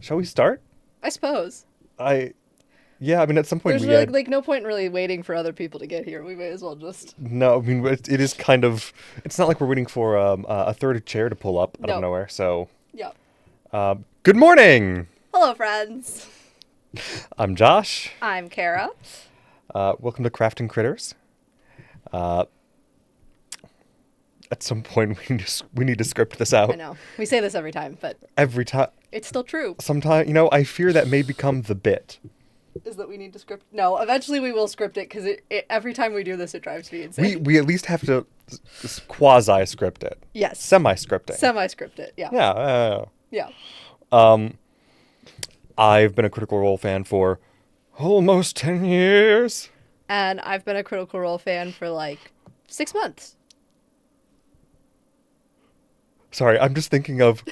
Shall we start? I suppose. Yeah, I mean, at some point There's we really, had... like no point in really waiting for other people to get here. We may as well just... No, I mean, it is kind of... It's not like we're waiting for a third chair to pull up out of No. nowhere, so... Yeah. Good morning! Hello, friends. I'm Josh. I'm Kara. Welcome to Crafting Critters. At some point, we need to script this out. I know. We say this every time, but Every time... it's still true. Sometimes, I fear that may become the bit. Is that we need to script... No, eventually we will script it, because every time we do this, it drives me insane. We at least have to quasi-script it. Yes. Semi-scripting. Semi-script it, yeah. Yeah. Yeah. I've been a Critical Role fan for almost 10 years. And I've been a Critical Role fan for, 6 months. Sorry, I'm just thinking of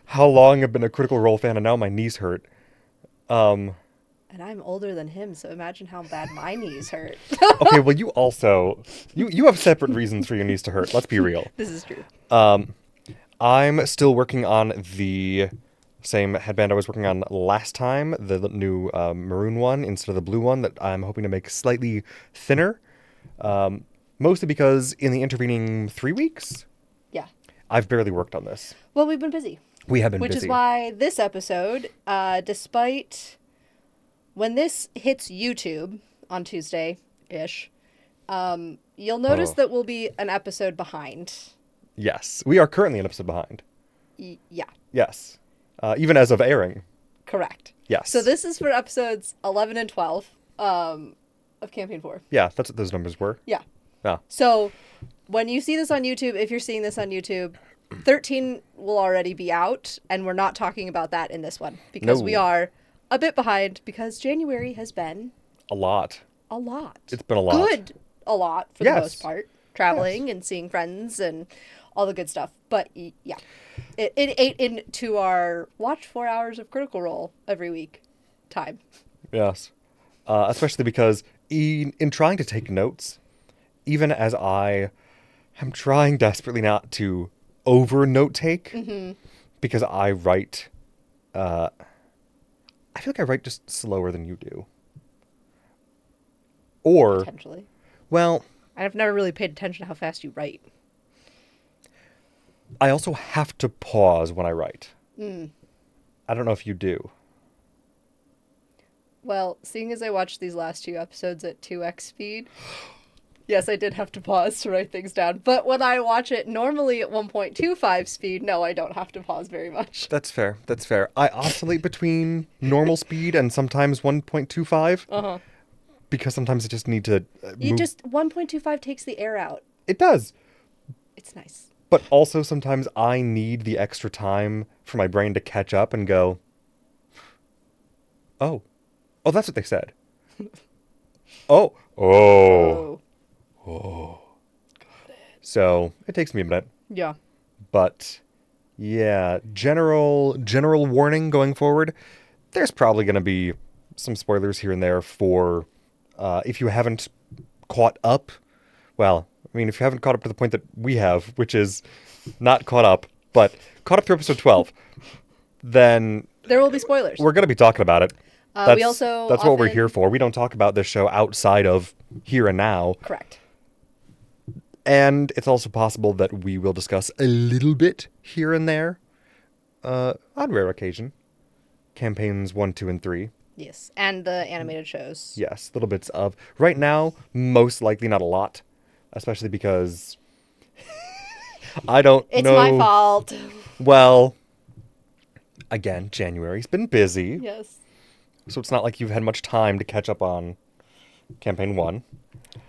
how long I've been a Critical Role fan, and now my knees hurt. And I'm older than him, so imagine how bad my knees hurt. Okay, well, you also... You have separate reasons for your knees to hurt. Let's be real. This is true. I'm still working on the same headband I was working on last time, the new maroon one instead of the blue one that I'm hoping to make slightly thinner. Mostly because in the intervening 3 weeks, Yeah. I've barely worked on this. Well, we've been busy. We have been Which busy. is why this episode, despite when this hits YouTube on Tuesday-ish, you'll notice that we'll be an episode behind. Yes, we are currently an episode behind. Yeah, Yes. Even as of airing. correct. Yes. So this is for episodes 11 and 12 of Campaign 4. Yeah, that's what those numbers were. Yeah. Yeah. So when you see this on YouTube, if you're seeing this on YouTube, 13 will already be out, and we're not talking about that in this one because No. we are a bit behind because January has been A lot. a lot. It's been a lot. Good a lot for Yes. the most part. Traveling and seeing friends and all the good stuff. But yeah, it ate into our watch 4 hours of Critical Role every week time. Yes. Especially because in trying to take notes, even as I am trying desperately not to over note take, because I write, I feel like I write just slower than you do. Or, Potentially. well, I've never really paid attention to how fast you write. I also have to pause when I write. I don't know if you do. Well, seeing as I watched these last 2 episodes at 2x speed, yes, I did have to pause to write things down. But when I watch it normally at 1.25 speed, no, I don't have to pause very much. That's fair. That's fair. I oscillate between normal speed and sometimes 1.25. Uh-huh. Because sometimes I just need to You move. just 1.25 takes the air out. It does. It's nice. But also sometimes I need the extra time for my brain to catch up and go, oh. Oh, that's what they said. Oh. Oh. Oh. So it takes me a minute. Yeah. But yeah, general warning going forward. There's probably going to be some spoilers here and there for if you haven't caught up. Well, I mean, if you haven't caught up to the point that we have, which is not caught up, but caught up through episode 12, then There will be spoilers. we're going to be talking about it. We also That's what we're often- here for. We don't talk about this show outside of here and now. Correct. And it's also possible that we will discuss a little bit here and there, on rare occasion, campaigns 1, 2, and 3. Yes. And the animated shows. Yes, little bits of. Right now, most likely not a lot, especially because I don't It's know. my fault. Well, again, January's been busy, Yes. so it's not like you've had much time to catch up on campaign 1.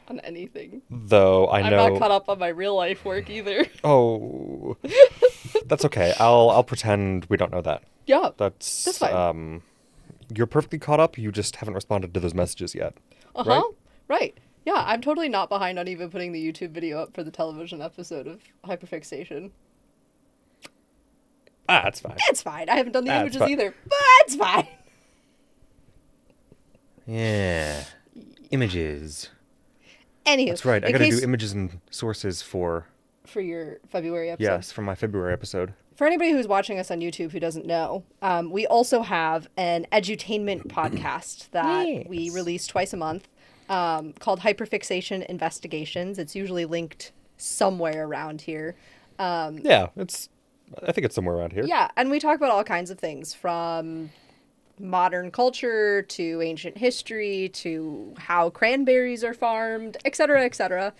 On anything. Though I I'm know. not caught up on my real life work either. Oh, that's okay. I'll pretend we don't know that. Yeah. That's fine. You're perfectly caught up. You just haven't responded to those messages yet. Uh-huh. Right. Yeah, I'm totally not behind on even putting the YouTube video up for the television episode of Hyperfixation. Ah, that's fine. It's fine. I haven't done the That's images fine. either, but it's fine. Yeah. Images. Anywho. That's right. I in gotta case- do images and sources for for your February episode. Yes, from my February episode. For anybody who's watching us on YouTube who doesn't know, we also have an edutainment podcast that we release twice a month called Hyperfixation Investigations. It's usually linked somewhere around here. Yeah, I think it's somewhere around here. Yeah, and we talk about all kinds of things from modern culture to ancient history to how cranberries are farmed, etc., etc.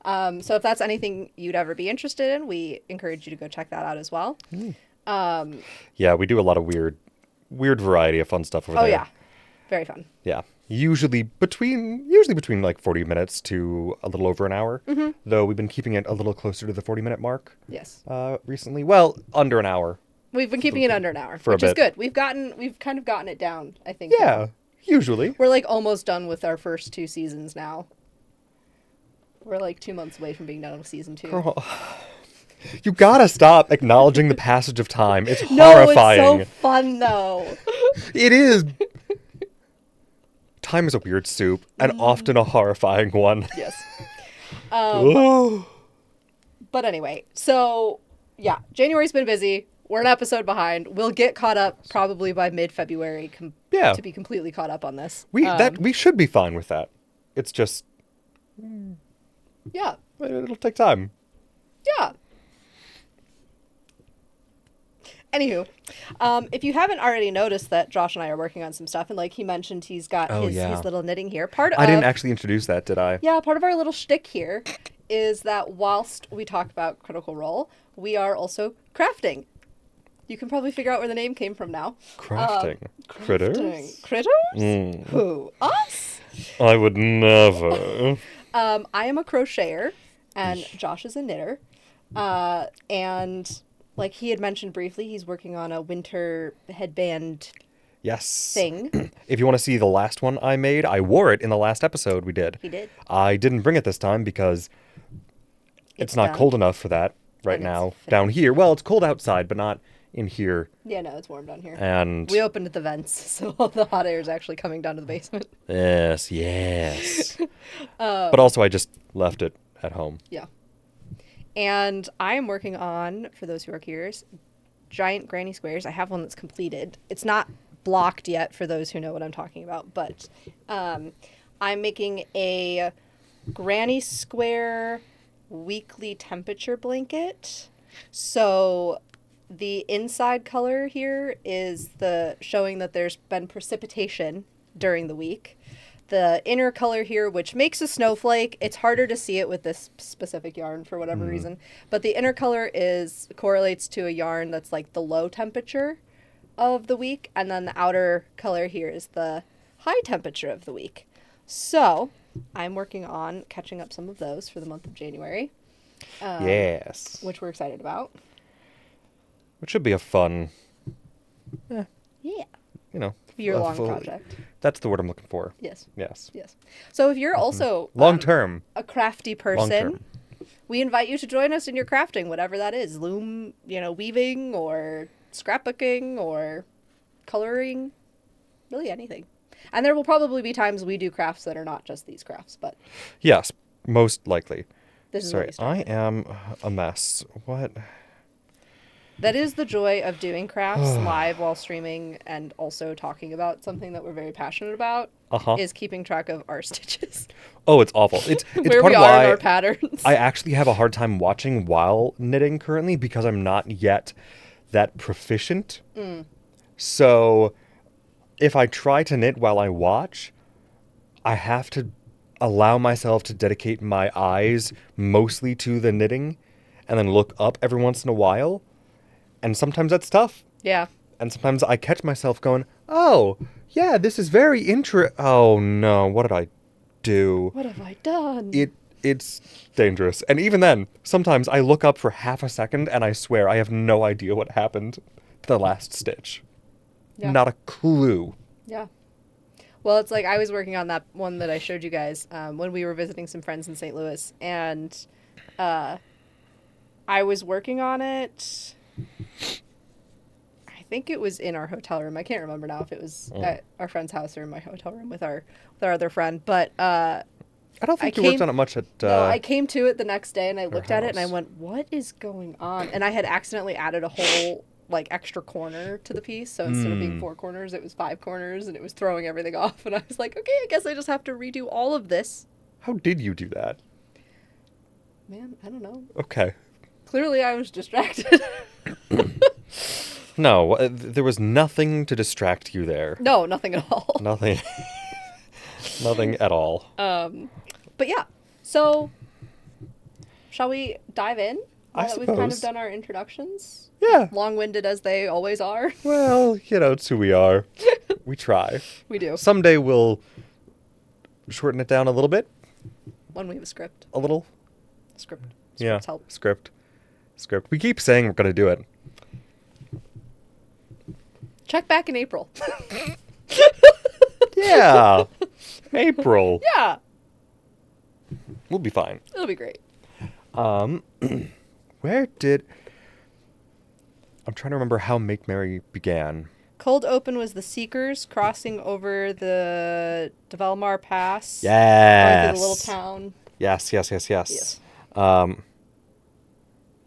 So if that's anything you'd ever be interested in, we encourage you to go check that out as well. Yeah, we do a lot of weird variety of fun stuff over there. Oh yeah, very fun. Yeah. Usually between like 40 minutes to a little over an hour. Mm-hmm. Though we've been keeping it a little closer to the 40-minute mark. Yes. Recently. Well, under an hour. We've been keeping it under an hour, for a which is bit. good. We've kind of gotten it down, I think. Yeah, now. usually. We're like almost done with our first 2 seasons now. We're like 2 months away from being done with season 2. Girl, you gotta stop acknowledging the passage of time. It's No, horrifying. it's so fun though. It is. Time is a weird soup, and often a horrifying one. Yes. Oh. But anyway, so yeah, January's been busy. We're an episode behind. We'll get caught up probably by mid-February Yeah. to be completely caught up on this. We should be fine with that. It's just Yeah. it'll take time. Yeah. Anywho, if you haven't already noticed that Josh and I are working on some stuff, and like he mentioned, he's got his little knitting here. I didn't actually introduce that, did I? Yeah, part of our little shtick here is that whilst we talk about Critical Role, we are also crafting. You can probably figure out where the name came from now. Crafting. Critters? Critters? Who? Us? I would never. I am a crocheter, and Josh is a knitter. And like he had mentioned briefly, he's working on a winter headband Yes. thing. If you want to see the last one I made, I wore it in the last episode we did. He did. I didn't bring it this time because it's not done. cold enough for that right And it's now finished. down here. Well, it's cold outside, but not in here. Yeah, no, it's warm down here. And We opened the vents, so all the hot air is actually coming down to the basement. yes. But also I just left it at home. Yeah. And I am working on, for those who are curious, giant granny squares. I have one that's completed. It's not blocked yet for those who know what I'm talking about, but I'm making a granny square weekly temperature blanket. So the inside color here is showing that there's been precipitation during the week. The inner color here, which makes a snowflake, it's harder to see it with this specific yarn for whatever reason, but the inner color correlates to a yarn that's like the low temperature of the week, and then the outer color here is the high temperature of the week. So I'm working on catching up some of those for the month of January. Yes. Which we're excited about. Which should be a fun, Yeah. Year-long full- project. That's the word I'm looking for. Yes. Yes. Yes. So if you're also Long term. a crafty person, Long-term. we invite you to join us in your crafting, whatever that is. Loom, weaving or scrapbooking or coloring, really anything. And there will probably be times we do crafts that are not just these crafts, but Yes, most likely. this is Sorry, what we started. I am a mess. What? That is the joy of doing crafts live while streaming and also talking about something that we're very passionate about, is keeping track of our stitches. Oh, it's awful. It's Where part we of are in why our patterns. I actually have a hard time watching while knitting currently because I'm not yet that proficient. So if I try to knit while I watch, I have to allow myself to dedicate my eyes mostly to the knitting and then look up every once in a while. And sometimes that's tough. Yeah. And sometimes I catch myself going, oh, yeah, this is very Oh, no, what did I do? What have I done? It's dangerous. And even then, sometimes I look up for half a second and I swear I have no idea what happened to the last stitch. Yeah. Not a clue. Yeah. Well, it's like I was working on that one that I showed you guys when we were visiting some friends in St. Louis. And I was working on it. I think it was in our hotel room. I can't remember now if it was at our friend's house or in my hotel room with our other friend. But I don't think you worked on it much at... No, I came to it the next day and I looked at it and I house. went, what is going on? And I had accidentally added a whole, like, extra corner to the piece. So instead of being 4 corners, it was 5 corners and it was throwing everything off. And I was like, okay, I guess I just have to redo all of this. How did you do that? Man, I don't know. Okay. Clearly I was distracted. No, there was nothing to distract you there. No, nothing at all. Nothing. Nothing at all. But yeah, so shall we dive in? I Now that we've kind of suppose. done our introductions? Yeah. Long-winded as they always are. Well, it's who we are. We try. We do. Someday we'll shorten it down a little bit. When we have a script. A little. Script. Yeah. Scripts help. Script. We keep saying we're going to do it. Check back in April. Yeah. April. Yeah. We'll be fine. It'll be great. Where did... I'm trying to remember how Make Merry began. Cold Open was the Seekers crossing over the Develmar Pass. Yes. Going through the little town. Yes. Yes.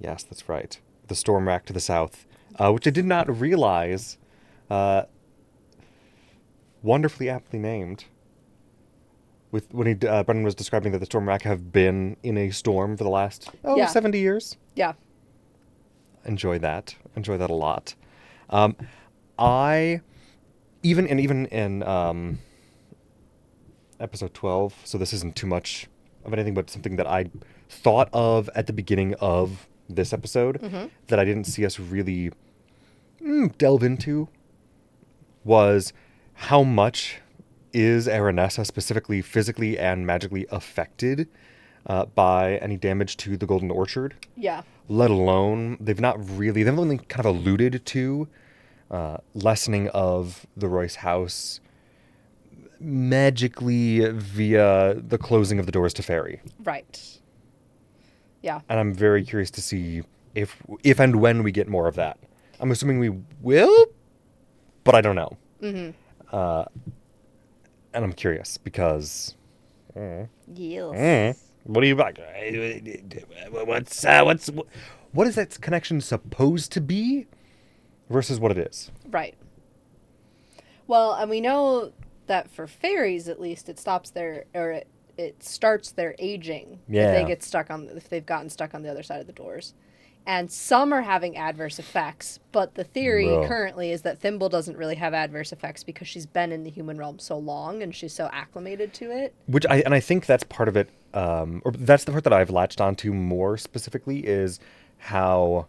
Yes, that's right. The storm rack to the south, which I did not realize, wonderfully aptly named. When Brennan was describing that the storm rack have been in a storm for the last 70 years. Yeah. Enjoy that a lot. I even in episode 12, so this isn't too much of anything, but something that I thought of at the beginning of this episode that I didn't see us really delve into was how much is Aranessa specifically physically and magically affected by any damage to the Golden Orchard. Yeah. Let alone, they've only kind of alluded to lessening of the Royce house magically via the closing of the doors to Fairy. Right. Yeah. And I'm very curious to see if and when we get more of that. I'm assuming we will, but I don't know. And I'm curious because... Yes. What do you like? What is that connection supposed to be versus what it is? Right. Well, and we know that for fairies, at least, it stops their, or it starts their aging. Yeah. If they've gotten stuck on the other side of the doors. And some are having adverse effects, but the theory currently is that Thimble doesn't really have adverse effects because she's been in the human realm so long and she's so acclimated to it. I think that's part of it, or that's the part that I've latched onto more specifically is how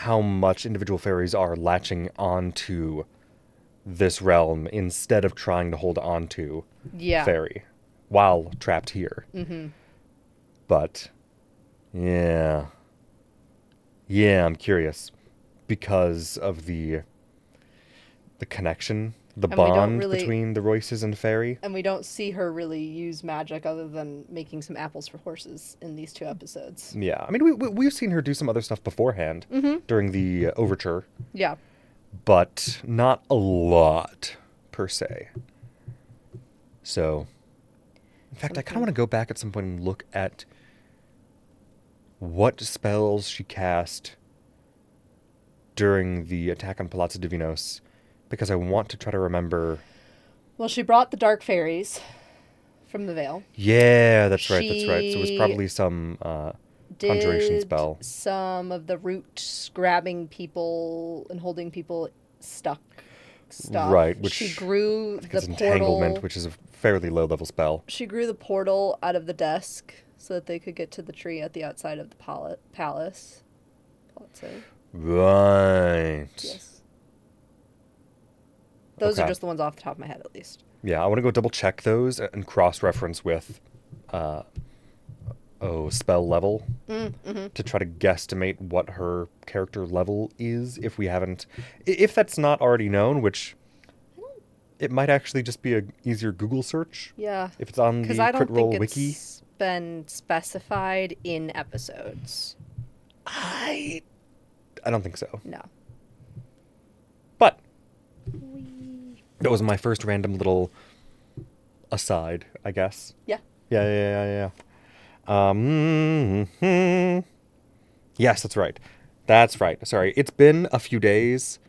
much individual fairies are latching onto this realm instead of trying to hold on to Fairy while trapped here. But yeah, I'm curious because of the connection, the bond between the Royces and Fairy. And we don't see her really use magic other than making some apples for horses in these 2 episodes. Yeah, I mean, we've seen her do some other stuff beforehand during the overture. Yeah. But not a lot, per se. So, in fact, I kind of want to go back at some point and look at what spells she cast during the attack on Palazzo Divinos, because I want to try to remember... Well, she brought the dark fairies from the Vale. Yeah, that's right. So it was probably some conjuration spell. Some of the roots grabbing people and holding people stuck stuff. Right, which she grew the portal. Entanglement, which is a fairly low-level spell. She grew the portal out of the desk so that they could get to the tree at the outside of the palace. Right. Yes. Those are just the ones off the top of my head, at least. Yeah, I want to go double-check those and cross-reference with spell level to try to guesstimate what her character level is if that's not already known, which it might actually just be a easier Google search. Yeah. If it's on the Crit Roll wiki. It's been specified in episodes. I don't think so. No. But that was my first random little aside I guess. Yeah. Yeah. Yes, that's right. That's right. Sorry, it's been a few days,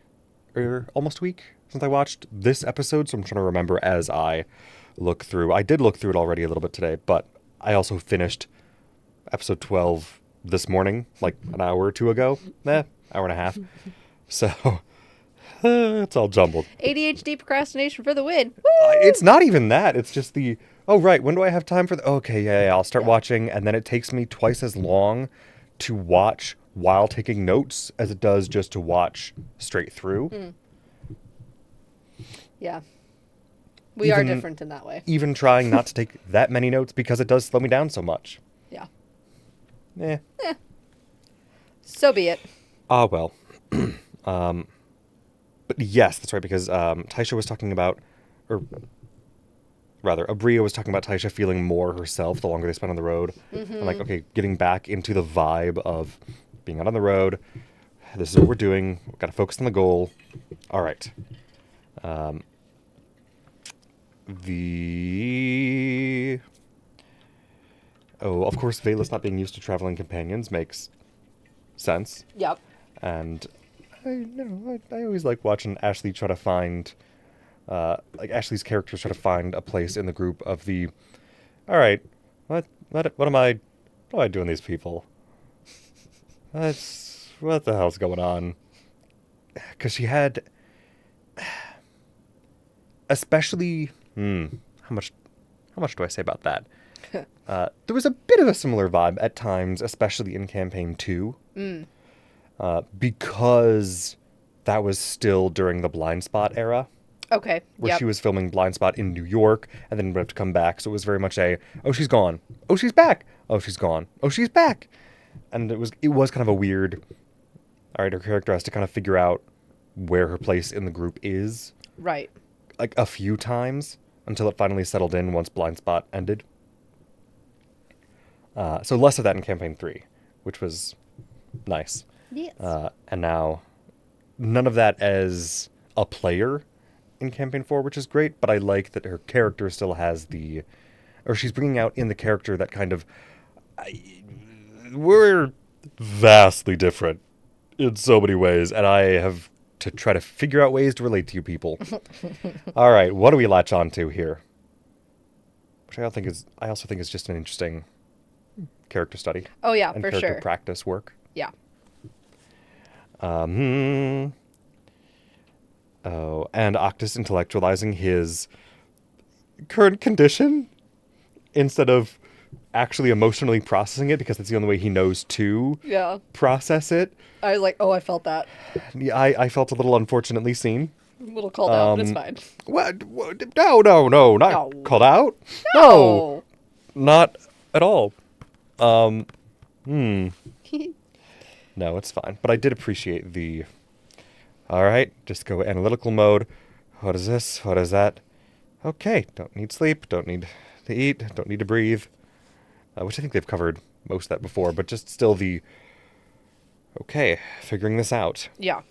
or almost a week, since I watched this episode, so I'm trying to remember as I look through. I did look through it already a little bit today, but I also finished episode 12 this morning, like an hour or two ago. Hour and a half. So, it's all jumbled. ADHD procrastination for the win. It's not even that. It's just the, oh, right, when do I have time for the, okay, yeah, I'll start watching, and then it takes me twice as long to watch while taking notes as it does just to watch straight through. Yeah. We are different in that way. Even trying not to take that many notes because it does slow me down so much. Yeah. Eh. So be it. Ah, well. But yes, that's right, because Taisha was talking about, or rather, Abria was talking about Taisha feeling more herself the longer they spent on the road. And like, okay, getting back into the vibe of being out on the road. This is what we're doing. We've got to focus on the goal. All right. Of course, Vela's not being used to traveling companions makes sense. Yep. And I always like watching Ashley try to find, like Ashley's characters try to find a place in the group of the, all right, what am I doing these people? What the hell's going on? Because she had, especially, how much do I say about that? There was a bit of a similar vibe at times, especially in campaign 2. Because that was still during the Blind Spot era, Okay. where she was filming Blind Spot in New York and then would have to come back. So it was very much a, oh, she's gone. Oh, she's back. Oh, she's gone. Oh, she's back. And it was kind of a weird, all right, her character has to kind of figure out where her place in the group is. Right. Like a few times until it finally settled in once Blind Spot ended. So less of that in campaign 3, which was nice. Yes. And now, none of that as a player in campaign 4, which is great, but I like that her character still has or she's bringing out in the character that kind of, we're vastly different in so many ways, and I have to try to figure out ways to relate to you people. All right, what do we latch on to here? Which I also think is just an interesting character study. Oh, yeah, and for character sure. practice work. Yeah. And Octus intellectualizing his current condition instead of actually emotionally processing it, because that's the only way he knows to process it. I was like, oh, I felt that. Yeah, I felt a little unfortunately seen. A little called out, but it's fine. What? No, not No. called out. No. Not at all. No, it's fine. But I did appreciate the, all right, just go analytical mode. What is this? What is that? Okay, don't need sleep, don't need to eat, don't need to breathe. Which I think they've covered most of that before, but just still okay, figuring this out. Yeah.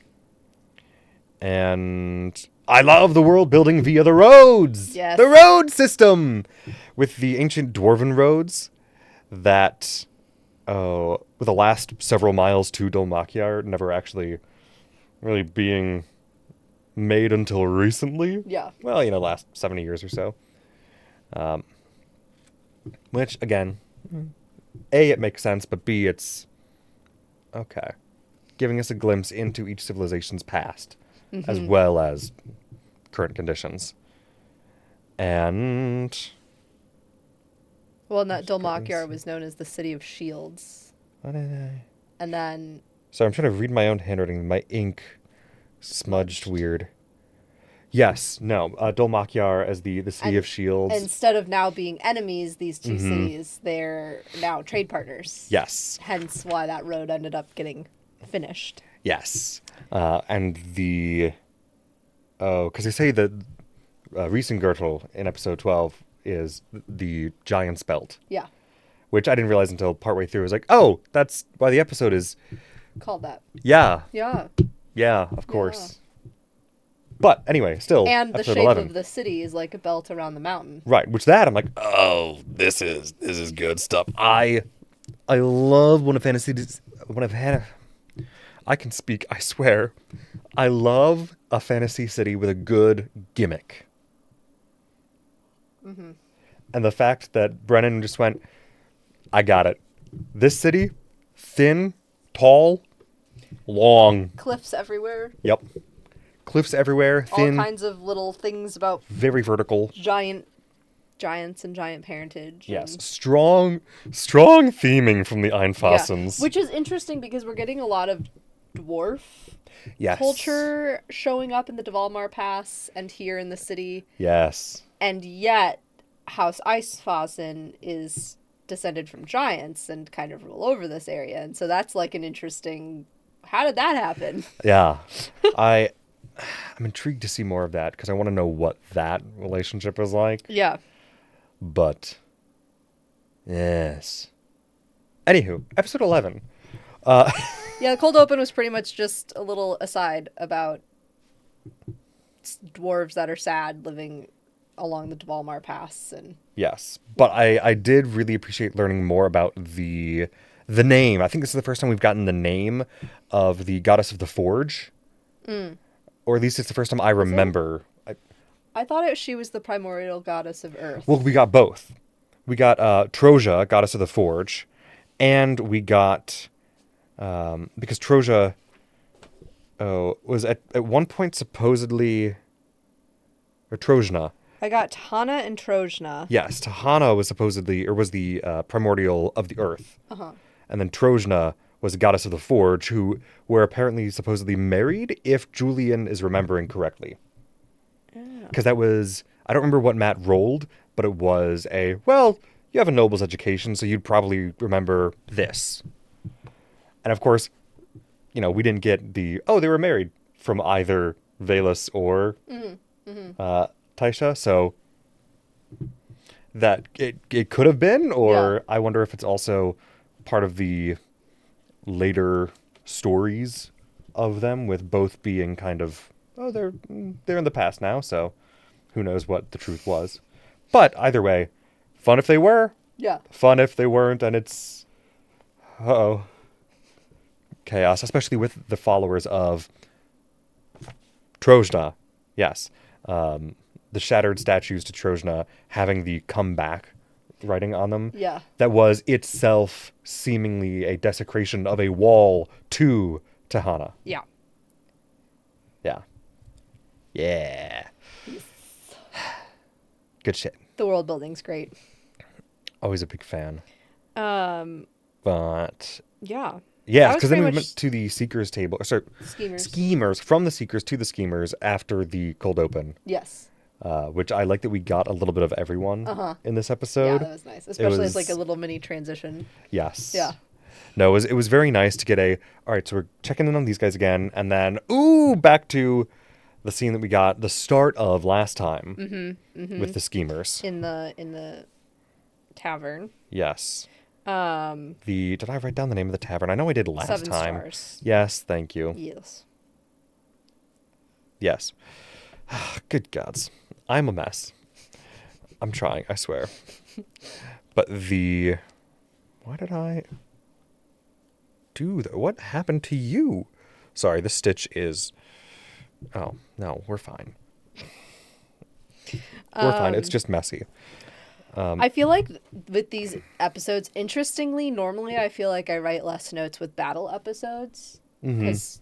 And I love the world building via the roads! Yes. The road system! With the ancient dwarven roads that, with the last several miles to Dolmakiar never actually really being made until recently. Yeah. Well, last 70 years or so. Which, again, A, it makes sense, but B, it's okay. Giving us a glimpse into each civilization's past, as well as current conditions. And Well, and that Dolmakiar was known as the City of Shields. And then... So I'm trying to read my own handwriting. My ink smudged weird. Yes, no. Dolmakiar as the City of Shields. Instead of now being enemies, these two cities, they're now trade partners. Yes. Hence why that road ended up getting finished. Yes. And because they say that Riesengürtel in episode 12 is the Giant's Belt. Yeah. Which I didn't realize until partway through. I was like, oh, that's why the episode is... Called that. Yeah. Yeah. Yeah, of course. But anyway, still, And the episode shape 11. of the city is like a belt around the mountain. Right, which that I'm like, oh, this is good stuff. I love when a fantasy when I've had I can speak, I swear. I love a fantasy city with a good gimmick. Mm-hmm. And the fact that Brennan just went, I got it. This city, thin, tall, long. Cliffs everywhere. Yep. Cliffs everywhere, thin. All kinds of little things about very vertical. giants and giant parentage. Yes. Strong theming from the Einfassens. Which is interesting because we're getting a lot of dwarf yes. culture showing up in the Dvalmar Pass and here in the city. Yes. And yet, House Eisfassen is descended from giants and kind of rule over this area. And so that's like an interesting... How did that happen? Yeah. I'm intrigued to see more of that because I want to know what that relationship is like. Yeah. But, yes. Anywho, episode 11. Yeah, the cold open was pretty much just a little aside about dwarves that are sad living along the Dvalmar Pass. And yes, but I did really appreciate learning more about the name. I think this is the first time we've gotten the name of the goddess of the forge. Or at least it's the first time I remember. I thought she was the primordial goddess of earth. Well, we got both. We got Troja, goddess of the forge, and we got because Troja was at one point supposedly or Trojana. I got Tana and Trojana. Yes, Tahana was supposedly or was the primordial of the earth. Uh-huh. And then Trojana was the goddess of the forge, who were apparently supposedly married, if Julian is remembering correctly. Because that was, I don't remember what Matt rolled, but it was well, you have a noble's education, so you'd probably remember this. And of course, we didn't get they were married from either Valus or Taisha, so that it could have been, or I wonder if it's also part of the later stories of them, with both being kind of they're in the past now, so who knows what the truth was. But either way, fun if they were, fun if they weren't, and it's chaos, especially with the followers of Trojana. Yes, the shattered statues to Trojana having the comeback writing on them. Yeah. That was itself seemingly a desecration of a wall to Tahana. Yeah. Yeah. Yeah. Good shit. The world building's great. Always a big fan. But yeah. Yeah, because then we went to the Seekers table. Sorry, Schemers. Schemers. From the Seekers to the Schemers after the cold open. Yes. Which I like that we got a little bit of everyone in this episode. Yeah, that was nice. Especially as like a little mini transition. Yes. Yeah. No, it was very nice to get all right, so we're checking in on these guys again, and then, back to the scene that we got the start of last time with the Schemers. In the tavern. Yes. Did I write down the name of the tavern? I know I did last 7 time. Stars. Yes, thank you. Yes. Yes. Good gods. I'm a mess. I'm trying, I swear. But why did I do that? What happened to you? Sorry, the stitch is... Oh, no, we're fine. We're fine. It's just messy. I feel like with these episodes, interestingly, normally I feel like I write less notes with battle episodes. Because,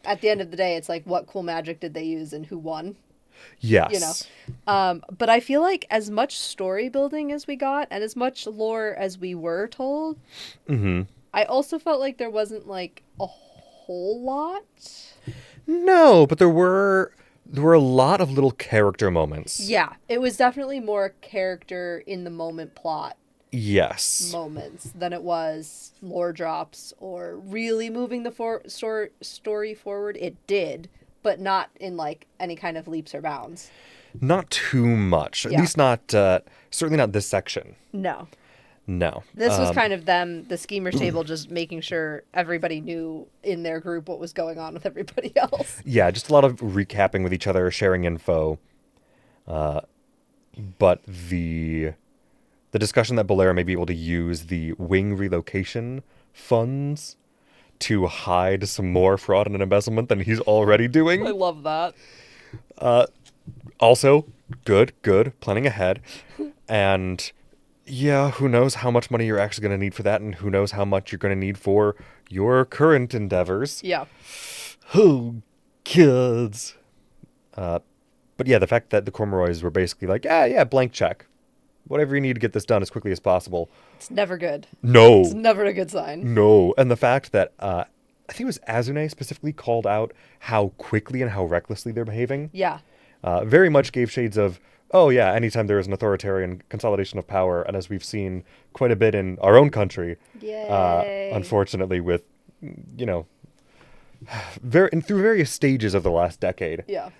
at the end of the day, it's like, what cool magic did they use and who won? Yes. But I feel like as much story building as we got and as much lore as we were told, I also felt like there wasn't like a whole lot. No, but there were a lot of little character moments. Yeah, it was definitely more character in the moment plot. Yes. Moments than it was lore drops or really moving the story forward. It did, but not in like any kind of leaps or bounds. Not too much. At least not, certainly not this section. No. No. This was kind of them, the schemers table, just making sure everybody knew in their group what was going on with everybody else. Yeah, just a lot of recapping with each other, sharing info. But the discussion that Bolera may be able to use the wing relocation funds to hide some more fraud and embezzlement than he's already doing. I love that. Also, good, planning ahead. And yeah, who knows how much money you're actually going to need for that, and who knows how much you're going to need for your current endeavors. Yeah. Oh, kids. But yeah, the fact that the Cormoroys were basically like, yeah, blank check. Whatever you need to get this done as quickly as possible. It's never good. No. It's never a good sign. No. And the fact that, I think it was Azune specifically called out how quickly and how recklessly they're behaving. Yeah. Very much gave shades of, oh yeah, anytime there is an authoritarian consolidation of power, and as we've seen quite a bit in our own country, Yay. unfortunately with, through various stages of the last decade. Yeah.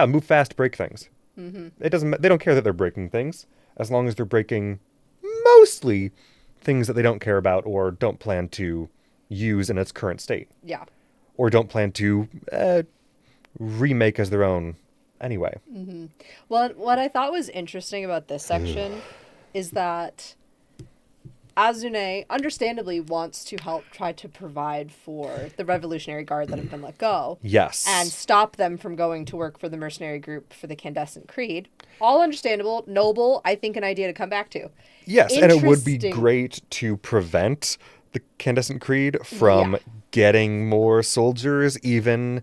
Move fast, break things. They don't care that they're breaking things, as long as they're breaking mostly things that they don't care about or don't plan to use in its current state. Yeah. Or don't plan to remake as their own anyway. Well, what I thought was interesting about this section is that Azune understandably wants to help try to provide for the Revolutionary Guard that have been let go. Yes. And stop them from going to work for the mercenary group for the Candescent Creed. All understandable, noble, I think an idea to come back to. Yes, and it would be great to prevent the Candescent Creed from getting more soldiers, even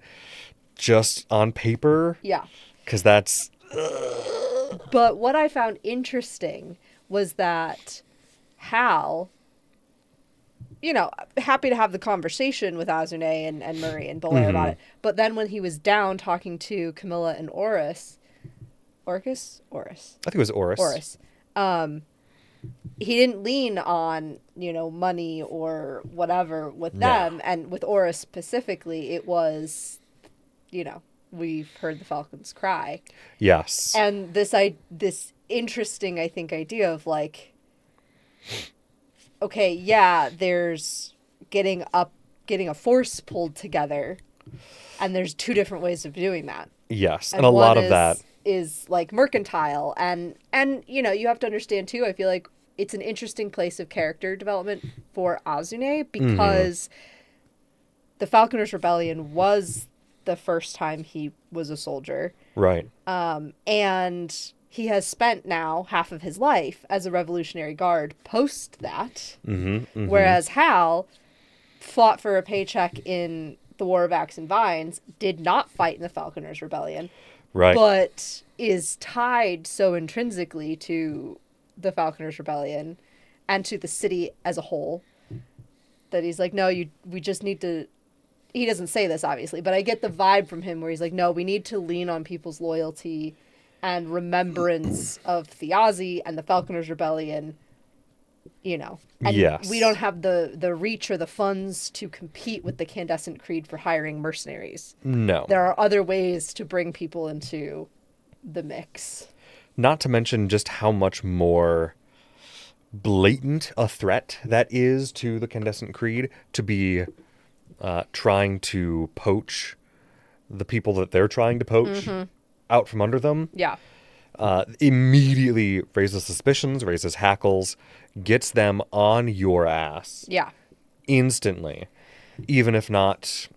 just on paper. Yeah. Because that's... But what I found interesting was that Hal, happy to have the conversation with Azune and Murray and Bolera about it. But then when he was down talking to Camilla and Oris, I think it was Oris. He didn't lean on, money or whatever with them. And with Oris specifically, it was, we've heard the Falcons cry. Yes. And this interesting, I think, idea of like, okay, yeah, there's getting a force pulled together, and there's two different ways of doing that. Yes, and a lot of that is like mercantile, and you have to understand too. I feel like it's an interesting place of character development for Azune because the Falconers Rebellion was the first time he was a soldier, right? And he has spent now half of his life as a Revolutionary Guard post that, whereas Hal fought for a paycheck in the War of Axe and Vines, did not fight in the Falconers Rebellion, right? But is tied so intrinsically to the Falconers Rebellion and to the city as a whole that he's like, no, we just need to. He doesn't say this obviously, but I get the vibe from him where he's like, no, we need to lean on people's loyalty and remembrance of Thiazi and the Falconers Rebellion, and yes. We don't have the reach or the funds to compete with the Candescent Creed for hiring mercenaries. No. There are other ways to bring people into the mix. Not to mention just how much more blatant a threat that is to the Candescent Creed to be trying to poach the people that they're trying to poach out from under them. Yeah. Immediately raises suspicions, raises hackles, gets them on your ass. Yeah. Instantly. Even if not,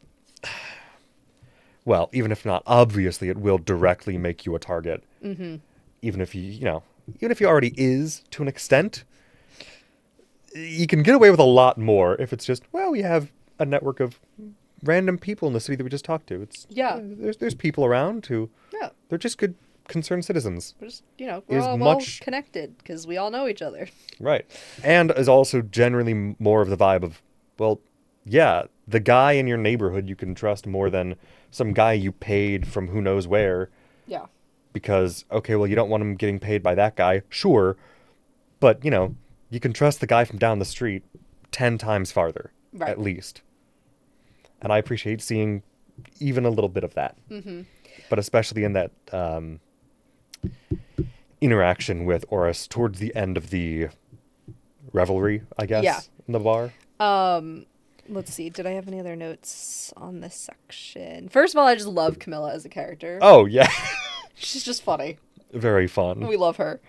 obviously it will directly make you a target. Even if even if he already is to an extent, you can get away with a lot more if it's just, we have a network of random people in the city that we just talked to. There's people around who they're just good, concerned citizens. We're just, we're all well connected because we all know each other. Right. And is also generally more of the vibe of, the guy in your neighborhood you can trust more than some guy you paid from who knows where. Yeah. Because, you don't want him getting paid by that guy. Sure. But, you can trust the guy from down the street 10 times farther, at least. And I appreciate seeing even a little bit of that. But especially in that interaction with Oris towards the end of the revelry, I guess, Yeah. in the bar. Let's see. Did I have any other notes on this section? First of all, I just love Camilla as a character. Oh, yeah. She's just funny. Very fun. We love her.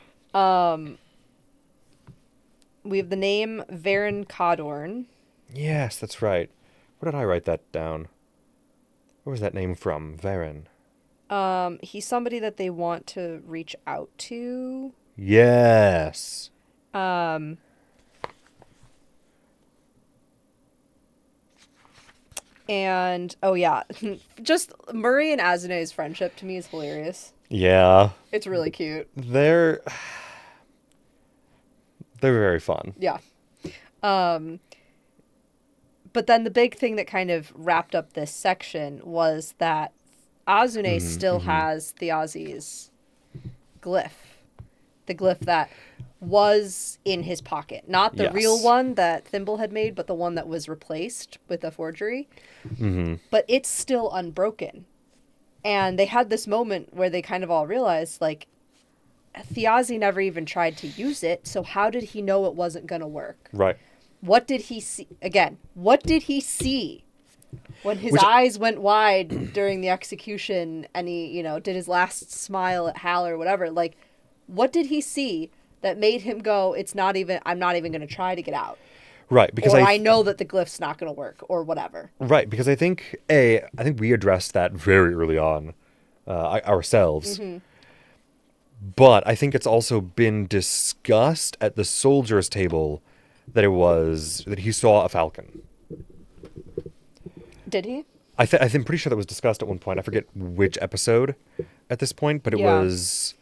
We have the name Varen Codorn. Yes, that's right. Where did I write that down? Where was that name from? Varen. He's somebody that they want to reach out to. Yes. And, oh yeah, just Murray and Azune's friendship to me is hilarious. Yeah. It's really cute. They're very fun. Yeah. But then the big thing that kind of wrapped up this section was that Azune still has Thiazi's glyph. The glyph that was in his pocket. Not the real one that Thimble had made, but the one that was replaced with a forgery. Mm-hmm. But it's still unbroken. And they had this moment where they kind of all realized, like, Thiazi never even tried to use it, so how did he know it wasn't going to work? Right. What did he see? Again, what did he see when his eyes went wide during the execution and he, you know, did his last smile at Hal or whatever? Like, what did he see that made him go, I'm not even going to try to get out? Right, because I know that the glyph's not going to work or whatever. Right, because I think we addressed that very early on ourselves. Mm-hmm. But I think it's also been discussed at the soldiers' table that he saw a falcon. Did he? I'm pretty sure that was discussed at one point. I forget which episode at this point, but it was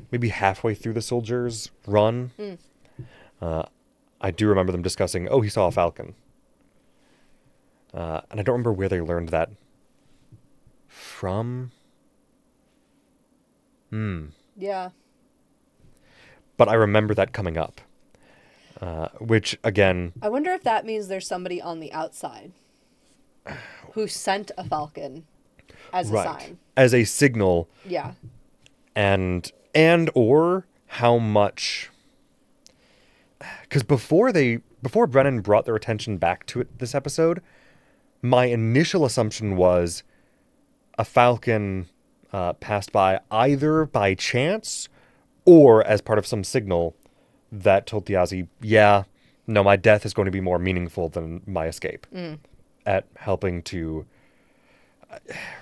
maybe halfway through the soldiers' run. I do remember them discussing, he saw a falcon. And I don't remember where they learned that from. Yeah. But I remember that coming up. Which, again... I wonder if that means there's somebody on the outside who sent a falcon as a sign. As a signal. Yeah. And or how much... Because before Brennan brought their attention back to it this episode, my initial assumption was a falcon passed by either by chance or as part of some signal that told Thiazi, my death is going to be more meaningful than my escape at helping to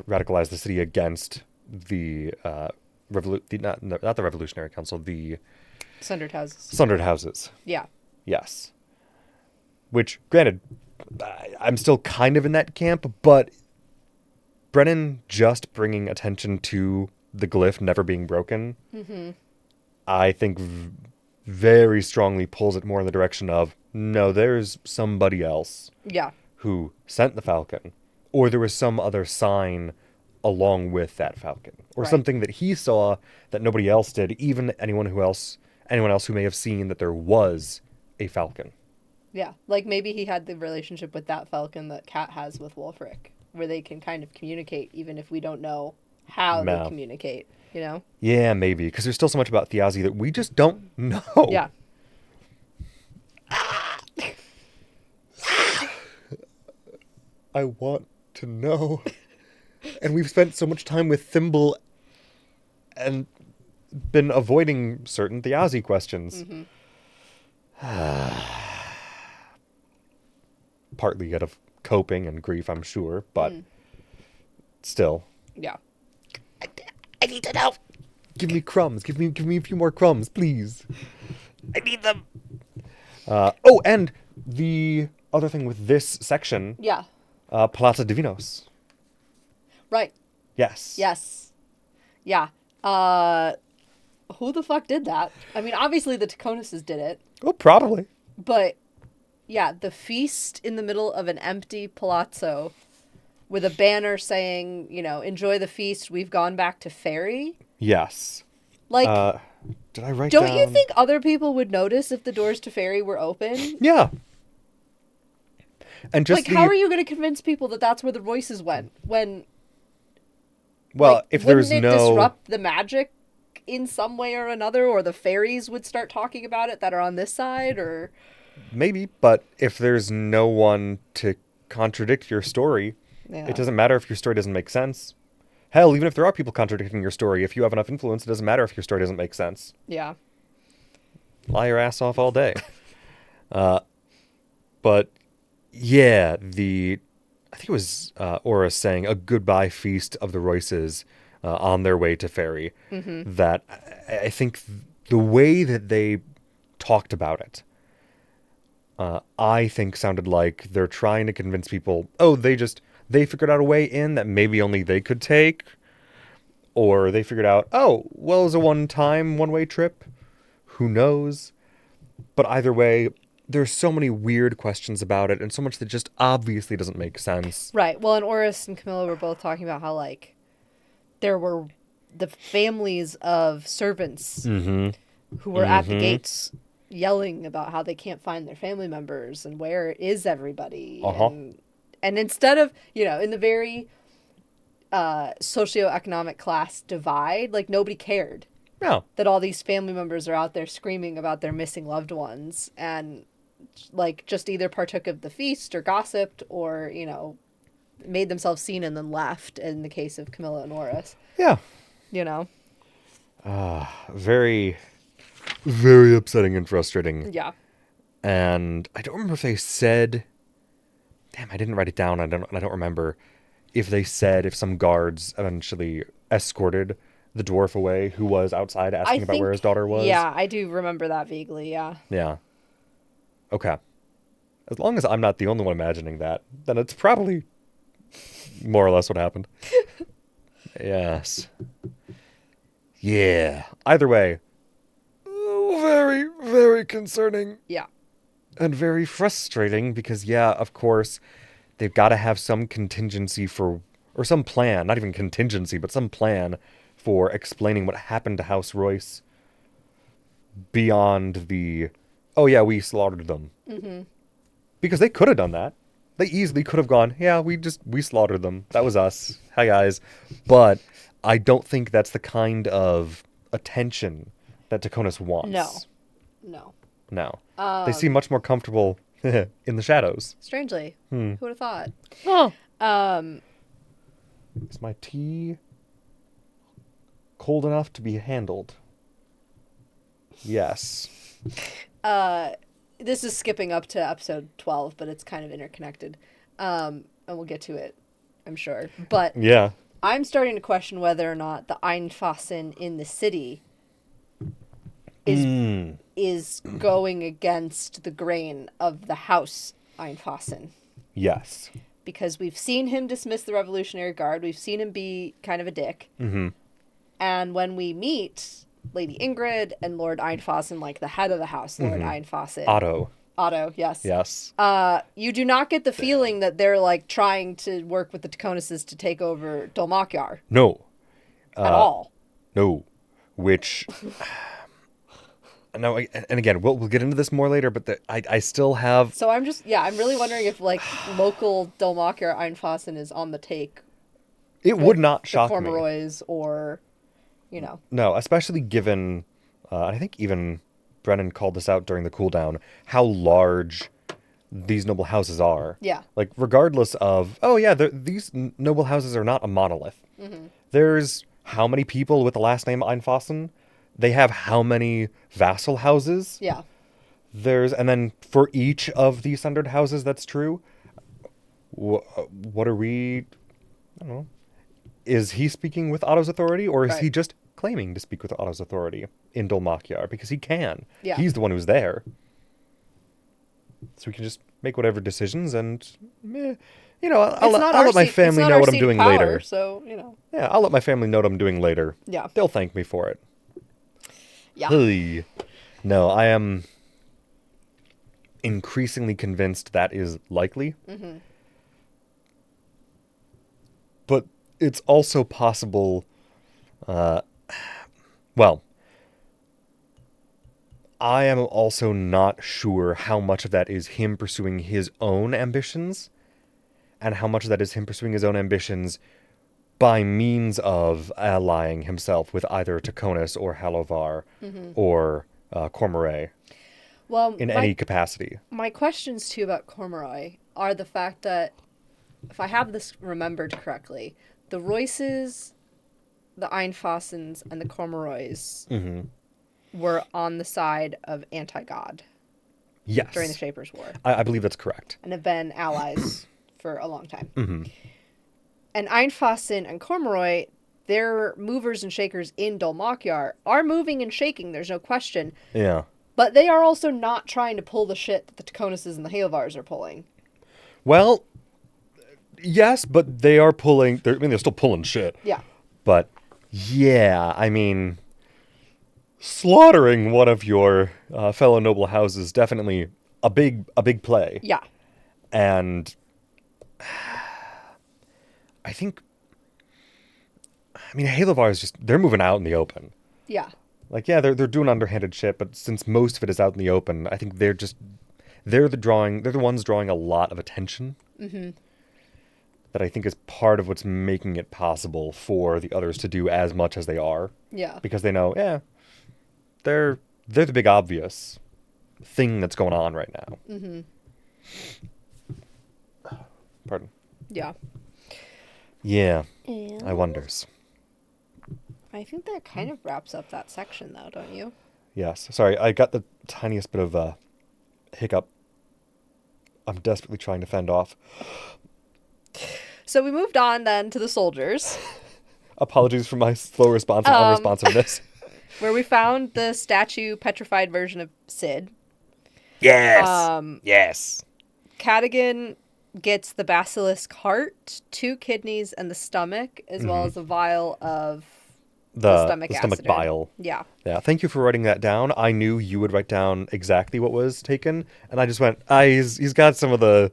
radicalize the city against the not the Revolutionary Council, the Sundered Houses. Sundered Houses. Yeah. Yes. Which, granted, I'm still kind of in that camp, but Brennan just bringing attention to the glyph never being broken, I think very strongly pulls it more in the direction of, no, there's somebody else who sent the falcon, or there was some other sign along with that falcon, or something that he saw that nobody else did, even anyone else who may have seen that there was a falcon. Yeah, like maybe he had the relationship with that falcon that Kat has with Wolfric, where they can kind of communicate, even if we don't know how they communicate, you know? Yeah, maybe, because there's still so much about Thiazi that we just don't know. Yeah. I want to know. And we've spent so much time with Thimble and been avoiding certain Thiazi questions. Partly out of coping and grief, I'm sure, but still. Yeah. I need to know. Give me crumbs. Give me a few more crumbs, please. I need them. And the other thing with this section. Yeah. Palata Divinos. Right. Yes. Yes. Yeah. Who the fuck did that? I mean, obviously the Taconuses did it. Oh, probably. But, yeah, the feast in the middle of an empty palazzo with a banner saying, you know, enjoy the feast, we've gone back to Fairy. Yes. Like, did I write don't you think other people would notice if the doors to Fairy were open? Yeah. And just like, how are you going to convince people that that's where the voices went when... Well, like, if there's wouldn't it disrupt the magic in some way or another, or the fairies would start talking about it that are on this side, or... Maybe, but if there's no one to contradict your story, Yeah. it doesn't matter if your story doesn't make sense. Hell, even if there are people contradicting your story, if you have enough influence, it doesn't matter if your story doesn't make sense. Yeah. Lie your ass off all day. But yeah, I think it was Aura saying a goodbye feast of the Royces on their way to Ferry. Mm-hmm. That I think the way that they talked about it, I think sounded like they're trying to convince people, oh, they figured out a way in that maybe only they could take. Or they figured out, oh, well, it was a one-way trip. Who knows? But either way, there's so many weird questions about it and so much that just obviously doesn't make sense. Right. Well, and Oris and Camilla were both talking about how, like, there were the families of servants Mm-hmm. who were at the gates yelling about how they can't find their family members and where is everybody. Uh-huh. And instead of, in the very socioeconomic class divide, like, nobody cared. Yeah. That all these family members are out there screaming about their missing loved ones and, like, just either partook of the feast or gossiped or, made themselves seen and then left in the case of Camilla and Oris. Yeah. Very, very upsetting and frustrating. Yeah. And I don't remember if they said... Damn, I didn't write it down. I don't remember if they said if some guards eventually escorted the dwarf away who was outside asking about where his daughter was. Yeah, I do remember that vaguely, yeah. Yeah. Okay. As long as I'm not the only one imagining that, then it's probably more or less what happened. Yes. Yeah. Either way, very, very concerning. Yeah. And very frustrating because, yeah, of course, they've got to have some contingency or some plan, not even contingency, but some plan for explaining what happened to House Royce beyond oh yeah, we slaughtered them. Mm-hmm. Because they could have done that. They easily could have gone, yeah, we slaughtered them. That was us. Hi, guys. But I don't think that's the kind of attention that Taconis wants. No. No. They seem much more comfortable in the shadows. Strangely. Who would have thought? Oh. Is my tea cold enough to be handled? Yes. This is skipping up to episode 12, but it's kind of interconnected. And we'll get to it, I'm sure. But yeah. I'm starting to question whether or not the Einfassen in the city is going against the grain of the house Einfassen. Yes. Because we've seen him dismiss the Revolutionary Guard. We've seen him be kind of a dick. Mm-hmm. And when we meet Lady Ingrid and Lord Einfassen, like the head of the house, Lord Einfassen. Otto, yes. Yes. You do not get the feeling that they're, like, trying to work with the Taconises to take over Dolmakyar. No. At all. No. Which... No, and again, we'll get into this more later, but I still have... So I'm really wondering if, like, local Dolmakyar Einfassen is on the take. It would not shock me. Cormoroys or, No, especially given, I think even Brennan called this out during the cooldown, how large these noble houses are. Yeah. Like, regardless of, oh yeah, these noble houses are not a monolith. Mm-hmm. There's how many people with the last name Einfassen? They have how many vassal houses? Yeah. And then for each of the sundered houses that's true, what are we, I don't know, is he speaking with Otto's authority, or is he just claiming to speak with Otto's authority in Dolmakyar? Because he can. Yeah. He's the one who's there. So we can just make whatever decisions and, I'll let my family know what I'm doing later. So, Yeah, I'll let my family know what I'm doing later. Yeah. They'll thank me for it. Yeah. Hey. No, I am increasingly convinced that is likely. Mm-hmm. But it's also possible, I am also not sure how much of that is him pursuing his own ambitions and how much of that is him pursuing his own ambitions by means of allying himself with either Taconis or Halovar or Cormorant Well, in any capacity. my questions too about Cormorant are the fact that, if I have this remembered correctly, the Royces, the Einfassens, and the Cormorants were on the side of anti-God Yes. during the Shapers' War, I believe that's correct. and have been allies for a long time. And Einfassen and Cormorant, their movers and shakers in Dol Makyar, are moving and shaking, there's no question. Yeah. But they are also not trying to pull the shit that the Taconis and the Hailvars are pulling. Well, yes, but they are pulling. They're still pulling shit. Yeah. But yeah, I mean, slaughtering one of your fellow noble houses definitely a big play. Yeah. And I think, I mean, Halovar is they're moving out in the open. Yeah. Like, yeah, they're doing underhanded shit, but since most of it is out in the open, I think they're the ones drawing a lot of attention. That I think is part of what's making it possible for the others to do as much as they are. Yeah. Because they know, yeah, they're the big obvious thing that's going on right now. Pardon. Yeah. Yeah, And I wonders. I think that kind of wraps up that section, though, don't you? Yes. Sorry, I got the tiniest bit of hiccup. I'm desperately trying to fend off. So we moved on then to the soldiers, Apologies for my slow response and unresponsiveness. where we found the statue petrified version of Sid. Yes. Yes. Cadigan gets the basilisk heart, 2 kidneys, and the stomach, as well as a vial of the stomach acid. bile. Yeah. Yeah. Thank you for writing that down. I knew you would write down exactly what was taken, and I just went, he's got some of the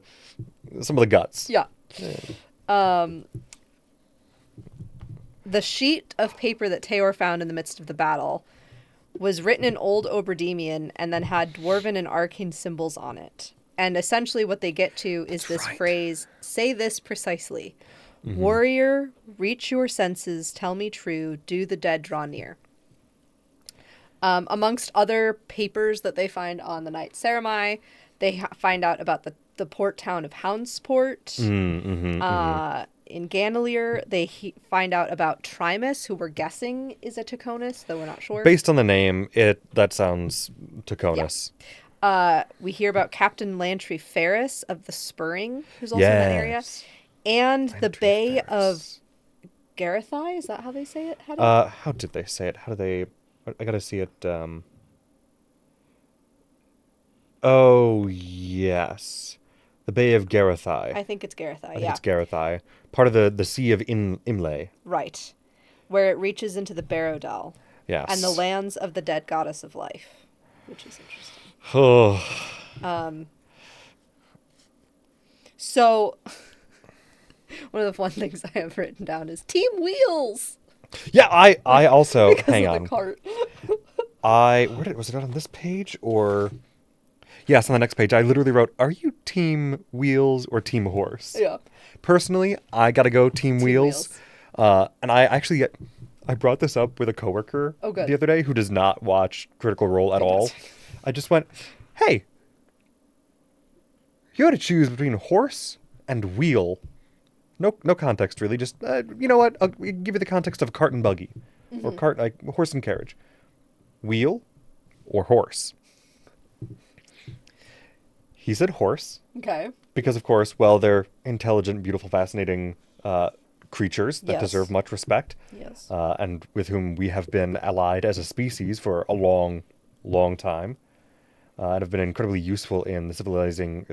guts. Yeah. The sheet of paper that Teor found in the midst of the battle was written in Old Oberdemian and then had Dwarven and arcane symbols on it. And essentially what they get to is this phrase, say this precisely. Warrior, reach your senses, tell me true, do the dead draw near. Amongst other papers that they find on the Night Ceramai, they find out about the port town of Houndsport. In Ganalier, they find out about Trimus, who we're guessing is a Taconis, though we're not sure. Based on the name, that sounds Taconis. Yeah. We hear about Captain Lantry Ferris of the Spurring, who's also in that area. And the Bay of Garathai, is that how they say it? How did they say it? How do they... I gotta see it. Oh, yes. The Bay of Garathai. I think it's Garathai, I think it's Garathai. Part of the Sea of Imlay. Right. Where it reaches into the Barrowdal. Yes. And the lands of the dead goddess of life, which is interesting. Oh. So, one of the fun things I have written down is Team Wheels. Yeah, I also Because hang of on. the cart. Was it on this page or? Yes, on the next page. I literally wrote, "Are you Team Wheels or Team Horse?" Yeah. Personally, I gotta go Team Wheels. And I brought this up with a coworker the other day who does not watch Critical Role at all. I just went, "Hey, you had to choose between horse and wheel. No context really. Just you know what? I'll give you the context of cart and buggy, or horse and carriage. Wheel or horse." He said horse. Okay. Because of course, well, they're intelligent, beautiful, fascinating creatures that deserve much respect. Yes. And with whom we have been allied as a species for a long, long time. And have been incredibly useful in the civilization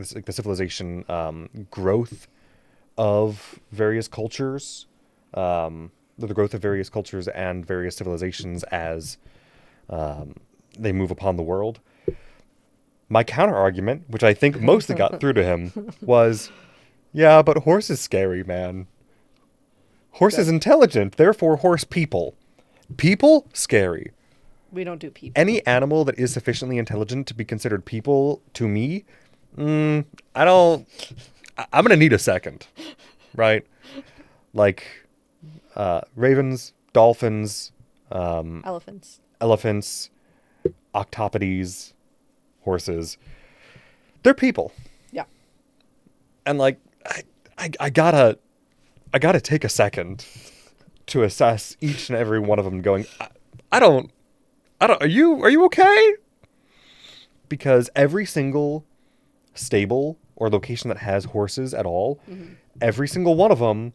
growth of various cultures, the growth of various cultures and various civilizations as they move upon the world. My counter argument, which I think mostly got through to him, was, yeah, but horse is scary, man. Horse is intelligent, therefore horse people. People, scary. We don't do people. Any animal that is sufficiently intelligent to be considered people, to me, I'm going to need a second, right? Like, ravens, dolphins, Elephants. elephants, octopodes, horses. They're people. Yeah. And like I gotta take a second to assess each and every one of them going, I don't are you okay? Because every single stable or location that has horses at all, every single one of them,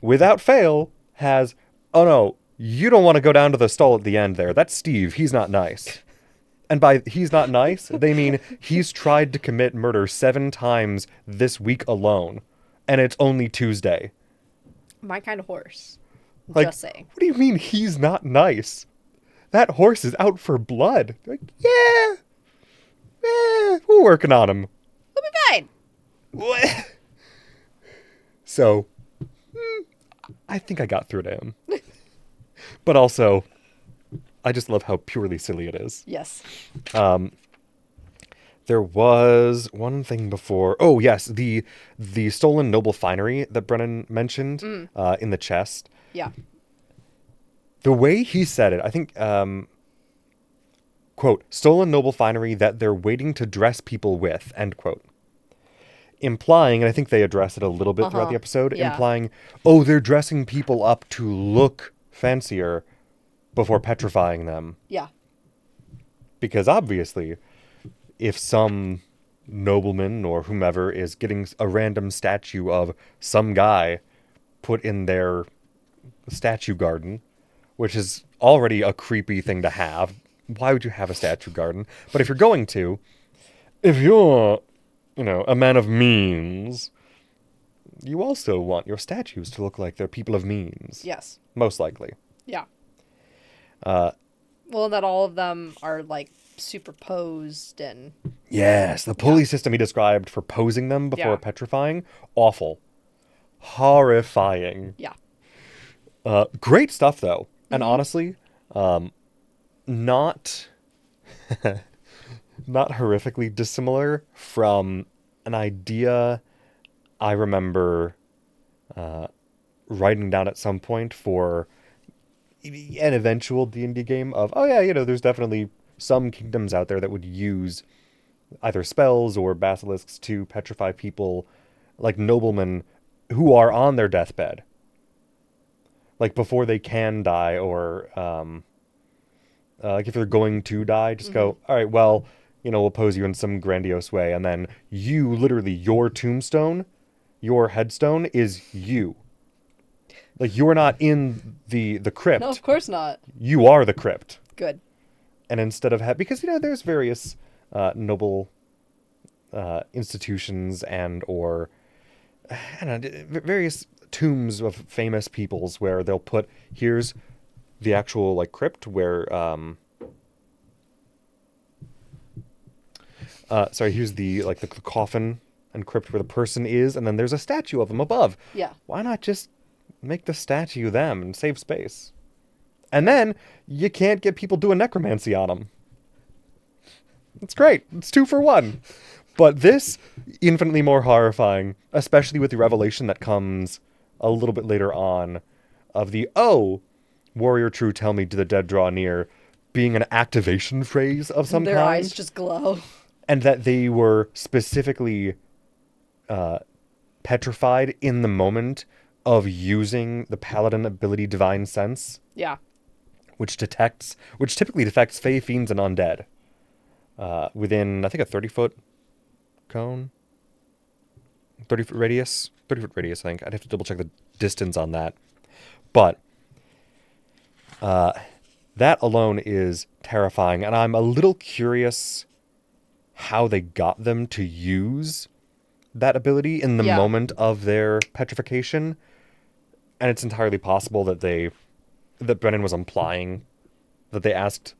without fail, has, oh no, you don't want to go down to the stall at the end there. That's Steve. He's not nice. And by he's not nice, they mean he's tried to commit murder 7 times this week alone. And it's only Tuesday. My kind of horse. Like, Just saying. what do you mean he's not nice? That horse is out for blood. Like, yeah, we're working on him. We'll be fine. What? So, I think I got through to him. But also, I just love how purely silly it is. Yes. There was one thing before. Oh, yes, the stolen noble finery that Brennan mentioned in the chest. Yeah. The way he said it, I think, quote, stolen noble finery that they're waiting to dress people with, end quote. Implying, and I think they address it a little bit throughout the episode, Yeah. implying, oh, they're dressing people up to look fancier before petrifying them. Yeah. Because obviously, if some nobleman or whomever is getting a random statue of some guy put in their statue garden, which is already a creepy thing to have. Why would you have a statue garden? But if you're going to, if you're, a man of means, you also want your statues to look like they're people of means. Yes. Most likely. Yeah. Well, that all of them are like superposed and. Yes, the pulley system he described for posing them before Yeah. petrifying, awful. Horrifying. Yeah. Great stuff, though. And honestly, not not horrifically dissimilar from an idea I remember writing down at some point for an eventual D&D game of, oh yeah, there's definitely some kingdoms out there that would use either spells or basilisks to petrify people, like noblemen who are on their deathbed. Like before they can die, or like if they're going to die, just go, all right, well, we'll pose you in some grandiose way. And then you, literally, your tombstone, your headstone is you. Like, you're not in the crypt. No, of course not. You are the crypt. Good. And instead of because, there's various noble institutions and or, I don't know, various tombs of famous peoples where they'll put, here's the actual, like, crypt where, here's the coffin and crypt where the person is, and then there's a statue of them above. Yeah. Why not just make the statue them and save space? And then you can't get people doing necromancy on them. It's great. It's 2 for 1. But this, infinitely more horrifying, especially with the revelation that comes a little bit later on of the, oh, warrior true, tell me, do the dead draw near, being an activation phrase of some Their kind. eyes just glow. And that they were specifically petrified in the moment of using the paladin ability Divine Sense. Yeah. Which typically detects fey, fiends, and undead. Within, I think, a 30-foot cone? 30-foot radius? 30-foot radius, I think. I'd have to double-check the distance on that. But that alone is terrifying, and I'm a little curious how they got them to use that ability in the moment of their petrification. And it's entirely possible that Brennan was implying that they asked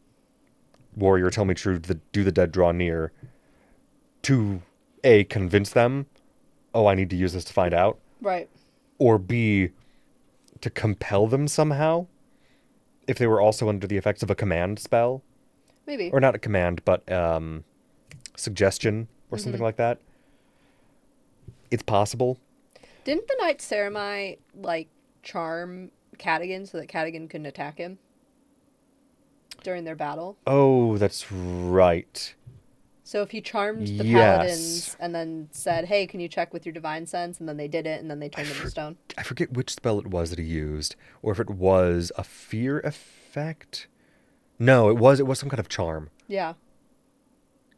warrior, tell me true, do the dead draw near, to A, convince them, oh, I need to use this to find out. Right. Or B, to compel them somehow, if they were also under the effects of a command spell. Maybe. Or not a command, but suggestion or something like that. It's possible. Didn't the Knight Ceremonite, charm Cadigan so that Cadigan couldn't attack him during their battle. Oh, that's right. So if he charmed the Yes. paladins and then said, "Hey, can you check with your divine sense?" and then they did it, and then they turned into stone. I forget which spell it was that he used, or if it was a fear effect. No, it was some kind of charm. Yeah,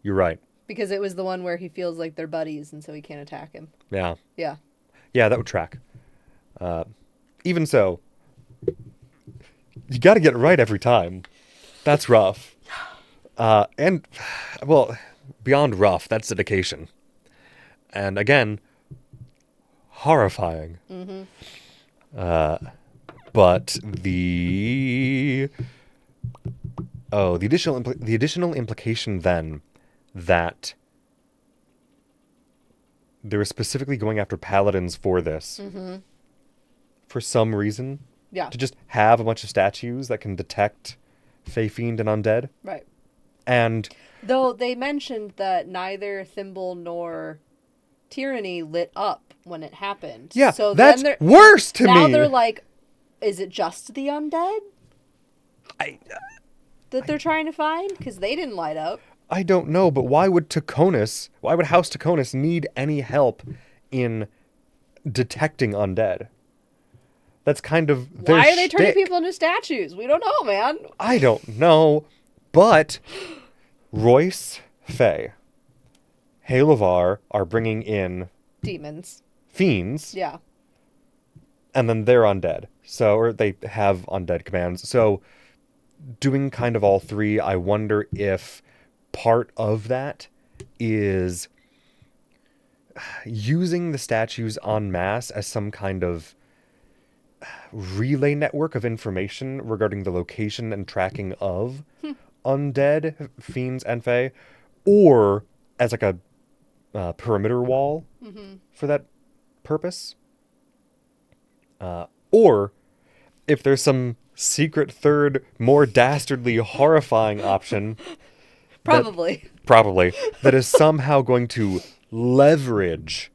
You're right. because it was the one where he feels like they're buddies, and so he can't attack him. Yeah. Yeah. Yeah, that would track. Even so, you got to get it right every time. That's rough. And, well, beyond rough, that's dedication. And again, horrifying. But the additional implication then that they were specifically going after paladins for this, for some reason, Yeah. to just have a bunch of statues that can detect Fey Fiend and undead. Right. And Though they mentioned that neither Thimble nor Tyranny lit up when it happened. yeah, So that's then worse to now me. they're like, is it just the undead that they're trying to find? Because they didn't light up. I don't know, but why would House Taconis need any help in detecting undead? That's kind of their Why are they turning shtick. people into statues? We don't know, man. I don't know, but Royce, Faye, Halavar are bringing in Demons. fiends, Yeah. and then they're undead. So, or they have undead commands. So, doing kind of all three, I wonder if part of that is using the statues en masse as some kind of relay network of information regarding the location and tracking of undead, fiends, and fae, or as like a perimeter wall for that purpose. Or if there's some secret third, more dastardly, horrifying option, Probably. that is somehow going to leverage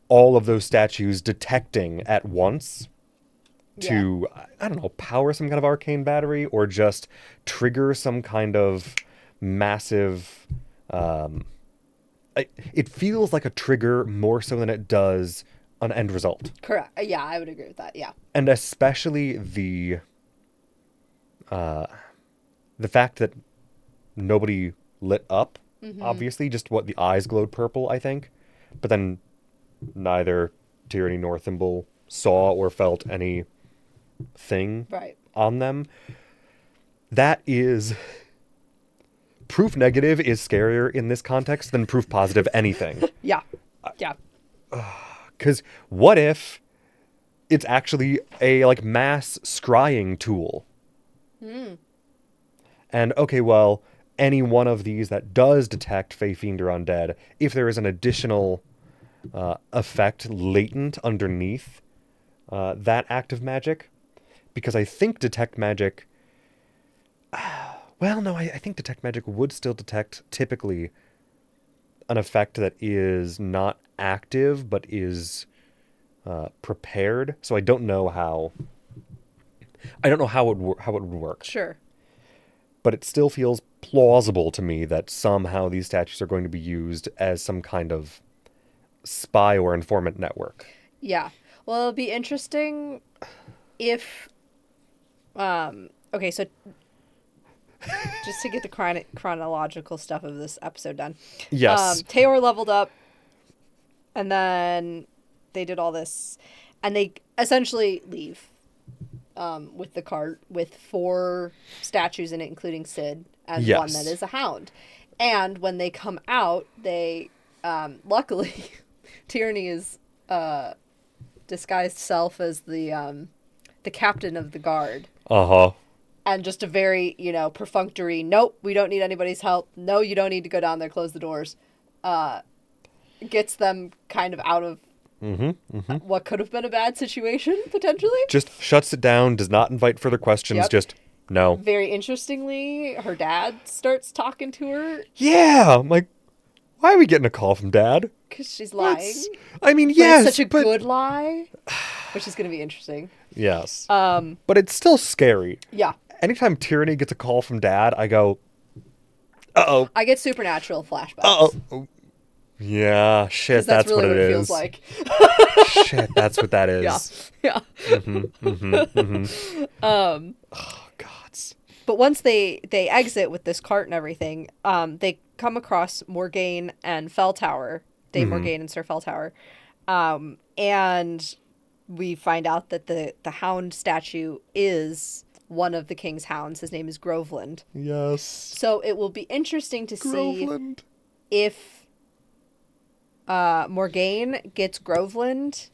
all of those statues detecting at once to, I don't know, power some kind of arcane battery or just trigger some kind of massive... it feels like a trigger more so than it does an end result. Correct. Yeah, I would agree with that. Yeah. And especially the fact that nobody lit up, obviously, just what the eyes glowed purple, I think. But then neither Tyranny nor Thimble saw or felt anything Right. on them. That is... Proof negative is scarier in this context than proof positive anything. Yeah. Yeah. Because what if it's actually a like mass scrying tool? And okay, well, any one of these that does detect Fey Fiend or Undead, if there is an additional effect latent underneath that act of magic, because I think detect magic... Well, no, I think detect magic would still detect typically an effect that is not active but is prepared. So I don't know how. I don't know how it would work. Sure. But it still feels plausible to me that somehow these statues are going to be used as some kind of spy or informant network. Yeah. Well, it'll be interesting if. Okay, so. Just to get the chronological stuff of this episode done. Yes. Taor leveled up, and then they did all this, and they essentially leave with the cart with 4 statues in it, including Sid, and Yes. one that is a hound. And when they come out, they luckily Tyranny is disguised self as the captain of the guard. Uh-huh. And just a very, perfunctory, nope, we don't need anybody's help. No, you don't need to go down there, close the doors. Gets them kind of out of what could have been a bad situation, potentially. Just shuts it down, does not invite further questions, Yep. just no. Very interestingly, her dad starts talking to her Yeah, I'm like, why are we getting a call from Dad? because she's lying. I mean, But yes, it's such a but good lie. which is going to be interesting. Yes. But it's still scary. Yeah. Anytime Tyranny gets a call from Dad, I go, uh-oh. I get supernatural flashbacks. Uh-oh. Yeah, shit, That's that's what really it what it is. feels like. Shit, that's what that is. Yeah. Oh, gods. But once they exit with this cart and everything, they come across Morgaine and Felltower, Dame Morgaine and Sir Felltower, and we find out that the hound statue is one of the king's hounds. His name is Groveland. Yes. So it will be interesting to see Groveland. if Morgaine gets Groveland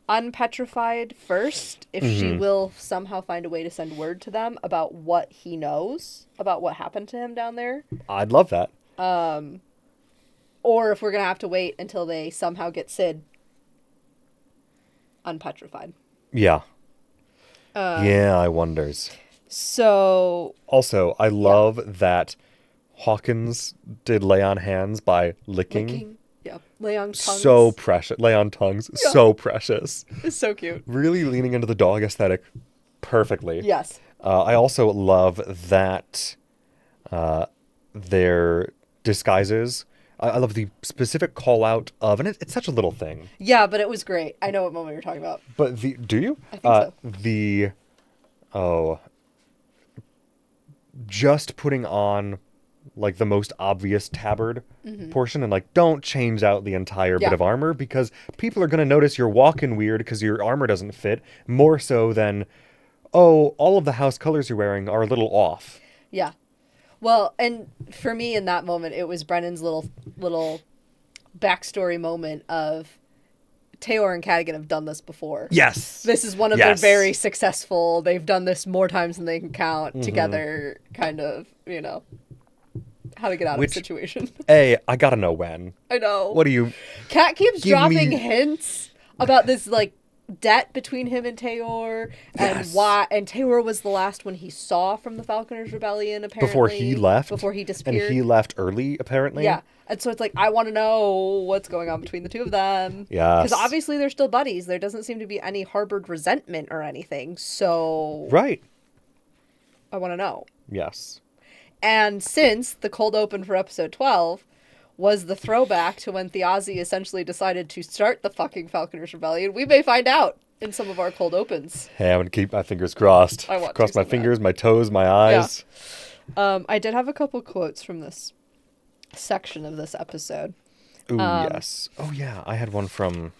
unpetrified first, if she will somehow find a way to send word to them about what he knows about what happened to him down there. I'd love that. Or if we're going to have to wait until they somehow get Sid unpetrified. Yeah. Yeah, I wonders. So... Also, I love that Hawkins did lay on hands by licking. Yeah. Lay on tongues. So precious. Lay on tongues. Yeah. So precious. It's so cute. Really leaning into the dog aesthetic perfectly. Yes. I also love that their disguises. I love the specific call out of, and it's such a little thing. Yeah, but it was great. I know what moment you're talking about. But do you? I think so. Just putting on like the most obvious tabard portion and like don't change out the entire bit of armor because people are going to notice you're walking weird because your armor doesn't fit more so than, oh, all of the house colors you're wearing are a little off. Yeah. Well, and for me in that moment, it was Brennan's little backstory moment of Taylor and Cadigan have done this before. Yes. This is one of their very successful, they've done this more times than they can count together, kind of, you know, how to get out of a situation. Hey, I gotta know when. I know. What do you... Kat keeps dropping hints about this, like, debt between him and Taylor, and why, and Taylor was the last one he saw from the Falconers Rebellion, apparently. Before he left? Before he disappeared. And he left early, apparently? Yeah. And so it's like, I want to know what's going on between the two of them. Yeah. Because obviously they're still buddies. There doesn't seem to be any harbored resentment or anything. So... Right. I want to know. Yes. And since the cold open for episode 12 was the throwback to when Thiazi essentially decided to start the fucking Falconers Rebellion, we may find out in some of our cold opens. Hey, I'm going to keep my fingers crossed. I want Cross to my so fingers, my toes, my eyes. Yeah. I did have a couple quotes from this section of this episode. Ooh, yes. Oh, yeah. I had one from...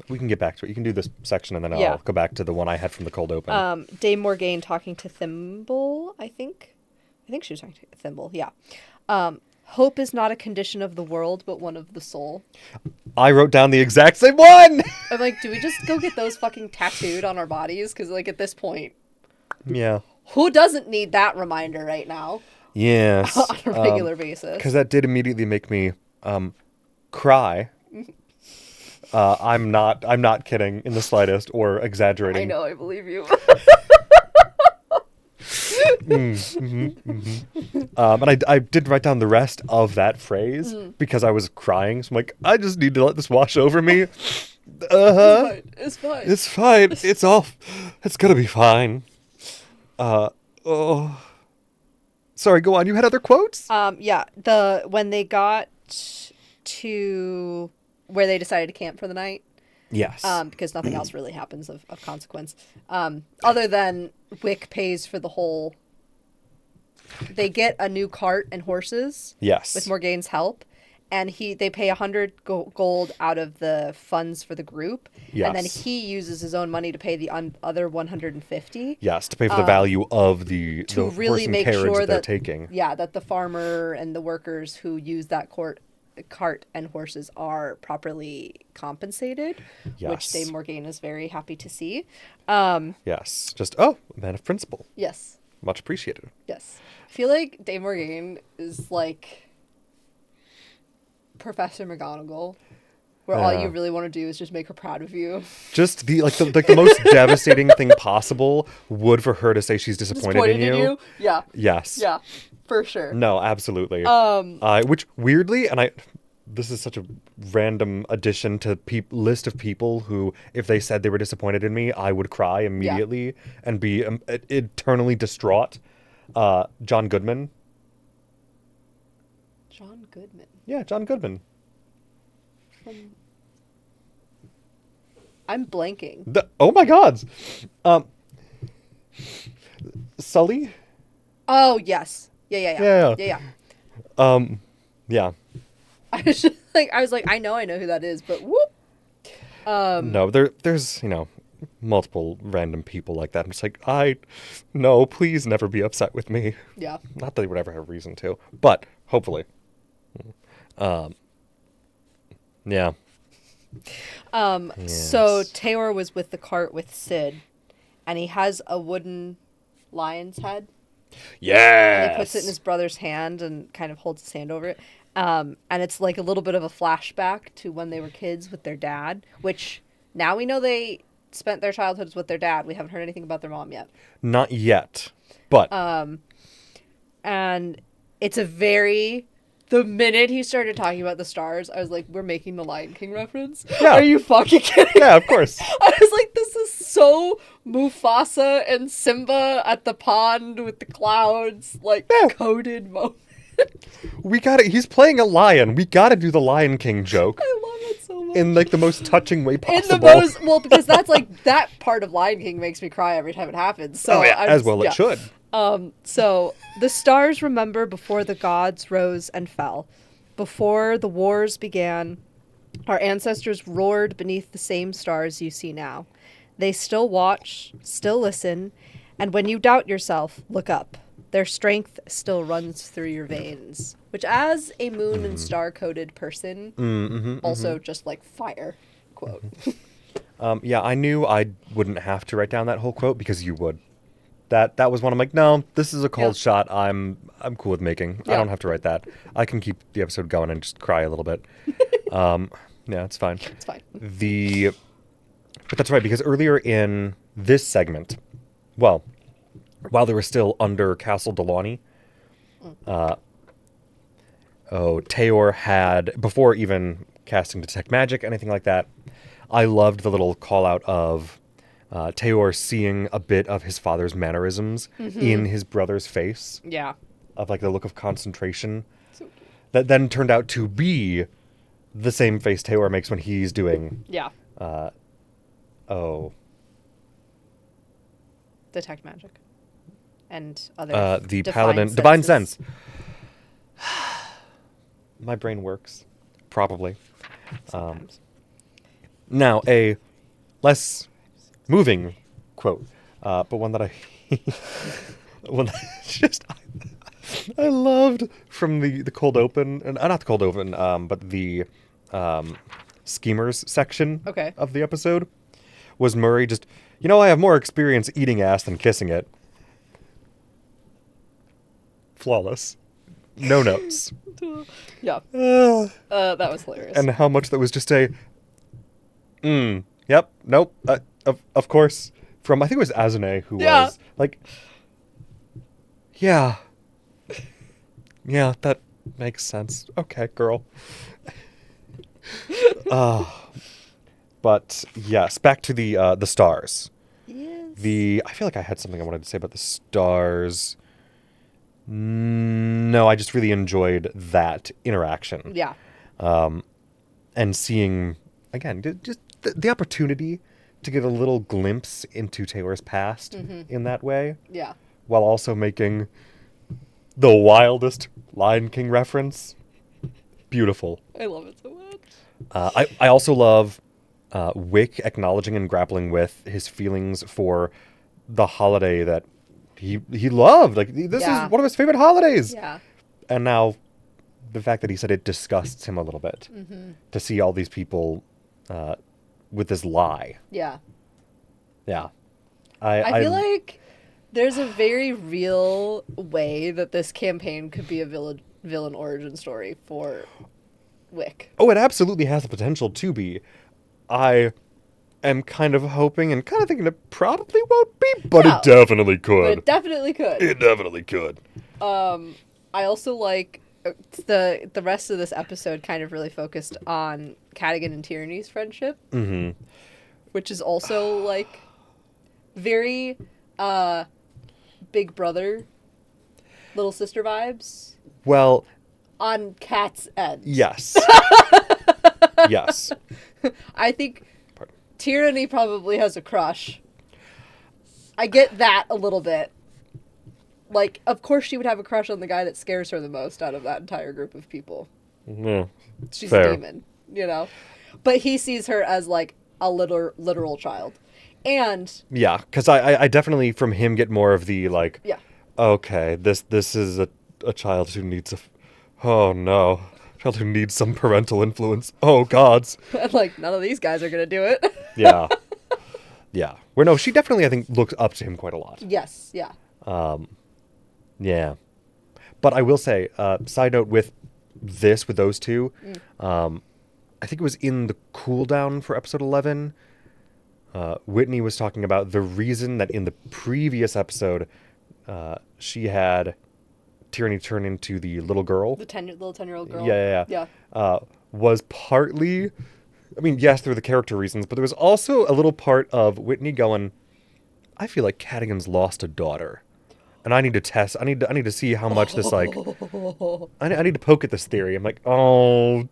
We can get back to it. You can do this section and then I'll go back to the one I had from the cold open. Dame Morgaine talking to Thimble, I think. I think she was talking to Thimble, yeah. Hope is not a condition of the world, but one of the soul. I wrote down the exact same one! I'm like, do we just go get those fucking tattooed on our bodies? Because, like, at this point... Yeah. Who doesn't need that reminder right now? Yes. On a regular basis. Because that did immediately make me cry. I'm not kidding in the slightest or exaggerating. I know, I believe you. And I did write down the rest of that phrase because I was crying. So I'm like, I just need to let this wash over me. It's fine. It's fine. It's gonna be fine. Sorry, go on. You had other quotes? Yeah. When they got to where they decided to camp for the night. Yes. Because nothing else really happens of consequence. Other than Wick pays for the whole... They get a new cart and horses. Yes. With Morgaine's help. And they pay 100 gold out of the funds for the group. Yes. And then he uses his own money to pay the other 150. Yes, to pay for the value of the really horse and make carriage sure that they're that, taking. Yeah, that the farmer and the workers who use that cart and horses are properly compensated, which Dame Morgaine is very happy to see. Yes, just, a man of principle. Yes. Much appreciated. Yes. I feel like Dame Morgaine is like Professor McGonagall, where all you really want to do is just make her proud of you. Just the most devastating thing possible would for her to say she's disappointed in you. Yeah. Yes. Yeah, for sure. No, absolutely. Which weirdly, and this is such a random addition to list of people who, if they said they were disappointed in me, I would cry immediately and be eternally distraught. John Goodman. John Goodman. Yeah, John Goodman. I'm blanking. Oh my God. Sully? Oh, yes. Yeah. Yeah. I was like, I know who that is, but whoop. No, there's, multiple random people like that. I'm just like, no, please never be upset with me. Yeah. Not that they would ever have reason to, but hopefully. Yeah. So Taylor was with the cart with Sid, and he has a wooden lion's head. Yeah. And he puts it in his brother's hand and kind of holds his hand over it. And it's like a little bit of a flashback to when they were kids with their dad, which now we know they spent their childhoods with their dad. We haven't heard anything about their mom yet. Not yet, but. And it's the minute he started talking about the stars, I was like, we're making the Lion King reference? Yeah. Are you fucking kidding? Yeah, of course. I was like, this is so Mufasa and Simba at the pond with the clouds, coded moment. We got it. He's playing a lion. We got to do the Lion King joke. I love it so much. In the most touching way possible. Because that's that part of Lion King makes me cry every time it happens. So it should. So the stars remember before the gods rose and fell. Before the wars began, our ancestors roared beneath the same stars you see now. They still watch, still listen, and when you doubt yourself, look up. Their strength still runs through your veins. Which, as a moon and star-coded person, also just like fire quote. I knew I wouldn't have to write down that whole quote because you would. That was one. I'm like, no, this is a cold shot. I'm cool with making. I don't have to write that. I can keep the episode going and just cry a little bit. Yeah, it's fine. It's fine. But that's right, because earlier in this segment, while they were still under Castle Delaunay, Tayor had, before even casting Detect Magic, anything like that, I loved the little call out of Tayor seeing a bit of his father's mannerisms in his brother's face. Yeah. Of the look of concentration. So cute. That then turned out to be the same face Tayor makes when he's doing... Yeah. Detect Magic. And other the Paladin... Divine Sense. My brain works. Probably. Sometimes. Now, a less moving quote, but one that I loved from the cold open, and not the cold open, but the schemers section of the episode, was Murray just, I have more experience eating ass than kissing it. Flawless. No notes. Yeah. That was hilarious. And how much that was just a, yep, nope, of course. From, I think it was Azune who was like, yeah, that makes sense. Okay, girl. But yes, back to the stars. Yes. I feel like I had something I wanted to say about the stars. No, I just really enjoyed that interaction. Yeah. And seeing, again, just the opportunity to get a little glimpse into Taylor's past in that way. Yeah. While also making the wildest Lion King reference. Beautiful. I love it so much. I also love Wick acknowledging and grappling with his feelings for the holiday that he loved. This is one of his favorite holidays. Yeah. And now the fact that he said it disgusts him a little bit to see all these people with this lie. Yeah. Yeah. I feel like there's a very real way that this campaign could be a villain origin story for Wick. Oh, it absolutely has the potential to be. I am kind of hoping and kind of thinking it probably won't be, but it definitely could. It definitely could. It definitely could. I also like the rest of this episode kind of really focused on Cadigan and Tyranny's friendship, which is also like very big brother, little sister vibes Well, on Kat's end. yes. Yes. I think Pardon. Tyranny probably has a crush. I get that a little bit. Like, of course she would have a crush on the guy that scares her the most out of that entire group of people. Yeah, She's fair. a demon, you know? But he sees her as, like, a literal child. And... Yeah, because I definitely, from him, get more of the, like, yeah. okay, this is a child who needs oh no, child who needs some parental influence. Oh, gods. And, like, none of these guys are going to do it. Yeah. Yeah. Where, no, she definitely, I think, looks up to him quite a lot. Yes, yeah. Yeah. But I will say, side note with those two, I think it was in the cooldown for episode 11, Whitney was talking about the reason that in the previous episode, she had Tyranny turn into the little girl. The little 10-year-old girl. Yeah. Was partly, I mean, yes, there were the character reasons, but there was also a little part of Whitney going, I feel like Cadigan's lost a daughter. And I need to test. I need to see how much this like. I need to poke at this theory. I'm like, oh,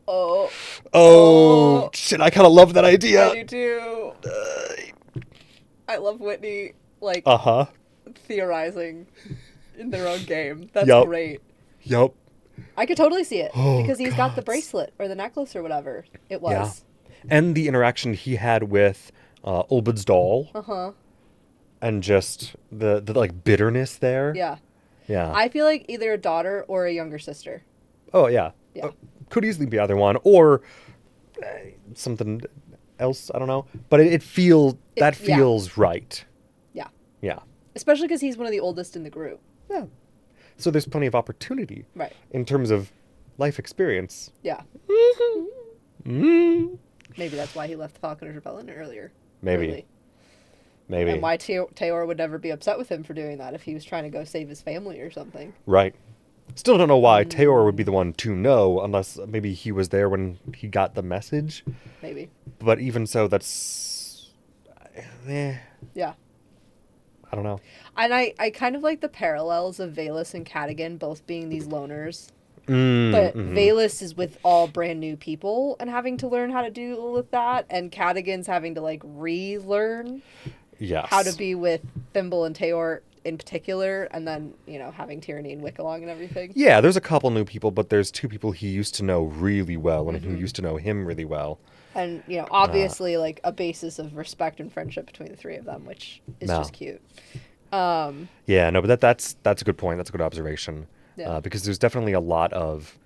shit! I kind of love that idea. I do too. I love Whitney like theorizing in their own game. That's great. Yup. I could totally see it because he's got the bracelet or the necklace or whatever it was. Yeah. And the interaction he had with Ulbud's doll. And just the like bitterness there. Yeah. Yeah. I feel like either a daughter or a younger sister. Oh, yeah. Yeah. Could easily be either one or something else. I don't know. But it feels right. Yeah. Yeah. Especially because he's one of the oldest in the group. Yeah. So there's plenty of opportunity. Right. In terms of life experience. Yeah. Mm-hmm. Maybe that's why he left the Falconers Rebellion earlier. Maybe. Early. Maybe. And why Teor would never be upset with him for doing that if he was trying to go save his family or something. Right. Still don't know why Teor would be the one to know, unless maybe he was there when he got the message. Maybe. But even so, that's... Yeah. I don't know. And I kind of like the parallels of Valus and Cadigan both being these loners. But Valus is with all brand new people and having to learn how to deal with that. And Cadigan's having to, like, relearn how to be with Thimble and Teor in particular. And then, you know, having Tyranny and Wick along and everything. Yeah, there's a couple new people, but there's two people he used to know really well and who used to know him really well. And, you know, obviously, like, a basis of respect and friendship between the three of them, which is just cute. Yeah, no, but that's a good point. That's a good observation. Yeah. Because there's definitely a lot of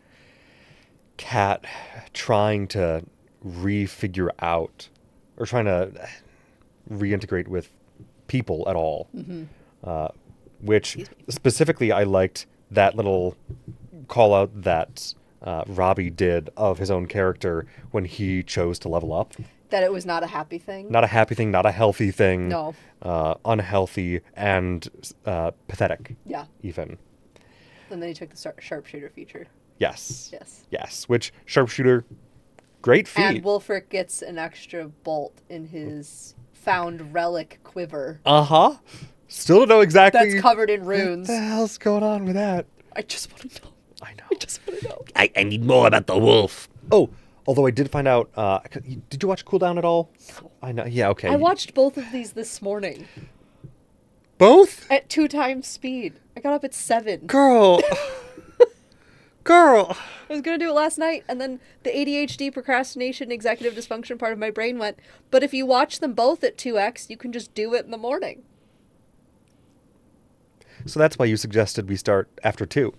Kat trying to refigure out or trying to reintegrate with people at all. Which specifically I liked that little call out that Robbie did of his own character when he chose to level up. That it was not a happy thing. Not a happy thing, not a healthy thing. No. Unhealthy and pathetic. Yeah. Even. And then he took the sharpshooter feature. Yes. Yes. Yes. Which sharpshooter, great feat. And Wulfric gets an extra bolt in his found relic quiver. Still don't know exactly. That's covered in runes. What the hell's going on with that? I just want to know. I know. I just want to know. I need more about the wolf. Oh, although I did find out. Did you watch Cooldown at all? No. I know. Yeah. Okay. I watched both of these this morning. Both? At 2 times speed. I got up at 7. Girl. Girl. I was going to do it last night, and then the ADHD, procrastination, executive dysfunction part of my brain went, but if you watch them both at 2x, you can just do it in the morning. So that's why you suggested we start after 2.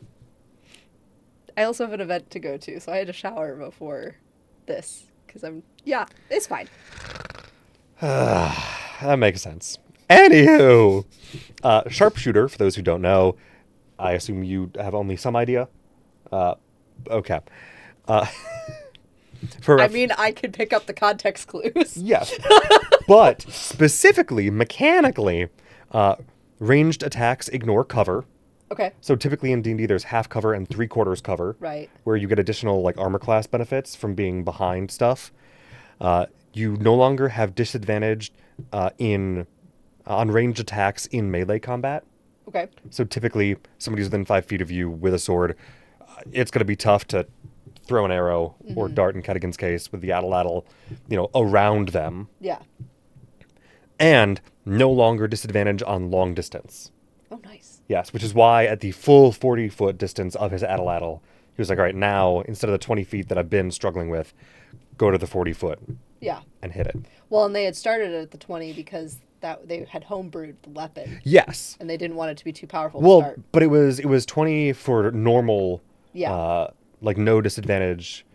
I also have an event to go to, so I had to shower before this, because it's fine. That makes sense. Anywho, sharpshooter, for those who don't know, I assume you have only some idea. Okay. I mean, I can pick up the context clues. Yes. But specifically, mechanically, ranged attacks ignore cover. Okay. So typically in D&D, there's half cover and 3/4 cover, Right. where you get additional like armor class benefits from being behind stuff. You no longer have disadvantage in on ranged attacks in melee combat. Okay. So typically, somebody's within 5 feet of you with a sword, it's going to be tough to throw an arrow or dart in Cadigan's case with the Atlatl, around them. Yeah. And no longer disadvantage on long distance. Oh, nice. Yes, which is why at the full 40-foot distance of his Atlatl, he was like, all right, now, instead of the 20 feet that I've been struggling with, go to the 40-foot Yeah. and hit it. Well, and they had started at the 20 because they had homebrewed the weapon. Yes. And they didn't want it to be too powerful Well, to start. but it was 20 for normal, Yeah. like no disadvantage,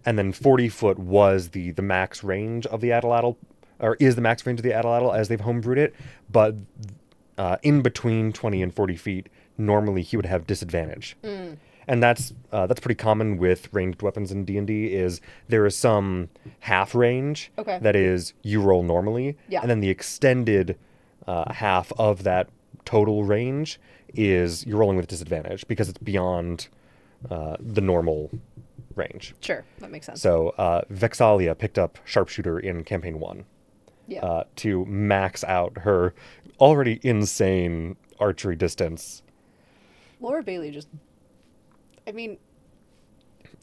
and then 40-foot was the max range of the Atlatl, or is the max range of the Atlatl as they've homebrewed it, but in between 20 and 40 feet, normally he would have disadvantage. And that's pretty common with ranged weapons in D&D, is there is some half range Okay. that is you roll normally, Yeah. and then the extended half of that total range is you're rolling with disadvantage because it's beyond the normal range. Sure. That makes sense. So Vexalia picked up Sharpshooter in Campaign 1 yeah. to max out her already insane archery distance. Laura Bailey just... I mean...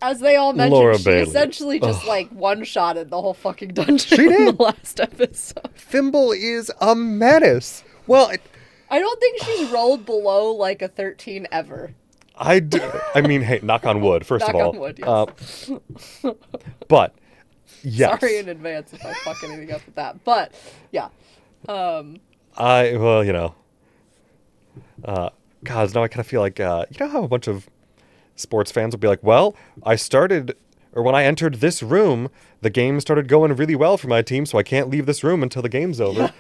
As they all mentioned, Laura she Bailey. essentially just, like, one-shotted the whole fucking dungeon She in did. the last episode. Thimble is a menace. Well, I don't think she's rolled below, like, a 13 ever. I mean, hey, knock on wood, first Knock of all. on wood, yes. But, yes. Sorry in advance if I fuck anything up with that. But, yeah. God, now I kind of feel like, how a bunch of sports fans will be like, well, when I entered this room, the game started going really well for my team, so I can't leave this room until the game's over. Yeah.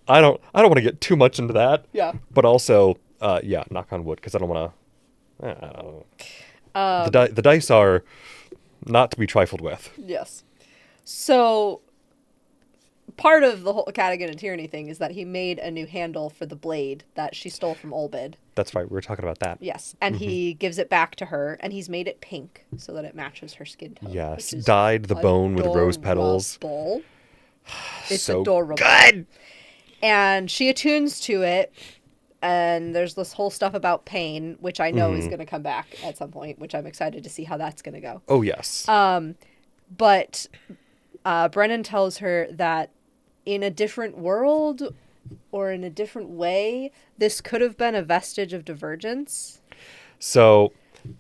I don't want to get too much into that. Yeah. But also, knock on wood, because I don't want to. I don't know. The dice are not to be trifled with. Yes. So, part of the whole Cadigan and Tyranny thing is that he made a new handle for the blade that she stole from Olbid. That's right. We were talking about that. Yes. And he gives it back to her, and he's made it pink so that it matches her skin tone. Yes. which is Dyed the bone with rose petals. adorable. It's So adorable. good. And she attunes to it, and there's this whole stuff about pain, which I know is going to come back at some point, which I'm excited to see how that's going to go. Oh, yes. But Brennan tells her that in a different world or in a different way, this could have been a vestige of divergence. So,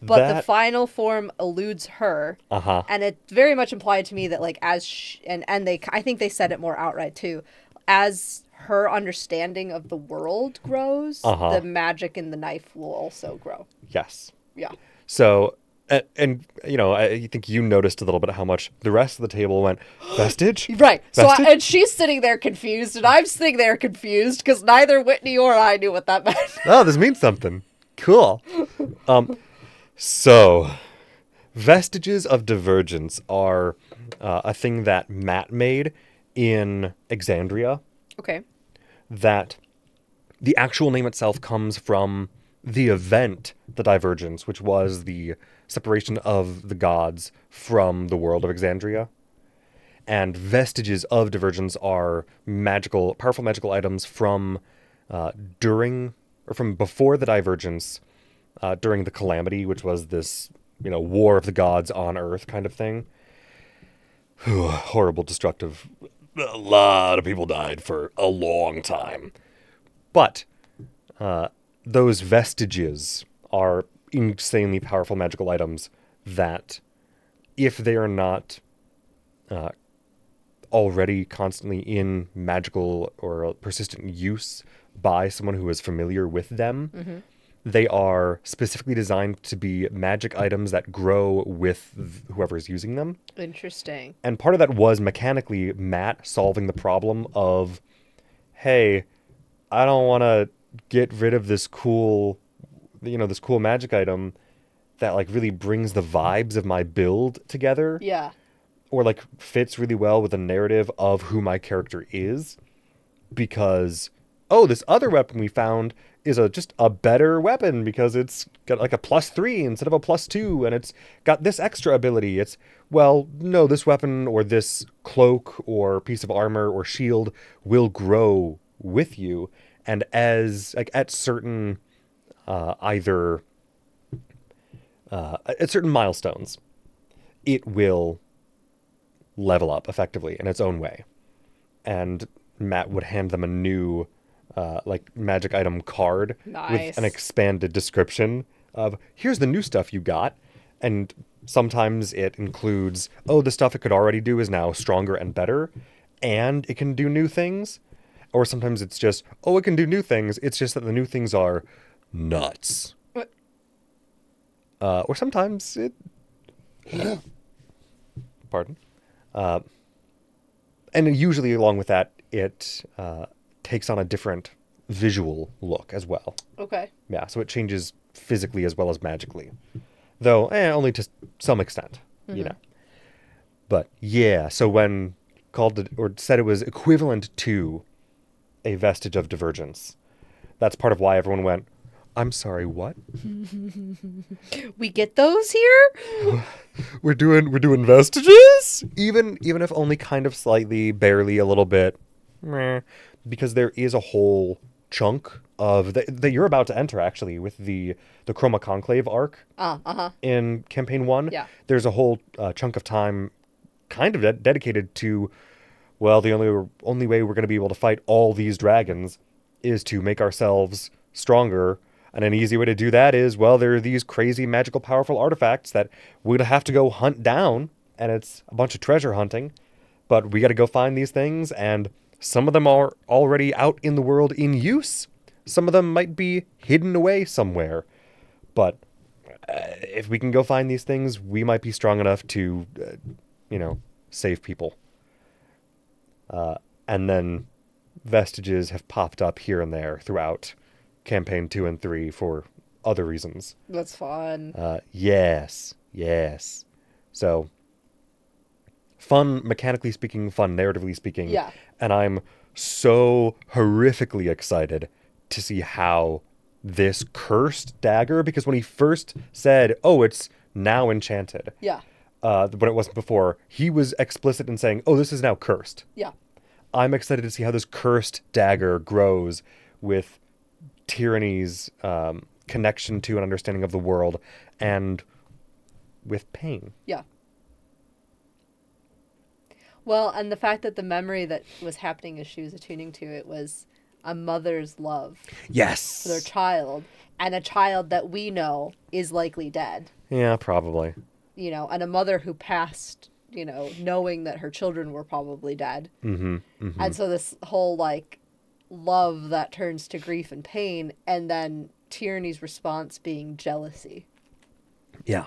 But the final form eludes her. Uh-huh. And it's very much implied to me that, like, I think they said it more outright, too. As her understanding of the world grows, the magic in the knife will also grow. Yes. Yeah. So, and I think you noticed a little bit how much the rest of the table went, vestige? Right. Vestige? And she's sitting there confused, and I'm sitting there confused because neither Whitney or I knew what that meant. Oh, this means something. Cool. So, vestiges of divergence are a thing that Matt made in Exandria. Okay. That the actual name itself comes from the event, the Divergence, which was the separation of the gods from the world of Exandria. And vestiges of divergence are powerful magical items from from before the Divergence, during the Calamity, which was this, war of the gods on Earth kind of thing. Horrible, destructive. A lot of people died for a long time. But those vestiges are insanely powerful magical items that, if they are not already constantly in magical or persistent use by someone who is familiar with them, they are specifically designed to be magic items that grow with whoever is using them. Interesting. And part of that was mechanically Matt solving the problem of, hey, I don't want to get rid of this cool magic item that like really brings the vibes of my build together. Yeah. Or like fits really well with the narrative of who my character is. Because, this other weapon we found is just a better weapon because it's got like a +3 instead of a +2, and it's got this extra ability. It's, well, no, this weapon or this cloak or piece of armor or shield will grow with you, and as like at certain either at certain milestones, it will level up effectively in its own way. And Matt would hand them a new like magic item card Nice. with an expanded description of, here's the new stuff you got. And sometimes it includes, oh, the stuff it could already do is now stronger and better, and it can do new things. Or sometimes it's just, oh, it can do new things, it's just that the new things are nuts. What? Or sometimes it... Pardon? And usually along with that, it takes on a different visual look as well. Okay. Yeah, so it changes physically as well as magically. Though, only to some extent, you know. But yeah, so when called it, or said it was equivalent to a vestige of divergence, that's part of why everyone went, I'm sorry, what? We get those here? We're doing vestiges? Even if only kind of slightly, barely, a little bit. Meh. Because there is a whole chunk of that you're about to enter, actually, with the Chroma Conclave arc in Campaign 1. Yeah. There's a whole chunk of time kind of dedicated to, well, the only way we're going to be able to fight all these dragons is to make ourselves stronger. And an easy way to do that is, well, there are these crazy, magical, powerful artifacts that we'd have to go hunt down, and it's a bunch of treasure hunting. But we got to go find these things, and some of them are already out in the world in use. Some of them might be hidden away somewhere. But if we can go find these things, we might be strong enough to, save people. And then vestiges have popped up here and there throughout Campaign 2 and 3 for other reasons. That's fun. Yes. So, fun, mechanically speaking, fun, narratively speaking. Yeah. And I'm so horrifically excited to see how this cursed dagger, because when he first said, oh, it's now enchanted. Yeah. When it wasn't before, he was explicit in saying, oh, this is now cursed. Yeah. I'm excited to see how this cursed dagger grows with tyranny's connection to and understanding of the world, and with pain. Yeah. Well, and the fact that the memory that was happening as she was attuning to it was a mother's love Yes. for their child, and a child that we know is likely dead. Yeah, probably. And a mother who passed, knowing that her children were probably dead. Mm-hmm. And so this whole, love that turns to grief and pain, and then tyranny's response being jealousy. Yeah.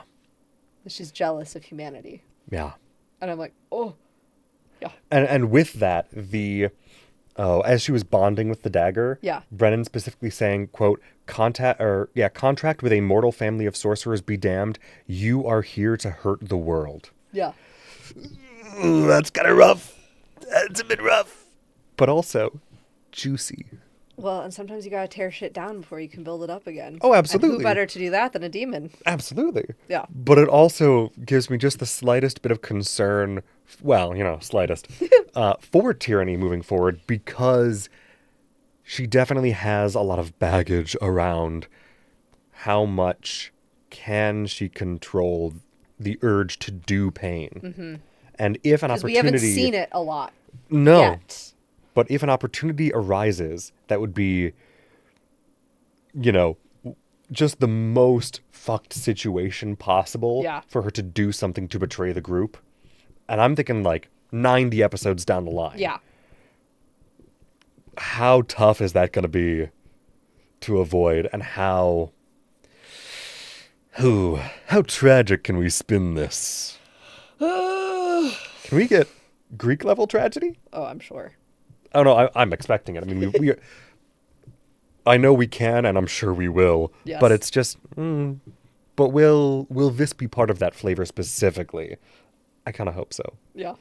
She's jealous of humanity. Yeah. And I'm like, oh, yeah. And with that, as she was bonding with the dagger, Yeah. Brennan specifically saying, quote, contract with a mortal family of sorcerers be damned. You are here to hurt the world. Yeah. Ooh, that's kind of rough. That's a bit rough. But also juicy. Well, and sometimes you gotta tear shit down before you can build it up again. Oh, absolutely. And who better to do that than a demon? Absolutely. Yeah. But it also gives me just the slightest bit of concern, slightest, for tyranny moving forward, because she definitely has a lot of baggage around how much can she control the urge to do pain. Mm-hmm. And if an Because we opportunity... haven't seen it a lot. No. Yet. But if an opportunity arises that would be, just the most fucked situation possible for her to do something to betray the group, and I'm thinking 90 episodes down the line. Yeah. How tough is that going to be to avoid, and how tragic can we spin this? Can we get Greek level tragedy? Oh, I'm sure. Oh no, I'm expecting it. I mean, we I know we can, and I'm sure we will. Yes. But it's just, but will this be part of that flavor specifically? I kind of hope so. Yeah.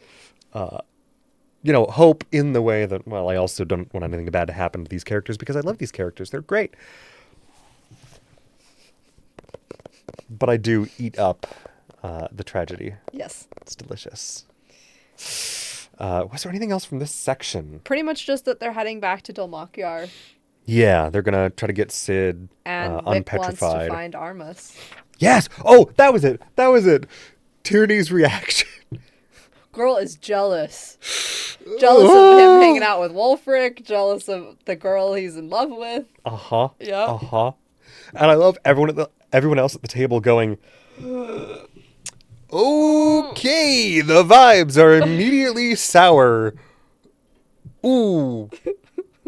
hope in the way that, well, I also don't want anything bad to happen to these characters because I love these characters. They're great. But I do eat up the tragedy. Yes. It's delicious. Was there anything else from this section? Pretty much just that they're heading back to Dalmakyar. Yeah, they're going to try to get Sid And Vic wants to unpetrified. find Armus. Yes! Oh, that was it! That was it! Tierney's reaction. Girl is jealous. Jealous of him hanging out with Wolfric. Jealous of the girl he's in love with. Uh-huh. Yeah. Uh-huh. And I love everyone else at the table going, okay, the vibes are immediately sour. Ooh.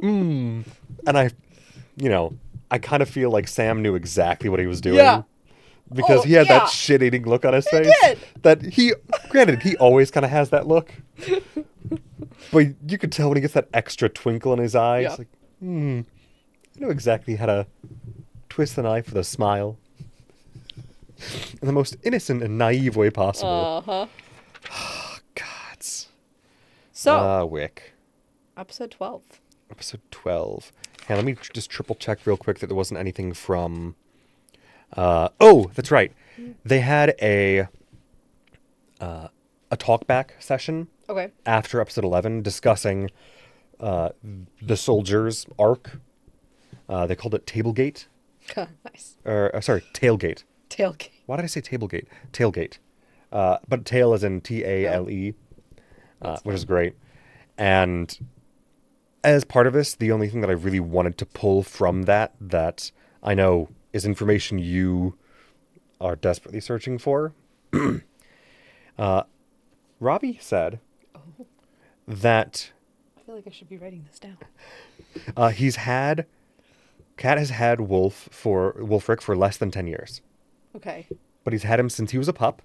And I kind of feel like Sam knew exactly what he was doing. Yeah. Because Oh, he had yeah. that shit-eating look on his face. did. Granted, he always kind of has that look. But you could tell when he gets that extra twinkle in his eye. Yeah. It's like, I know exactly how to twist the knife with a smile. In the most innocent and naive way possible. Uh-huh. Gods. So, Wick. episode 12. Episode 12. Hey, let me just triple check real quick that there wasn't anything from... oh, that's right. They had a talkback session Okay. after episode 11 discussing the soldiers' arc. They called it Tablegate. Nice. Sorry, Tailgate. Tailgate. Why did I say Tablegate? Tailgate. But tail as in Tale, which is great. And as part of this, the only thing that I really wanted to pull from that I know is information you are desperately searching for. Robbie said that I feel like I should be writing this down. Cat has had Wolfric for less than 10 years. Okay. But he's had him since he was a pup.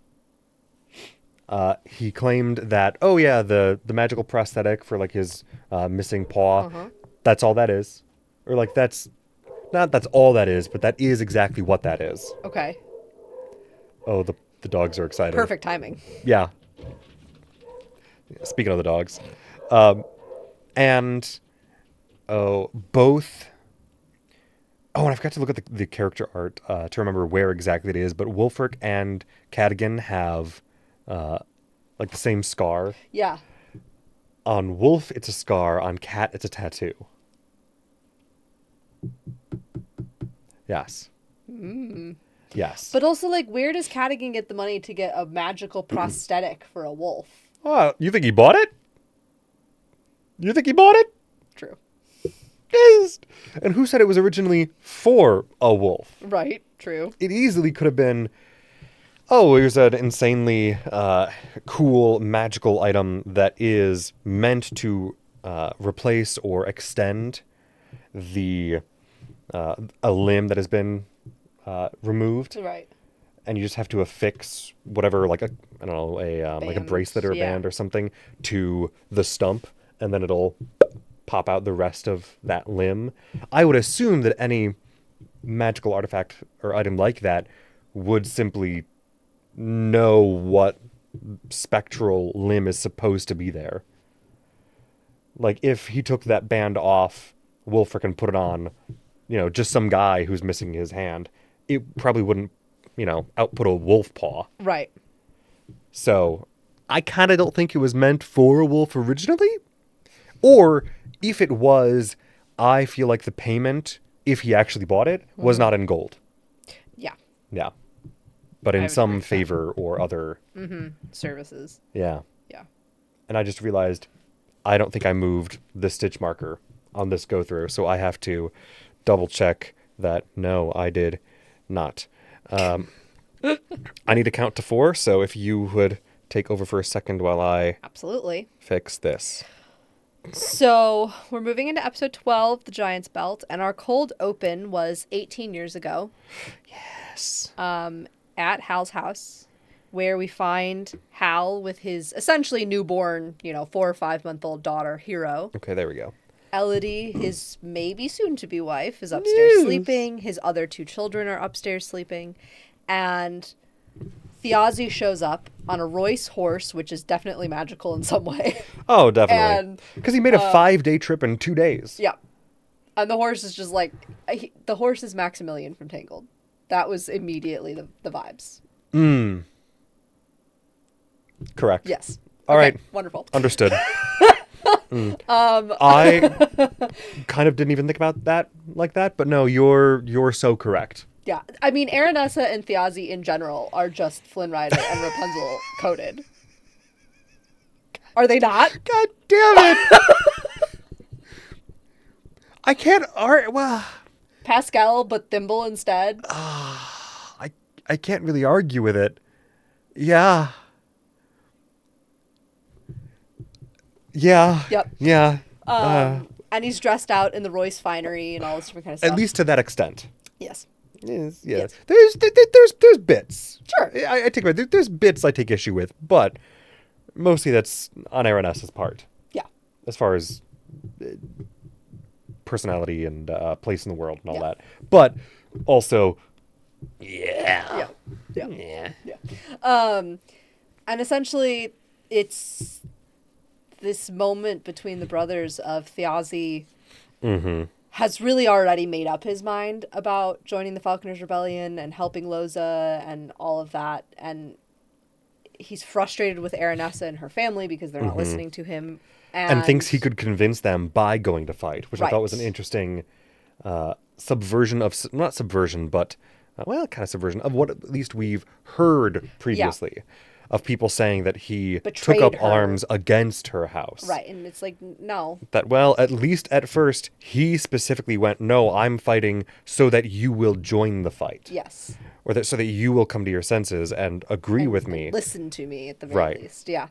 He claimed that, oh yeah, the magical prosthetic for like his missing paw, that's all that is. Or like that's all that is, but that is exactly what that is. Okay. Oh, the dogs are excited. Perfect timing. Yeah. Speaking of the dogs. And both... Oh, and I forgot to look at the character art to remember where exactly it is, but Wolfric and Cadigan have like the same scar. Yeah. On Wolf, it's a scar. On Cat, it's a tattoo. Yes. Yes. But also, like, where does Cadigan get the money to get a magical prosthetic for a wolf? Oh, you think he bought it? You think he bought it? True. Yes. And who said it was originally for a wolf? Right. True. It easily could have been, oh, here's an insanely cool magical item that is meant to replace or extend a limb that has been removed. Right. And you just have to affix whatever, like like a bracelet or a band or something to the stump, and then it'll pop out the rest of that limb. I would assume that any magical artifact or item like that would simply know what spectral limb is supposed to be there. Like, if he took that band off Wolfric and put it on, just some guy who's missing his hand, it probably wouldn't, output a wolf paw. Right. So, I kind of don't think it was meant for a wolf originally. Or, if it was, I feel like the payment, if he actually bought it, was not in gold. Yeah. Yeah. But I in would agree some with that. favor or other. Services. Yeah. Yeah. And I just realized I don't think I moved the stitch marker on this go through, so I have to double check that no, I did not. I need to count to 4, so if you would take over for a second while I Absolutely. fix this. So we're moving into episode 12, The Giant's Belt, and our cold open was 18 years ago. Yes. At Hal's house, where we find Hal with his essentially newborn, 4 or 5 month old daughter, Hero. Okay, there we go. Elodie, his maybe soon to be wife, is upstairs Yes. sleeping. His other 2 children are upstairs sleeping. And Thiazi shows up on a Royce horse, which is definitely magical in some way. Oh, definitely. And Because he made a 5-day trip in 2 days. yeah. And the horse is just like, the horse is Maximilian from Tangled. That was immediately the vibes. Correct. Yes. All Okay, right. Wonderful. Understood. I kind of didn't even think about that like that, but no, you're so correct. Yeah. I mean, Aranessa and Thiazi in general are just Flynn Rider and Rapunzel coded. Are they not? God damn it! I can't well, Pascal, but Thimble instead. I can't really argue with it. Yeah. Yeah. Yep. Yeah. And he's dressed out in the Royce finery and all this different kind of stuff. At least to that extent. Yes. Yes, yeah. Yes. There's bits. Sure. I take it. There's bits I take issue with, but mostly that's on Aranessa's part. Yeah. As far as personality and place in the world and all Yeah. that. But also, yeah. Yeah. Yeah. And essentially, it's this moment between the brothers of Thiazi has really already made up his mind about joining the Falconers Rebellion and helping Loza and all of that. And he's frustrated with Aranessa and her family because they're not listening to him. And thinks he could convince them by going to fight, which I thought was an Right. interesting subversion of, not subversion, but, well, kind of subversion of what at least we've heard previously of people saying that he Betrayed took up her. arms against her house. Right. And it's like, no. That, well, at least at first, he specifically went, no, I'm fighting so that you will join the fight. Yes. Or that so that you will come to your senses and agree with me. Listen to me at the very Right. least. Yeah.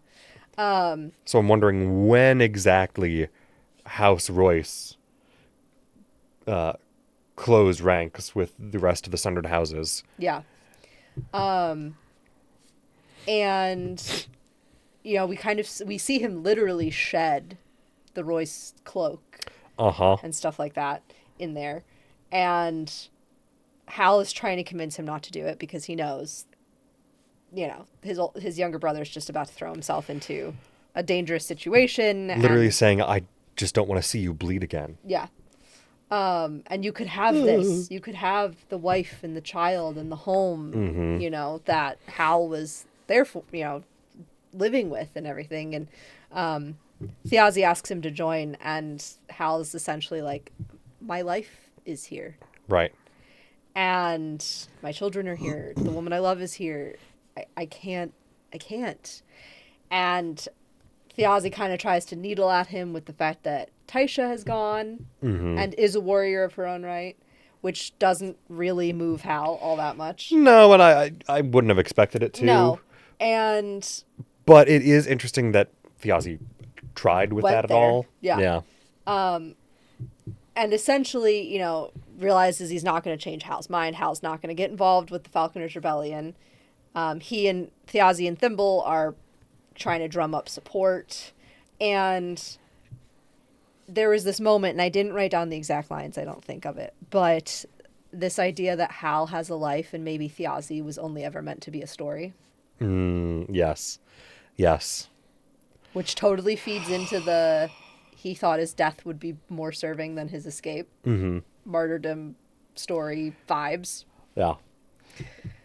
So I'm wondering when exactly House Royce closed ranks with the rest of the Sundered Houses. Yeah. And, you know, we see him literally shed the Royce cloak Uh-huh. and stuff like that in there. And Hal is trying to convince him not to do it because he knows, you know, his younger brother is just about to throw himself into a dangerous situation. Literally and, saying, I just don't want to see you bleed again. yeah. And you could have this. You could have the wife and the child and the home, you know, that Hal was there for, you know, living with and everything. And Thiazi asks him to join, and Hal is essentially like, my life is here. Right. And my children are here. The woman I love is here. I can't. And Thiazi kind of tries to needle at him with the fact that Taisha has gone and is a warrior of her own right, which doesn't really move Hal all that much. No, and I wouldn't have expected it to. No. And But it is interesting that Thiazi tried with Went that at there. all. Yeah. Yeah. and essentially, you know, realizes he's not going to change Hal's mind. Hal's not going to get involved with the Falconers Rebellion. He and Thiazi and Thimble are trying to drum up support. And there was this moment, and I didn't write down the exact lines, I don't think of it, but this idea that Hal has a life and maybe Thiazi was only ever meant to be a story, Yes. Yes. which totally feeds into the he thought his death would be more serving than his escape. Martyrdom story vibes. Yeah.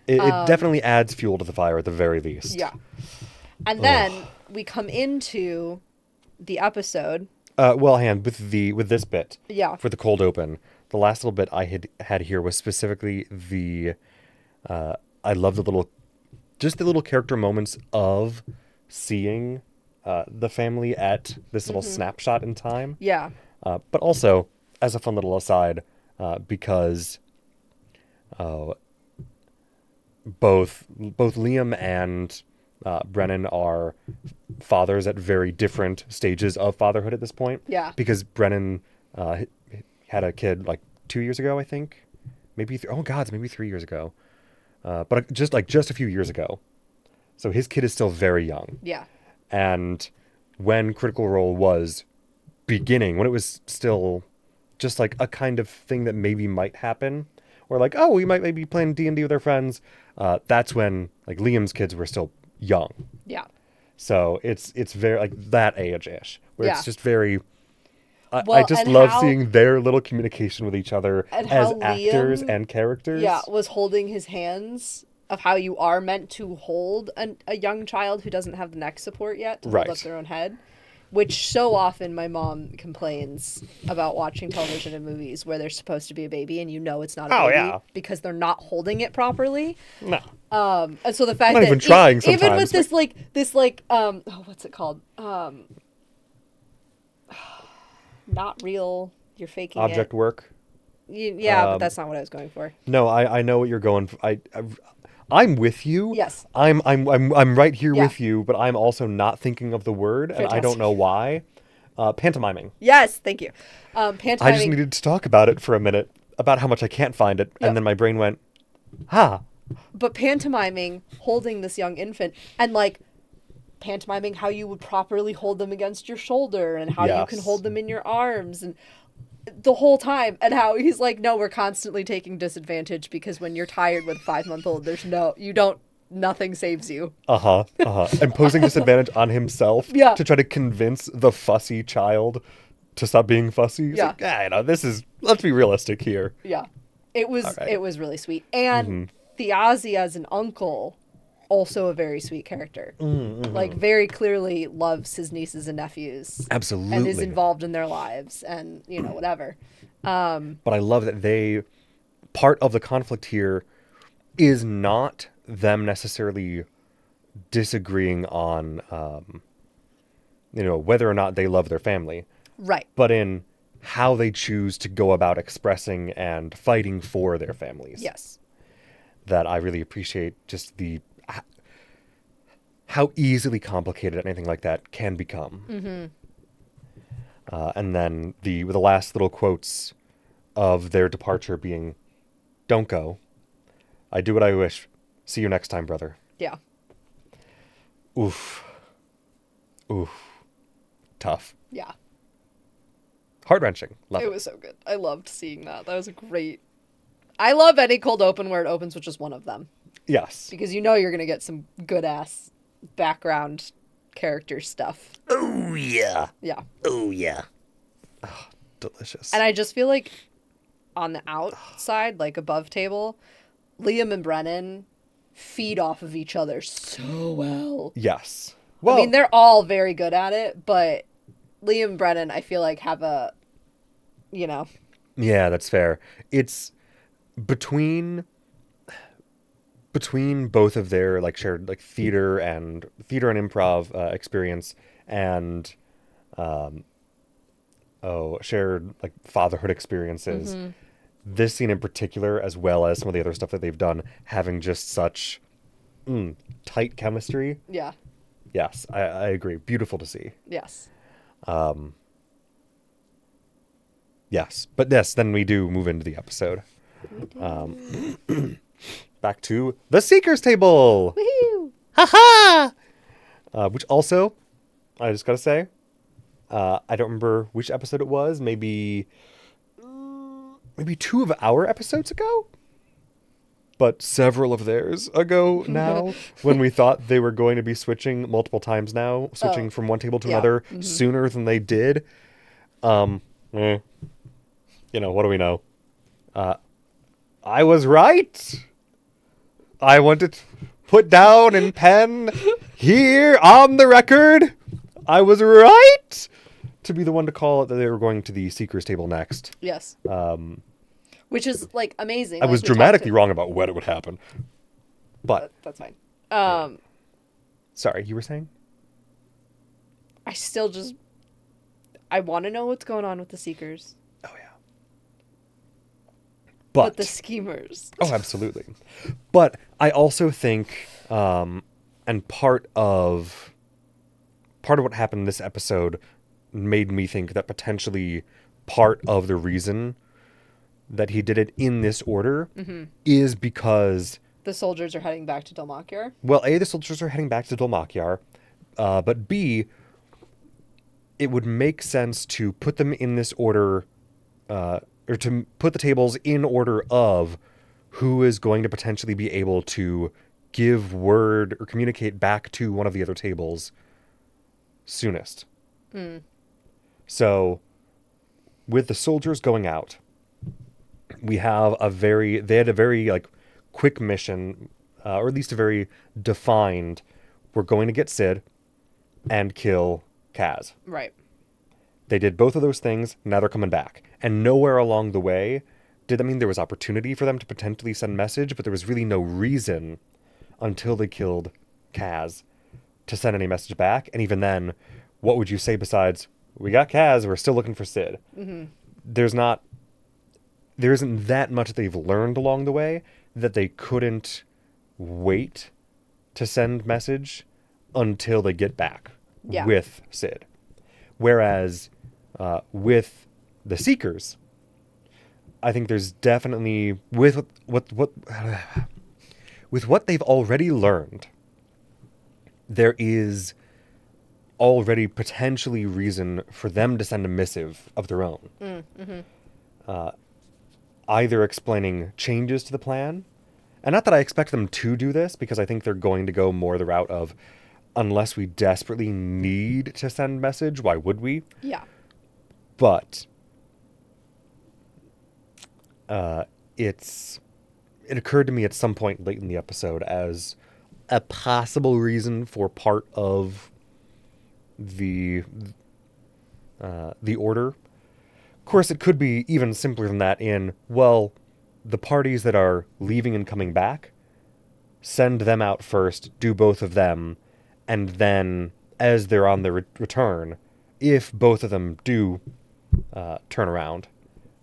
It definitely adds fuel to the fire at the very least. Yeah. And then we come into the episode. Well, hand with this bit. Yeah. For the cold open, the last little bit I had here was specifically the. I love the little character moments of seeing the family at this little snapshot in time. Yeah. But also as a fun little aside, because both Liam and Brennan are fathers at very different stages of fatherhood at this point. Yeah. Because Brennan had a kid like 2 years ago, I think. Maybe maybe 3 years ago. But just a few years ago. So his kid is still very young. Yeah. And when Critical Role was beginning, when it was still just like a kind of thing that maybe might happen, or like, oh, we might maybe be playing D&D with our friends, that's when like Liam's kids were still young. Yeah. So it's very like that age-ish, where Yeah. it's just very. I Well, just and love how- seeing their little communication with each other And as how actors Liam, and characters. yeah, was holding his hands, of how you are meant to hold a young child who doesn't have the neck support yet to hold Right. up their own head. Which so often my mom complains about watching television and movies where there's supposed to be a baby and you know it's not a Oh, baby yeah. because they're not holding it properly. No. And so the fact Not that even trying even with sometimes, this what's it called? Not real. You're faking Object it. work. Yeah, but that's not what I was going for. No, I know what you're going for. I'm with you. Yes. I'm right here Yeah. with you, but I'm also not thinking of the word, and I don't Fantastic. know why. Pantomiming. Yes, thank you. Pantomiming. I just needed to talk about it for a minute, about how much I can't find it, Yep. and then my brain went, "Ha." But pantomiming holding this young infant and like pantomiming how you would properly hold them against your shoulder and how you can Yes. hold them in your arms and the whole time, and how he's like, no, we're constantly taking disadvantage because when you're tired with a 5-month-old, nothing saves you. And posing disadvantage on himself Yeah. to try to convince the fussy child to stop being fussy. It's Yeah. like, let's be realistic here. Yeah. It was right. it was really sweet. And Thiazi as an uncle, also a very sweet character. Like very clearly loves his nieces and nephews. Absolutely. And is involved in their lives and, whatever. But I love that part of the conflict here is not them necessarily disagreeing on, whether or not they love their family, Right. but in how they choose to go about expressing and fighting for their families. Yes. That I really appreciate just how easily complicated anything like that can become. And then the last little quotes of their departure being, "Don't go. I do what I wish. See you next time, brother." Yeah. Oof. Tough. Yeah. Heart-wrenching. Love It it. was so good. I loved seeing that. That was a great. I love any cold open where it opens with just one of them Yes. because you're going to get some good ass background character stuff. Oh, yeah. Yeah. Oh, yeah. Delicious. And I just feel like on the outside, like above table, Liam and Brennan feed off of each other so well. Yes. Well, I mean, they're all very good at it, but Liam and Brennan, I feel like, have a, yeah, that's fair. It's between both of their like shared like theater and improv experience and shared like fatherhood experiences. This scene in particular, as well as some of the other stuff that they've done, having just such tight chemistry. yeah, Yes, I agree. Beautiful to see. yes. Yes, but yes, then we do move into the episode. Back to the Seeker's Table. Woohoo! Ha ha! Which also, I just gotta say, I don't remember which episode it was. Maybe 2 of our episodes ago, but several of theirs ago now. When we thought they were going to be switching multiple times now, switching from one table to Yeah. another sooner than they did. What do we know? I was right. I want it put down in pen here on the record. I was right to be the one to call it that they were going to the Seeker's Table next. Yes. Which is like amazing. I Like, was we talked dramatically to- wrong about when it would happen. But, That's fine. sorry, you were saying? I still I want to know what's going on with the Seekers, Oh, yeah. but the schemers. Oh, absolutely. But I also think, and part of what happened in this episode made me think that potentially part of the reason that he did it in this order is because, The soldiers are heading back to Dalmakyar. well, A, the soldiers are heading back to Dalmakyar, but B, it would make sense to put them in this order, or to put the tables in order of who is going to potentially be able to give word or communicate back to one of the other tables soonest. So with the soldiers going out, they had a very like quick mission, or at least a very defined, we're going to get Sid and kill Kaz. Right. They did both of those things. Now they're coming back. And nowhere along the way did that mean there was opportunity for them to potentially send message, but there was really no reason until they killed Kaz to send any message back. And even then, what would you say besides, we got Kaz, we're still looking for Sid? There isn't that much that they've learned along the way that they couldn't wait to send message until they get back with Sid. Whereas with the Seekers, I think there's definitely with what they've already learned, there is already potentially reason for them to send a missive of their own. Either explaining changes to the plan, and not that I expect them to do this, because I think they're going to go more the route of, unless we desperately need to send message, why would we? Yeah. But it occurred to me at some point late in the episode as a possible reason for part of the order. Of course, it could be even simpler than that the parties that are leaving and coming back, send them out first, do both of them, and then as they're on the return, if both of them do turn around,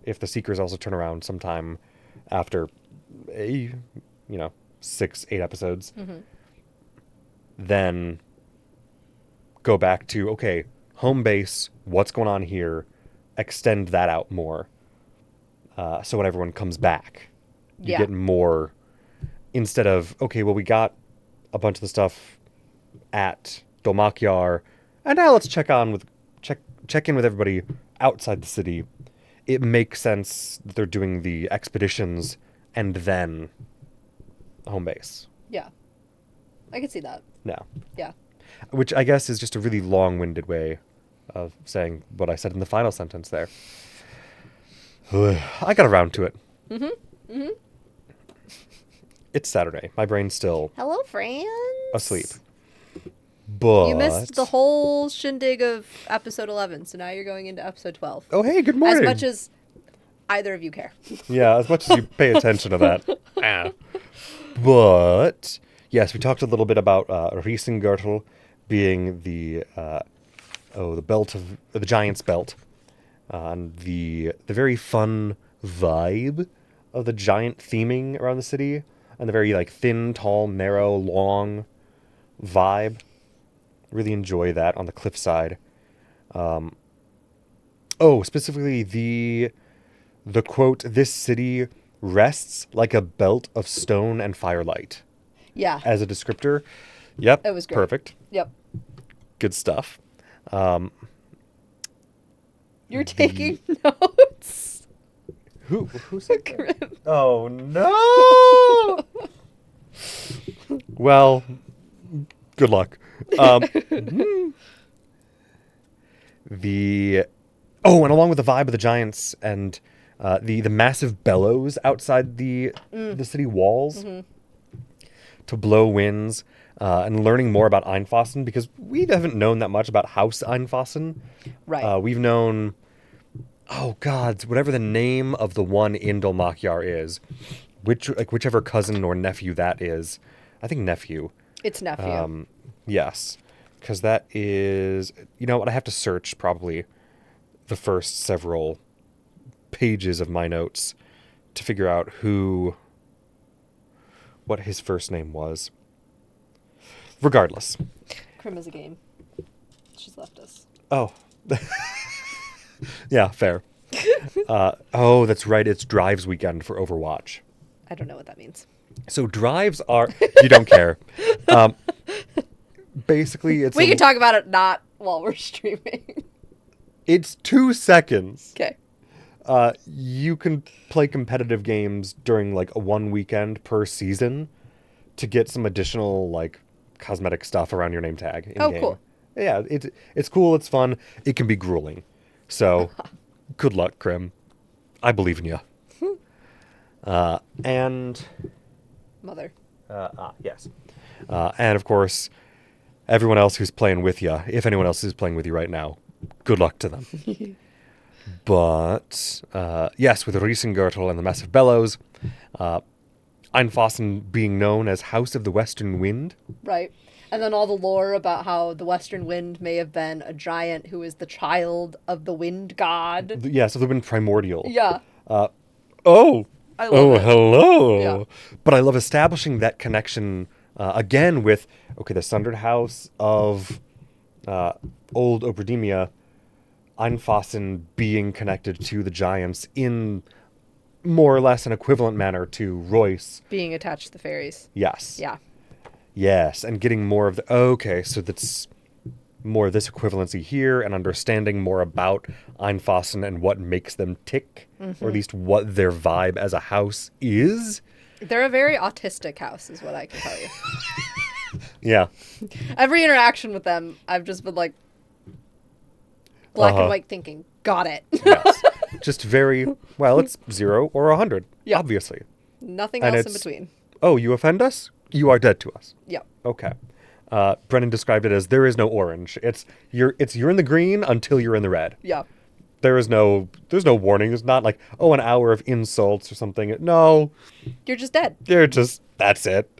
if the Seekers also turn around sometime after 6-8 episodes, then go back to, okay, home base, what's going on here, extend that out more. So when everyone comes back, you get more, instead of, okay, well, we got a bunch of the stuff at Dolmakyar, and now let's check in with everybody outside the city. It makes sense that they're doing the expeditions and then home base. Yeah. I could see that. No. Yeah. Which I guess is just a really long-winded way of saying what I said in the final sentence there. I got around to it. It's Saturday. My brain's still Hello, friends. asleep. But You missed the whole shindig of episode 11, so now you're going into episode 12. Oh, hey, good morning. As much as either of you care. Yeah, as much as you pay attention to that. But yes, we talked a little bit about Riesengürtel being the belt of the giant's belt, and the very fun vibe of the giant theming around the city, and the very like thin, tall, narrow, long vibe. Really enjoy that on the cliffside. Specifically the quote, "This city rests like a belt of stone and firelight." Yeah. As a descriptor. Yep. It was great. Perfect. Yep. Good stuff. You're taking notes. Who said that? Grim. Oh no! Well, good luck. And along with the vibe of the giants and the massive bellows outside the city walls to blow winds, and learning more about Einfassen, because we haven't known that much about House Einfassen. Right. We've known, whatever the name of the one in Dolmakyar is, whichever cousin or nephew that is. I think nephew. It's nephew. Yes, because that is, you know what, I have to search probably the first several pages of my notes to figure out what his first name was. Regardless. Krim is a game. She's left us. Oh. Yeah, fair. That's right, it's Drives weekend for Overwatch. I don't know what that means. So drives are, you don't care. Basically, We can talk about it not while we're streaming. It's 2 seconds. Okay. You can play competitive games during like a one weekend per season to get some additional like cosmetic stuff around your name tag in Oh, game. cool. Yeah, it's cool. It's fun. It can be grueling. So, good luck, Krim. I believe in you. And Mother. yes, and of course, everyone else who's playing with you. If anyone else is playing with you right now, good luck to them. But yes, with the Riesengürtel and the Massive Bellows, Einfossen being known as House of the Western Wind. Right. And then all the lore about how the Western Wind may have been a giant who is the child of the wind god. Yes, of the Wind Primordial. Yeah. Oh, I love it. hello. Yeah. But I love establishing that connection again with the Sundered House of Old Oberdemia, Einfossen being connected to the giants in more or less an equivalent manner to Royce. Being attached to the fairies. Yes. Yeah. Yes, and getting more of the... so that's more of this equivalency here and understanding more about Einfossen and what makes them tick, or at least what their vibe as a house is. They're a very autistic house, is what I can tell you. Yeah. Every interaction with them, I've just been like, black and white thinking, got it. Yes. Just very... Well, it's 0 or 100, Yeah. obviously. Nothing And else in it's- between. Oh, you offend us? You are dead to us. Yeah. Okay. Brennan described it as there is no orange. You're in the green until you're in the red. Yeah. There's no warning. It's not like, an hour of insults or something. No, You're just dead. that's it.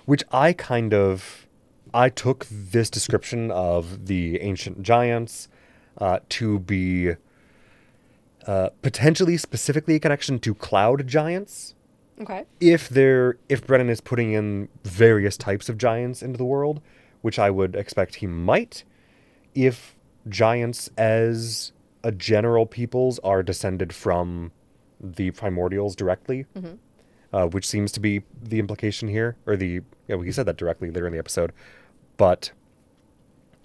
Which I took this description of the ancient giants to be potentially specifically a connection to cloud giants. Okay. If Brennan is putting in various types of giants into the world, which I would expect he might, if giants as a general peoples are descended from the primordials directly, which seems to be the implication here, or he said that directly later in the episode. But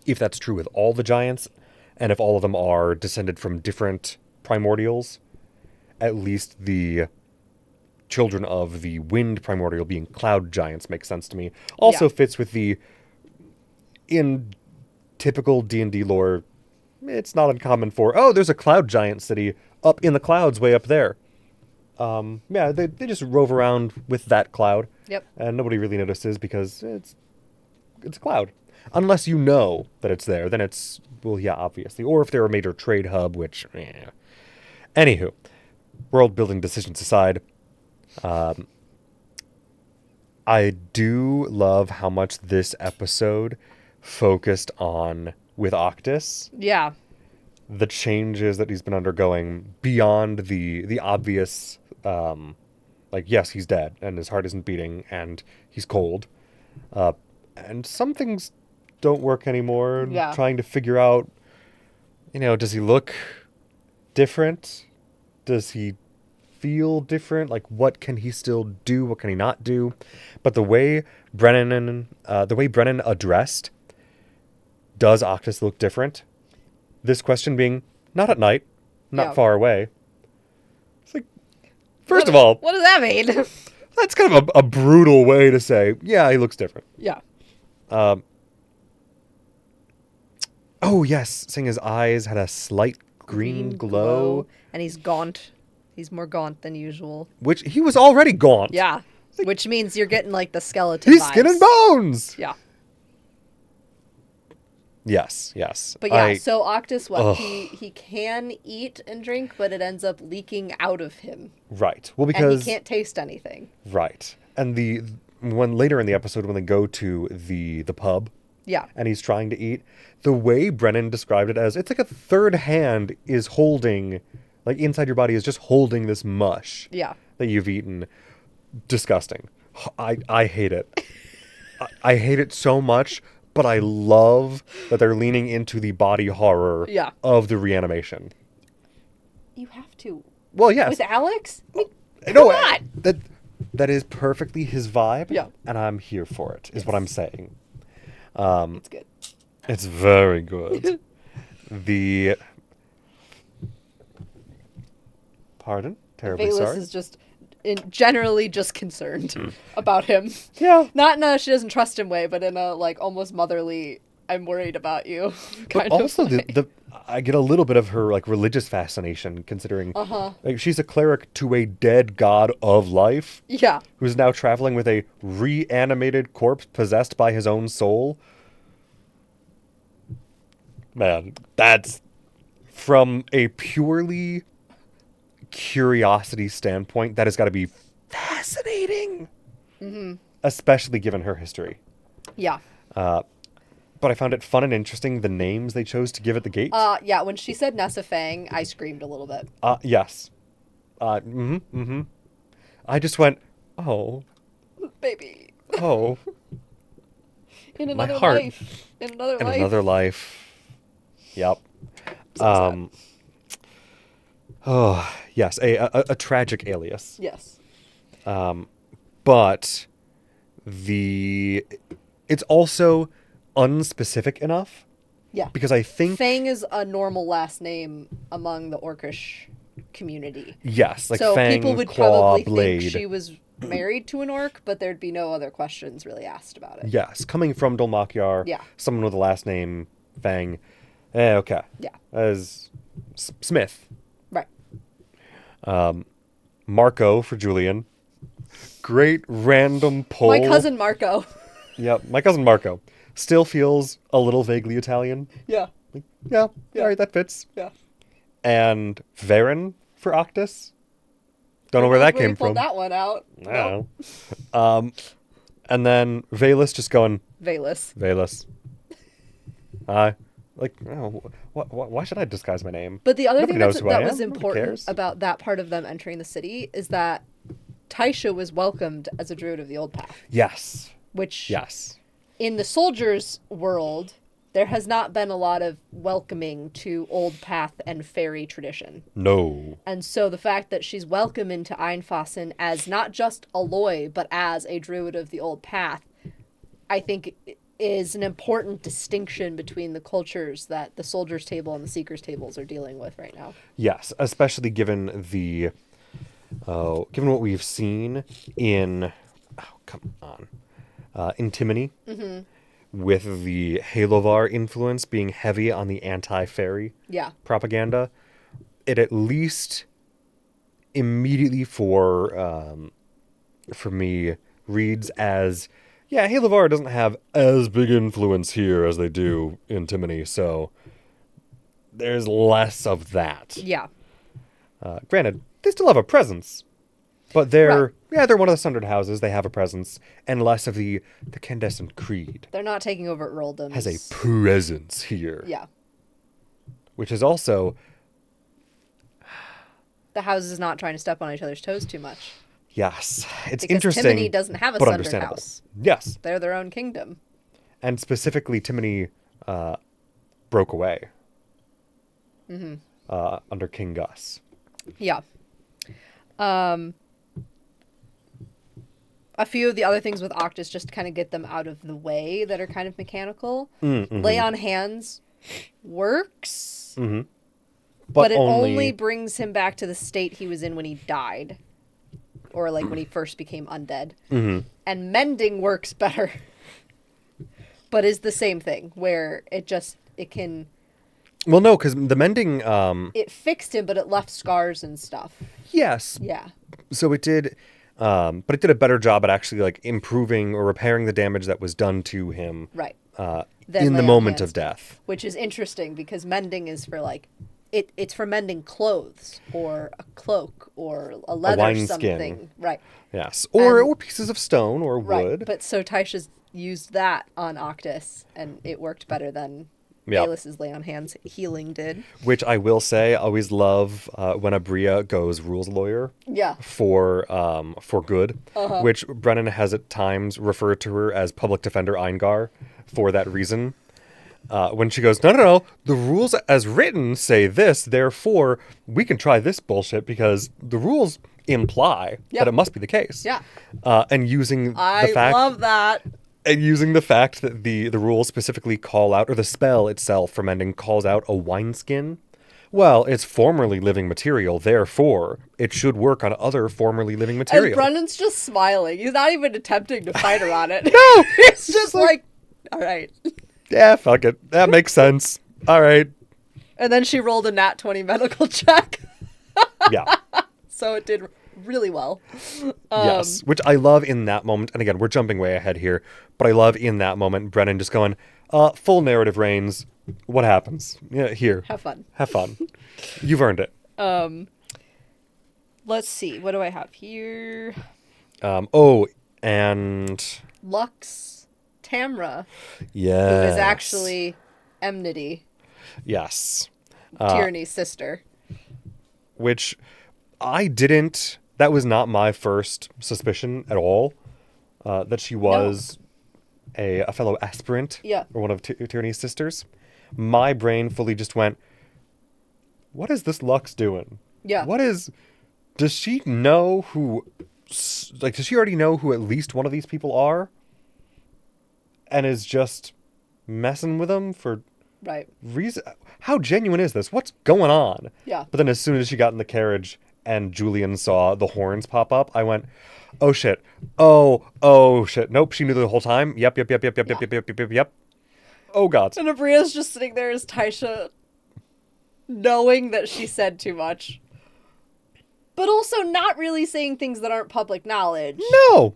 if that's true with all the giants, and if all of them are descended from different primordials, at least the children of the wind primordial being cloud giants makes sense to me. Also Yeah. fits with in typical D&D lore, it's not uncommon there's a cloud giant city up in the clouds way up there. They just rove around with that cloud. Yep. And nobody really notices because it's a cloud. Unless you know that it's there, then it's, obviously. Or if they're a major trade hub, which, Anywho, world building decisions aside, I do love how much this episode focused on, with Octus, Yeah. the changes that he's been undergoing beyond the obvious, yes, he's dead and his heart isn't beating and he's cold. And some things don't work anymore. And Yeah. trying to figure out, does he look different? Does he feel different? Like, what can he still do? What can he not do? But the way Brennan addressed, does Octus look different? This question being, not at night, not Yeah. far away. It's like, first of all, What does that mean? that's kind of a brutal way to say, yeah, he looks different. Yeah. Oh, yes, saying his eyes had a slight green glow, And he's gaunt. He's more gaunt than usual. which he was already gaunt. Yeah. Which means you're getting like the skeleton He's vibes. skin and bones. Yeah. Yes. But yeah, so Octus, he can eat and drink, but it ends up leaking out of him. Right. Well, And because he can't taste anything. right, and when later in the episode when they go to the pub, Yeah. and he's trying to eat, the way Brennan described it as, it's like a third hand is holding, like inside your body is just holding this mush Yeah. that you've eaten. Disgusting. I hate it. I hate it so much. But I love that they're leaning into the body horror Yeah. of the reanimation. You have to. Well, yes. With Alex? I mean, No, come on. that is perfectly his vibe. Yeah. And I'm here for it, is what I'm saying. It's good. It's very good. The pardon, terribly Valus sorry. is just generally just concerned about him. Yeah, Not in a she doesn't trust him way, but in a like almost motherly, I'm worried about you but kind also of way. the I get a little bit of her like religious fascination, considering like she's a cleric to a dead god of life Yeah. who's now traveling with a reanimated corpse possessed by his own soul. Man, that's from a purely curiosity standpoint, that has got to be fascinating. Especially given her history. Yeah. But I found it fun and interesting, the names they chose to give at the gate. Yeah, when she said Nessa Fang, I screamed a little bit. Yes. I just went, oh, Baby. oh, In my another heart. life. In another in life. another life. Yep. So Oh, yes, a tragic alias. yes. But it's also unspecific enough Yeah. because I think Fang is a normal last name among the Orcish community. yes, like so fang, people would claw, probably blade. think she was married to an orc, but there'd be no other questions really asked about it. Yes, coming from Dolmakyar, Yeah. someone with the last name Fang. Okay. Yeah. As Smith. Right. Marco for Julian. Great random poll. My cousin Marco. Yep, my cousin Marco. Still feels a little vaguely Italian. Yeah. Yeah, Yeah. all right, that fits. Yeah. And Varen for Octus. Don't know where that came pulled from. that one out. I don't know. And then Valus just going, Valus. Valus. Why should I disguise my name? But the other Nobody thing knows who I that am. was Nobody important cares. about that part of them entering the city is that Taisha was welcomed as a druid of the Old Path, Yes. which Yes. in the soldiers' world, there has not been a lot of welcoming to Old Path and fairy tradition. No. And so the fact that she's welcome into Einfossen as not just Aloy, but as a druid of the Old Path, I think is an important distinction between the cultures that the soldiers' table and the seekers' tables are dealing with right now. Yes, especially given given what we've seen in, in Timony, with the Halovar influence being heavy on the anti-fairy Yeah. propaganda, it at least immediately for me reads as, yeah, Halovar doesn't have as big influence here as they do in Timony, so there's less of that. Yeah. Granted, they still have a presence, but they're Right. they're one of the Sundered houses. They have a presence, and less of the Candescent Creed They're not taking over earldoms. has a presence here, Yeah. which is also The house is not trying to step on each other's toes too much. yes, it's Because interesting. Timony doesn't have a but Sundered understandable. house. Yes, They're their own kingdom. and specifically, Timony broke away under King Gus. Yeah. A few of the other things with Octus, just to kind of get them out of the way, that are kind of mechanical. Lay on hands works, but it only brings him back to the state he was in when he died, or like when he first became undead. And mending works better, but is the same thing where it can. Well, no, because the mending, It fixed him, but it left scars and stuff. yes, Yeah. so it did, but it did a better job at actually like improving or repairing the damage that was done to him, Right. in Than the lay on moment hands of did. death. Which is interesting because mending is for like it's for mending clothes or a cloak or a leather wineskin. something. Right. Yes, or And- pieces of stone or Right. wood. But so Taisha's used that on Octus and it worked better than Yep. Baelis's lay on hands healing did. Which I will say, I always love when a Bria goes rules lawyer Yeah. for good, which Brennan has at times referred to her as public defender Eingar for that reason. When she goes, no, the rules as written say this, therefore we can try this bullshit because the rules imply Yep. that it must be the case. Yeah. And using the I fact love that. And using the fact that the rules specifically call out, or the spell itself for mending calls out a wineskin. Well, it's formerly living material, therefore it should work on other formerly living And material. Brendan's just smiling. He's not even attempting to fight her on it. No! He's just like, all right. Yeah, fuck it. That makes sense. All right. And then she rolled a nat 20 medical check. Yeah. So it did really well. Yes. Which I love in that moment. And again, we're jumping way ahead here. But I love in that moment Brennan just going, full narrative reigns. What happens? Yeah, here. Have fun. Have fun. You've earned it. Let's see. What do I have here? And Lux Tamra, yes. who is actually Enmity, yes. Tyranny's sister. Which I didn't. That was not my first suspicion at all. That she was a fellow aspirant. Yeah. Or one of Tyranny's sisters. My brain fully just went, what is this Lux doing? Yeah. Does she know who, like, does she already know who at least one of these people are? And is just messing with them for Right. reason? How genuine is this? What's going on? Yeah. But then as soon as she got in the carriage and Julian saw the horns pop up, I went, oh shit. Oh shit. Nope, she knew the whole time. Yep. Oh god. And Abria's just sitting there as Taisha, knowing that she said too much. But also not really saying things that aren't public knowledge. No.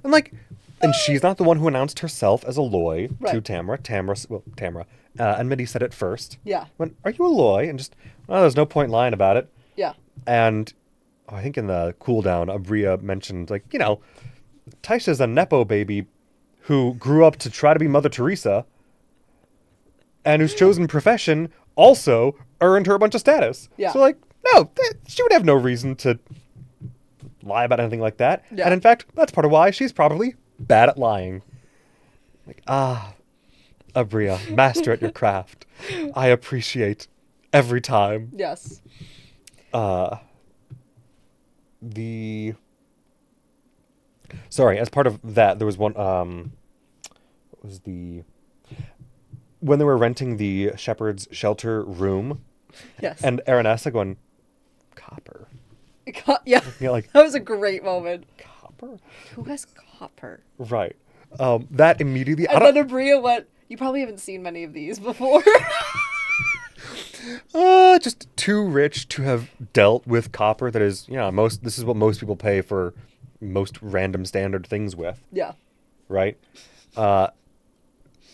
And she's not the one who announced herself as a Loy to Right. Tamra. And Mindy said it first. Yeah. Went, are you a Loy? And just, well, there's no point lying about it. Yeah. And I think in the cooldown, Abria mentioned, like, you know, Taisha's a Nepo baby who grew up to try to be Mother Teresa and whose chosen profession also earned her a bunch of status. Yeah. So, like, no, she would have no reason to lie about anything like that. Yeah. And in fact, that's part of why she's probably bad at lying. Like, Abria, master at your craft. I appreciate every time. Yes. Sorry, as part of that, there was one, when they were renting the shepherd's shelter room, Yes. and Aranessa going, copper. Yeah. Yeah, like, That was a great moment. copper? Who has copper? Right. That immediately, And then Abria went, you probably haven't seen many of these before. just too rich to have dealt with copper that is, this is what most people pay for most random standard things with. Yeah. Right? I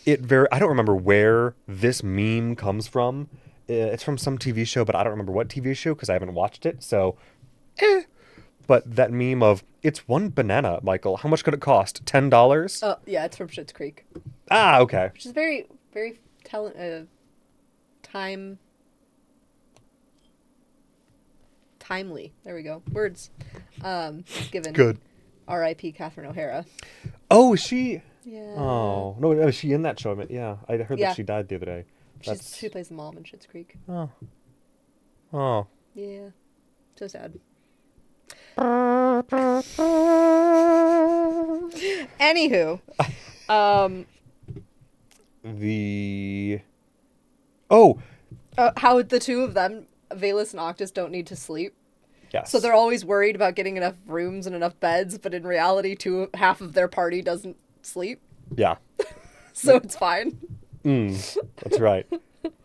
don't remember where this meme comes from. It's from some TV show, but I don't remember what TV show because I haven't watched it. So, But that meme of, it's one banana, Michael. How much could it cost? $10? Oh, yeah, it's from Schitt's Creek. Ah, okay. Which is very, very timely. There we go. Words. Given. Good. R.I.P. Catherine O'Hara. Oh, is she? Yeah. Oh. No, is she in that show? Yeah, I heard Yeah. that she died the other day. She plays the mom in Schitt's Creek. Oh. Oh. Yeah. So sad. Anywho. How the two of them, Valus and Octus, don't need to sleep. Yes. So they're always worried about getting enough rooms and enough beds, but in reality, half of their party doesn't sleep. Yeah. So it's fine. That's right.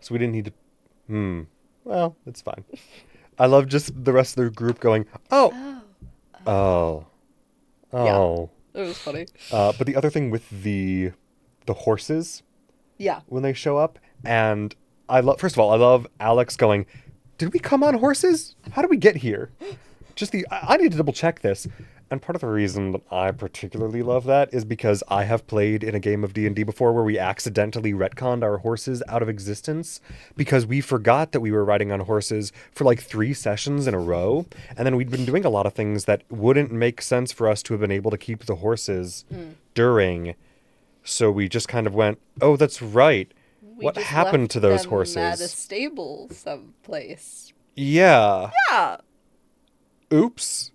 So we didn't need to... Well, it's fine. I love just the rest of the group going, oh. Yeah. It was funny. But the other thing with the horses... Yeah. When they show up, and first of all, I love Alex going, did we come on horses? How did we get here? I need to double check this. And part of the reason that I particularly love that is because I have played in a game of D&D before where we accidentally retconned our horses out of existence because we forgot that we were riding on horses for like 3 sessions in a row. And then we'd been doing a lot of things that wouldn't make sense for us to have been able to keep the horses during. So we just kind of went, oh, that's right. What just happened left to those them horses? at a stable someplace. Yeah. Yeah. Oops.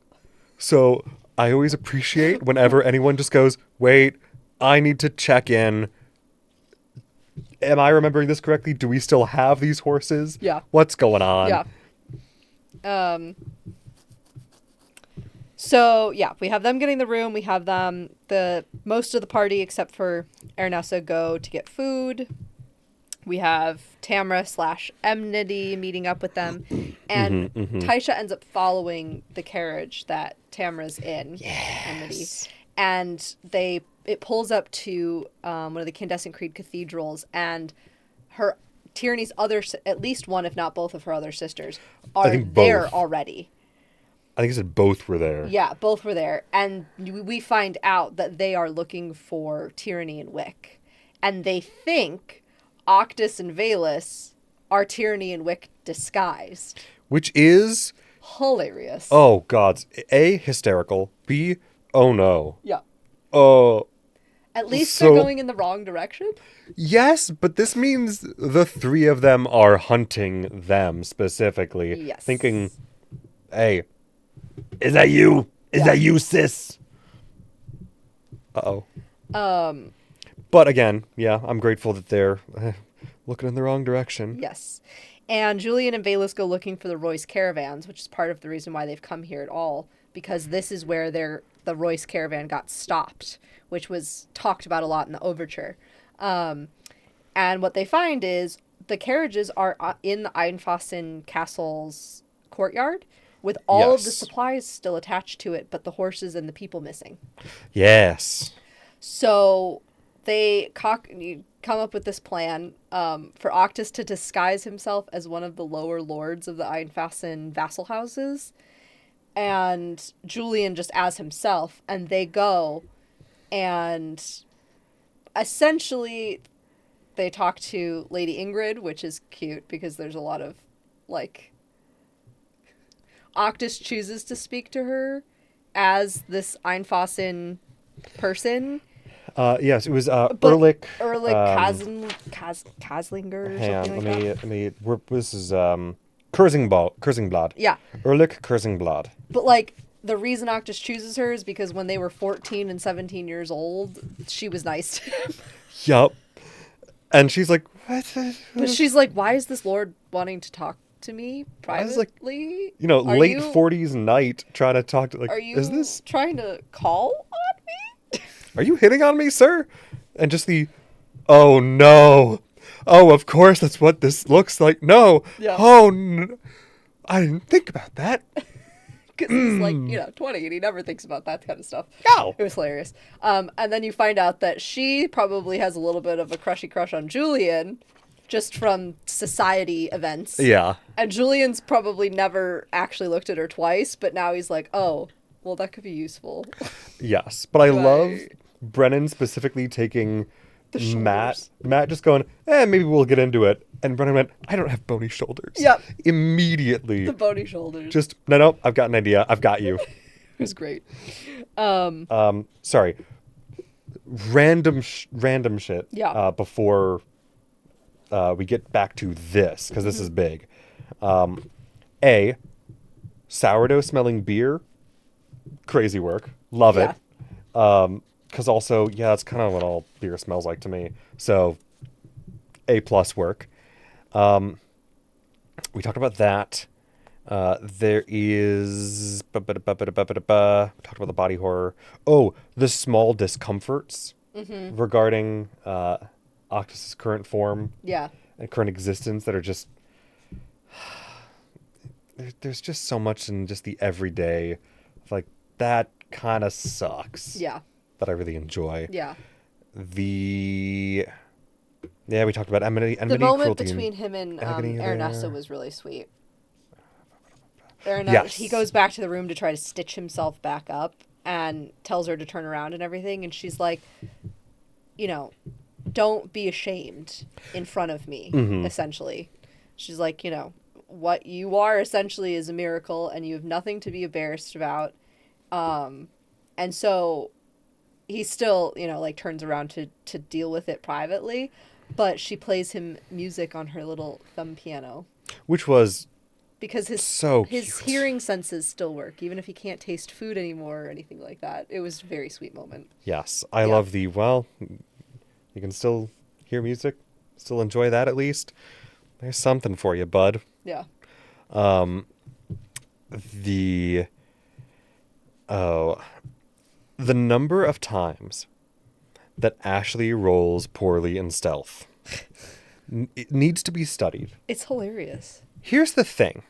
So I always appreciate whenever anyone just goes, wait, I need to check in. Am I remembering this correctly? Do we still have these horses? Yeah. What's going on? Yeah. So yeah, we have them getting the room. We have them most of the party except for Ernessa go to get food. We have Tamra / Enmity meeting up with them, and Taisha ends up following the carriage that Tamra's in. Enmity, and it pulls up to one of the Candescent Creed cathedrals, and her Tyranny's at least one, if not both, of her other sisters are there both. already. I think it said both were there. Yeah, both were there. And we find out that they are looking for Tyranny and Wick. And they think Octus and Valus are Tyranny and Wick disguised. Which is... hilarious. Oh, gods. A, hysterical. B, oh no. Yeah. Oh. At least so... they're going in the wrong direction. Yes, but this means the three of them are hunting them specifically. Yes. Thinking, hey... Is that you? Is that you, sis? Uh-oh. But again, yeah, I'm grateful that they're looking in the wrong direction. Yes. And Julian and Valus go looking for the Royce caravans, which is part of the reason why they've come here at all, because this is where the Royce caravan got stopped, which was talked about a lot in the overture. And what they find is the carriages are in the Einfassen Castle's courtyard, with all of the supplies still attached to it, but the horses and the people missing. Yes. So they come up with this plan for Octus to disguise himself as one of the lower lords of the Einfassen vassal houses, and Julian just as himself, and they go, and essentially they talk to Lady Ingrid, which is cute because there's a lot of, like... Octus chooses to speak to her as this Einfassen person. Yes, it was Erlich. Kaslinger or Hang on, something like that. this is Kurzinblad. Yeah. Erlich Kurzinblad. But, like, the reason Octus chooses her is because when they were 14 and 17 years old, she was nice to him. Yup. And she's like, what? But she's like, why is this lord wanting to talk to me privately? Late 40s night trying to talk to, like, are you is this trying to call on me? Are you hitting on me, sir? And just oh no. Oh, of course that's what this looks like. No. Yeah. Oh, no. I didn't think about that. Because he's like, 20 and he never thinks about that kind of stuff. No. It was hilarious. And then you find out that she probably has a little bit of a crushy crush on Julian, just from society events. Yeah. And Julian's probably never actually looked at her twice, but now he's like, oh, well, that could be useful. Yes. But I love Brennan specifically taking Matt just going, maybe we'll get into it. And Brennan went, I don't have bony shoulders. Yep. Immediately. The bony shoulders. Just, no, I've got an idea. I've got you. It was great. Sorry. Random shit. Yeah. Before we get back to this, because this is big. A, sourdough smelling beer. Crazy work. Love it. Because also, that's kind of what all beer smells like to me. So, A+ work. We talked about that. There is... We talked about the body horror. Oh, the small discomforts regarding Octus's current form. Yeah. And current existence that are just... There's just so much in just the everyday. Like, that kind of sucks. Yeah. That I really enjoy. Yeah. We talked about enmity, the moment cruelty, between him and agony Ernessa there. was really sweet. Yes. He goes back to the room to try to stitch himself back up and tells her to turn around and everything. And she's like, don't be ashamed in front of me, essentially. She's like, what you are essentially is a miracle and you have nothing to be embarrassed about. And so he still, turns around to deal with it privately, but she plays him music on her little thumb piano. Which was because his So his cute. hearing senses still work, even if he can't taste food anymore or anything like that. It was a very sweet moment. Yes, I Yeah. love the, well, you can still hear music, still enjoy that at least. There's something for you, bud. Yeah. The, oh, the number of times that Ashley rolls poorly in stealth, it needs to be studied. It's hilarious. Here's the thing,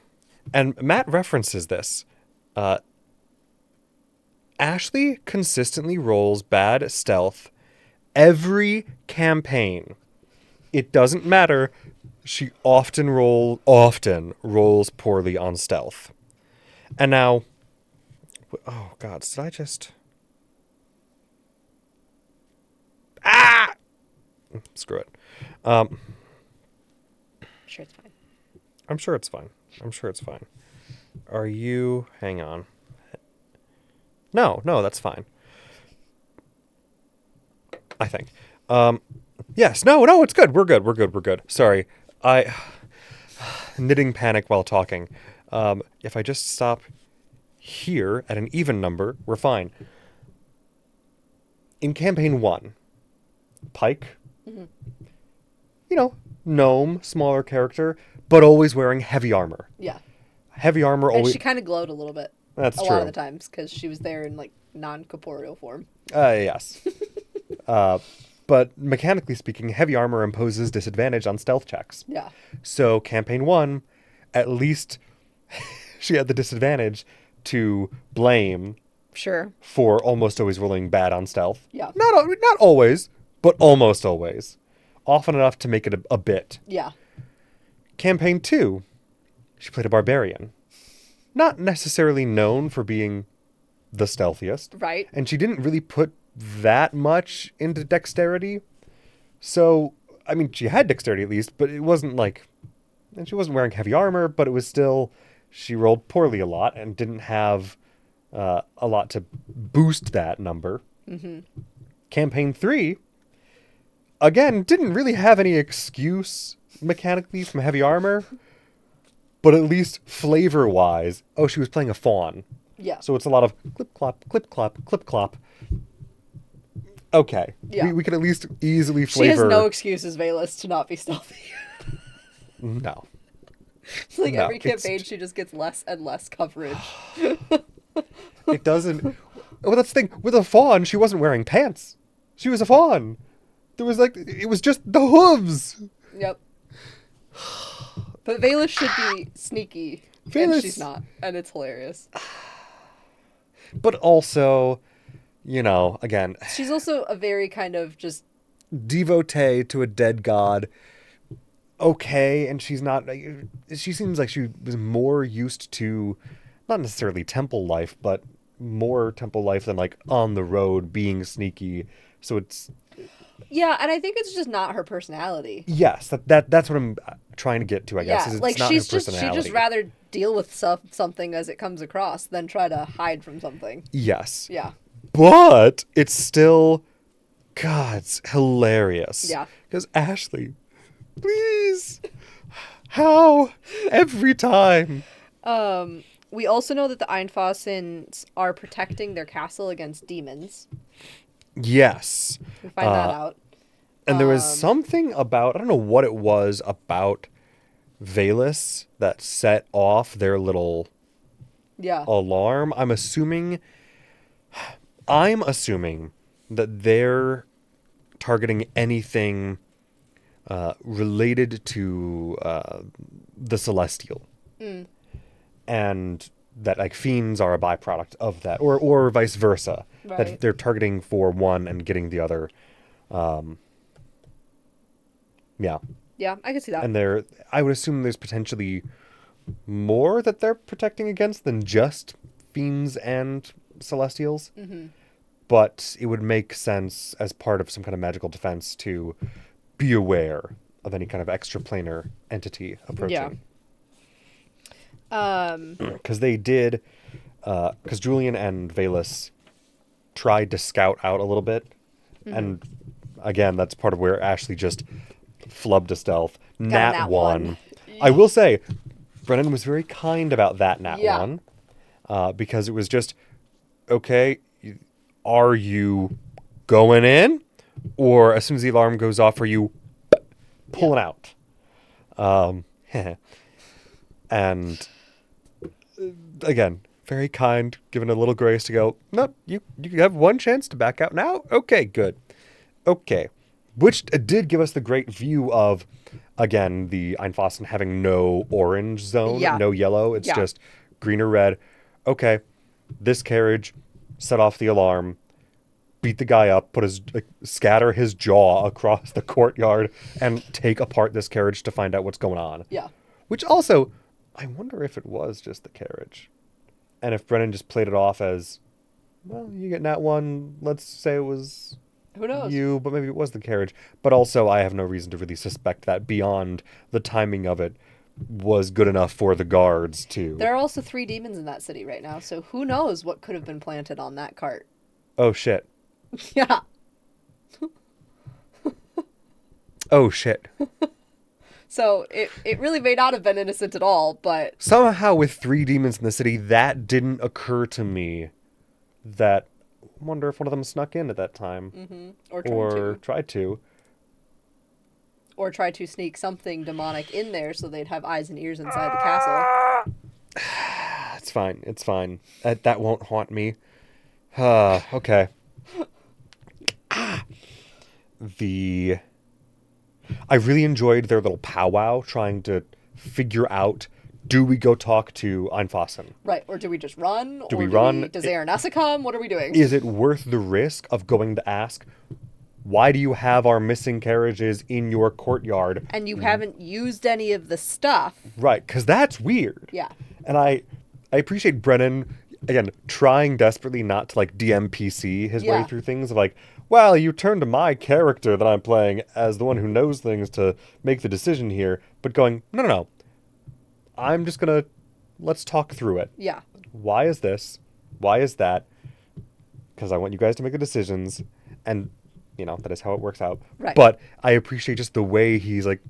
and Matt references this. Ashley consistently rolls bad stealth every campaign. It doesn't matter. She often rolls poorly on stealth. And now, oh God, did I just? Ah! Screw it. Sure, it's fine. I'm sure it's fine. I'm sure it's fine. Are you? Hang on. No, that's fine. I think. Yes, no, it's good. We're good. Sorry. Knitting panic while talking. If I just stop here at an even number, we're fine. In campaign 1, Pike, gnome, smaller character, but always wearing heavy armor. Yeah. Heavy armor And always. she kind of glowed a little bit. That's a true. lot of the times because she was there in like non-corporeal form. Yes. But mechanically speaking, heavy armor imposes disadvantage on stealth checks. Yeah. So campaign 1, at least she had the disadvantage to blame Sure. for almost always rolling bad on stealth. Yeah. Not always, but almost always. Often enough to make it a bit. Yeah. Campaign 2, she played a barbarian. Not necessarily known for being the stealthiest. Right. And she didn't really put that much into dexterity. So, I mean, she had dexterity at least, but it wasn't like... And she wasn't wearing heavy armor, but it was still... She rolled poorly a lot and didn't have a lot to boost that number. Mm-hmm. Campaign 3, again, didn't really have any excuse mechanically from heavy armor, but at least flavor-wise, she was playing a fawn. Yeah. So it's a lot of clip-clop, clip-clop, clip-clop. Okay. Yeah. We could at least easily She has flavor... no excuses, Valus, to not be stealthy. No. It's like No, every it's- campaign, she just gets less and less coverage. It doesn't... Well, that's the thing. With a fawn, she wasn't wearing pants. She was a fawn. There was like... It was just the hooves. Yep. But Valus should be sneaky, Valus- and she's not, and it's hilarious. But also, again... She's also a very kind of just... devotee to a dead god. Okay, and she's not... She seems like she was more used to, not necessarily temple life, but more temple life than like on the road being sneaky. So it's... Yeah, and I think it's just not her personality. Yes, that's what I'm trying to get to, I guess. Yeah, Is it's like not she's her just she personality. just rather deal with something as it comes across than try to hide from something. Yes. Yeah. But it's still... God, it's hilarious. Yeah. Because Ashley, please... How? Every time. We also know that the Einfossens are protecting their castle against demons. Yes. We find that out. And there was something about, I don't know what it was about Valus that set off their little Yeah. alarm. I'm assuming that they're targeting anything related to the celestial. And that like fiends are a byproduct of that, or vice versa. Right. That they're targeting for one and getting the other. Yeah. Yeah, I can see that. And I would assume there's potentially more that they're protecting against than just fiends and celestials. Mm-hmm. But it would make sense as part of some kind of magical defense to be aware of any kind of extraplanar entity approaching. Yeah. Because they did, because Julian and Valus tried to scout out a little bit. Mm-hmm. And again, that's part of where Ashley just flubbed a stealth. Nat nat one. one. I will say, Brennan was very kind about that in that Yeah. one. Because it was just, okay, are you going in? Or as soon as the alarm goes off, are you pulling out? And again, very kind, given a little grace to go, nope, you have one chance to back out now? Okay, good. Okay. Which did give us the great view of, again, the Einfassen having no orange zone, Yeah. no yellow. It's Yeah. just green or red. Okay, this carriage set off the alarm, beat the guy up, scatter his jaw across the courtyard, and take apart this carriage to find out what's going on. Yeah. Which also, I wonder if it was just the carriage. And if Brennan just played it off as, well, you get that one, let's say it was Who knows? you, but maybe it was the carriage. But also, I have no reason to really suspect that beyond the timing of it was good enough for the guards to... There are also 3 demons in that city right now, so who knows what could have been planted on that cart. Oh, shit. Yeah. Oh, shit. So it really may not have been innocent at all, but... Somehow, with 3 demons in the city, that didn't occur to me. That... I wonder if one of them snuck in at that time. Mm-hmm. Or tried to. Or try to sneak something demonic in there so they'd have eyes and ears inside the castle. It's fine. It's fine. That won't haunt me. Okay. I really enjoyed their little powwow trying to figure out, do we go talk to Einfassen? Right, or do we just run? Do or we run? Does Aranessa come? What are we doing? Is it worth the risk of going to ask, why do you have our missing carriages in your courtyard? And you haven't used any of the stuff. Right, because that's weird. Yeah. And I appreciate Brennan, again, trying desperately not to, like, DMPC his way Yeah. through things of, like, well, you turn to my character that I'm playing as the one who knows things to make the decision here, but going, no. I'm just gonna, let's talk through it. Yeah. Why is this? Why is that? Because I want you guys to make the decisions, and, you know, that is how it works out. Right. But I appreciate just the way he's like,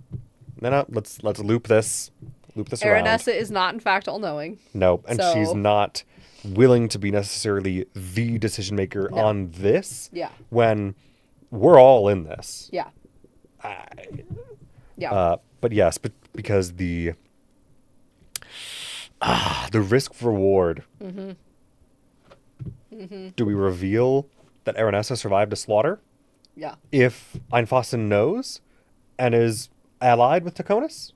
no, let's loop this around. Aranessa is not, in fact, all-knowing. No, and So- she's not willing to be necessarily the decision maker No. on this. Yeah. When we're all in this. Yeah. Yeah. But yes, because the risk reward. Mm-hmm. Mm-hmm. Do we reveal that Aranessa survived a slaughter? Yeah. If Einfassen knows and is allied with Taconis?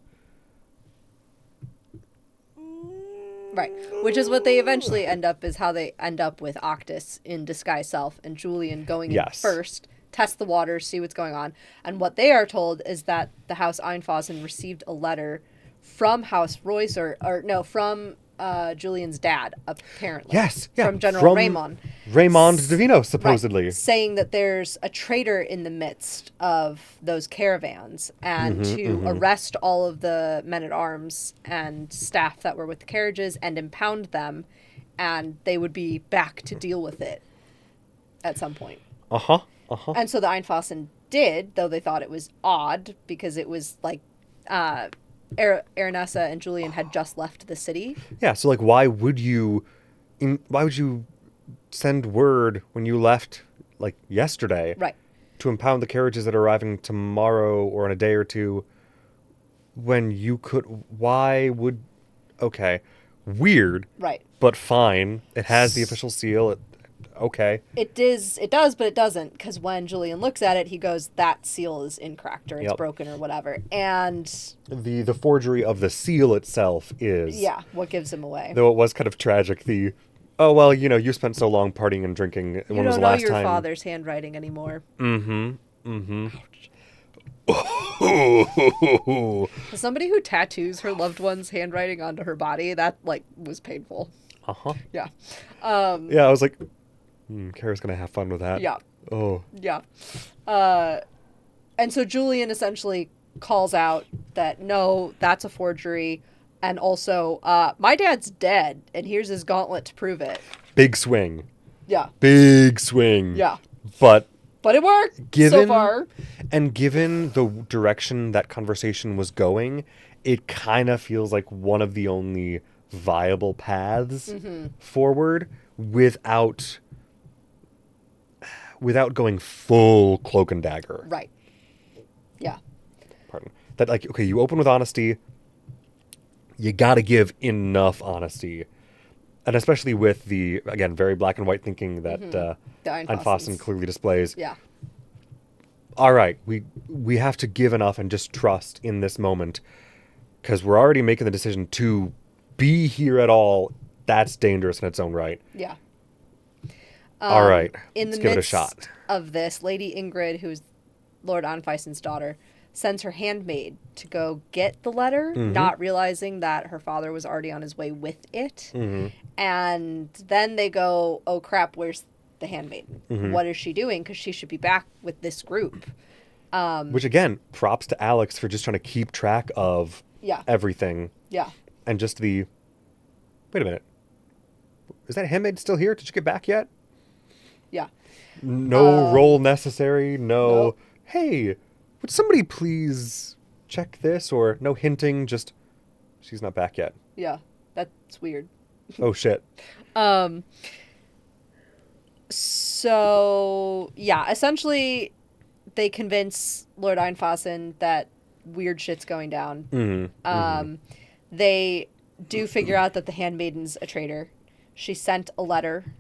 Right. Which is what they eventually end up, is how they end up with Octus in Disguise Self and Julian going in Yes. first, test the waters, see what's going on. And what they are told is that the House Einfassen received a letter from House Royce, from Julian's dad, apparently. Yes, yeah. From General Raymond. Raymond Divino, supposedly. Right, saying that there's a traitor in the midst of those caravans, and to arrest all of the men-at-arms and staff that were with the carriages and impound them, and they would be back to deal with it at some point. And so the Einfassen did, though they thought it was odd, because it was like Aranessa and Julian had just left the city. Yeah, so like why would you send word when you left like yesterday Right. to impound the carriages that are arriving tomorrow or in a day or two when you could weird, Right. but fine. It has the official seal. Okay. It does, but it doesn't, because when Julian looks at it, he goes, that seal is incorrect, or it's Yep. broken, or whatever. And The forgery of the seal itself is yeah, what gives him away? though it was kind of tragic, oh well, you spent so long partying and drinking. You When was don't the know last your time? father's handwriting anymore. As somebody who tattoos her loved one's handwriting onto her body, that like was painful. Yeah. Yeah, I was like, Kara's gonna have fun with that. Yeah. Oh. Yeah. And so Julian essentially calls out that, no, that's a forgery. And also, my dad's dead, and here's his gauntlet to prove it. Big swing. Yeah. Big swing. Yeah. But it worked so given far. and given the direction that conversation was going, it kind of feels like one of the only viable paths forward without going full cloak and dagger. Right. Yeah. Pardon. That, like, okay, you open with honesty. You got to give enough honesty. And especially with the, again, very black and white thinking that The Einfossen clearly displays. Yeah. All right, we have to give enough and just trust in this moment because we're already making the decision to be here at all. That's dangerous in its own right. Yeah. All right, In let's the give it a midst shot. of this, Lady Ingrid, who's Lord Anfeissen's daughter, sends her handmaid to go get the letter, not realizing that her father was already on his way with it. And then they go, oh crap, where's the handmaiden? What is she doing? Because she should be back with this group. Which, again, props to Alex for just trying to keep track of Yeah. everything. Yeah. And just wait a minute. Is that handmaid still here? Did she get back yet? Yeah. No role necessary. No, Nope. hey, would somebody please check this? Or no hinting, just she's not back yet. Yeah. That's weird. Oh, shit. So, yeah, essentially, they convince Lord Einfossen that weird shit's going down. They do figure out that the handmaiden's a traitor. She sent a letter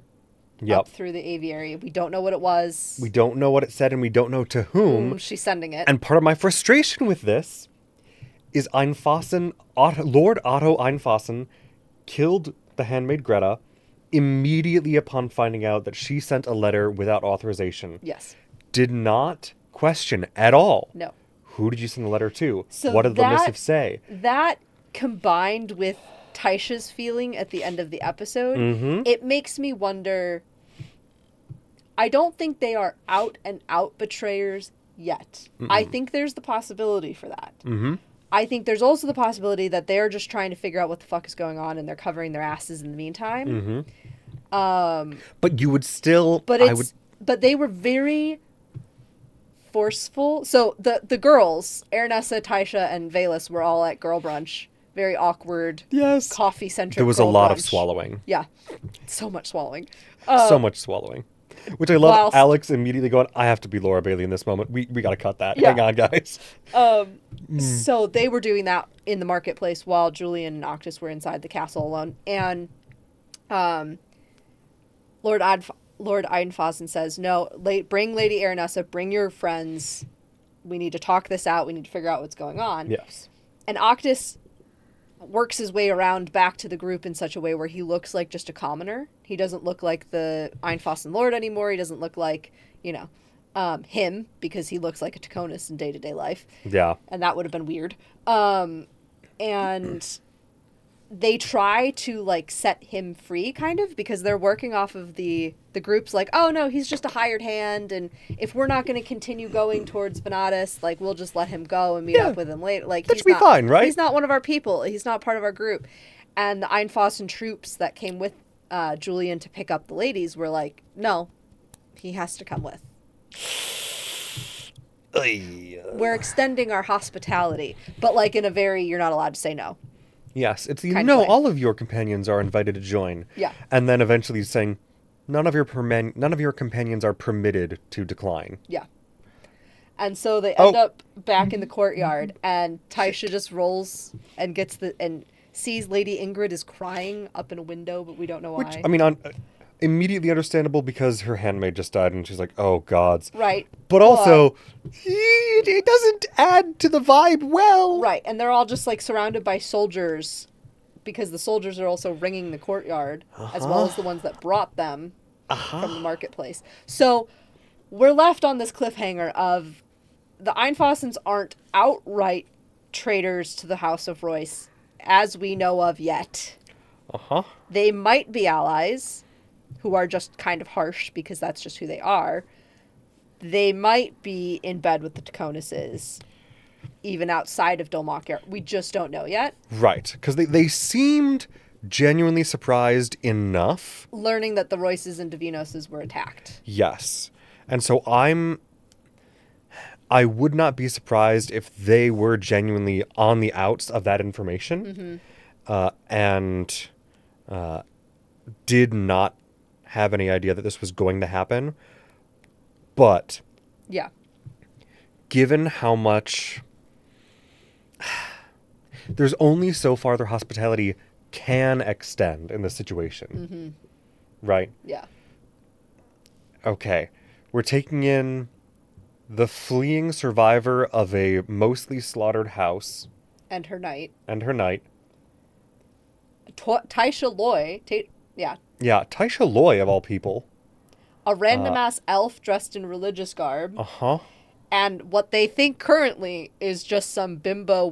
Yep. up through the aviary. We don't know what it was. We don't know what it said and we don't know to whom. She's sending it. And part of my frustration with this is Lord Otto Einfossen killed the handmaid Greta immediately upon finding out that she sent a letter without authorization. Yes. Did not question at all. No. Who did you send the letter to? So what did the that- missive say? That combined with Taisha's feeling at the end of the episode, it makes me wonder. I don't think they are out and out betrayers yet. I think there's the possibility for that. I think there's also the possibility that they're just trying to figure out what the fuck is going on and they're covering their asses in the meantime. But you would still. But they were very forceful. So the girls, Ernessa, Taisha, and Velas were all at girl brunch. Very awkward, Yes. coffee-centric There was a girl lot of brunch. swallowing. Yeah. So much swallowing. So much swallowing. Which I love. Whilst- Alex immediately going, I have to be Laura Bailey in this moment. We got to cut that. Yeah. Hang on, guys. So they were doing that in the marketplace while Julian and Noctis were inside the castle alone. And Lord Einfossen says, no, bring Lady Ernessa, bring your friends. We need to talk this out. We need to figure out what's going on. Yes. And Octis works his way around back to the group in such a way where he looks like just a commoner. He doesn't look like the Einfossen Lord anymore. He doesn't look like, him, because he looks like a Taconis in day-to-day life. Yeah. And that would have been weird. And they try to, set him free, kind of, because they're working off of the group's oh, no, he's just a hired hand, and if we're not going to continue going towards Venatus, we'll just let him go and meet up with him later. That should be fine, right? He's not one of our people. He's not part of our group. And the Einfossen troops that came with Julian to pick up the ladies were like, no, he has to come with. We're extending our hospitality, but in a very, you're not allowed to say no. Yes, it's Kind of way. all of your companions are invited to join. Yeah. And then eventually saying, none of your companions are permitted to decline. Yeah. And so they end up back in the courtyard, and Taisha just rolls and and sees Lady Ingrid is crying up in a window, but we don't know why. Which, I mean, immediately understandable because her handmaid just died and she's like, oh, gods. Right. But also, it doesn't add to the vibe well. Right. And they're all just surrounded by soldiers, because the soldiers are also ringing the courtyard, as well as the ones that brought them from the marketplace. So we're left on this cliffhanger of the Einfossens aren't outright traitors to the House of Royce, as we know of yet. They might be allies, who are just kind of harsh because that's just who they are. They might be in bed with the Taconises, even outside of Dolmakir. We just don't know yet. Right, because they seemed genuinely surprised enough. Learning that the Royces and Devinoses were attacked. Yes. And so I'm I would not be surprised if they were genuinely on the outs of that information and did not have any idea that this was going to happen. But Yeah. given how much... There's only so far their hospitality can extend in this situation. Right? Yeah. Okay. We're taking in the fleeing survivor of a mostly slaughtered house And her knight. and her knight. Taisha Loy. Yeah. Yeah, Taisha Loy, of all people. A random ass elf dressed in religious garb. Uh-huh. And what they think currently is just some bimbo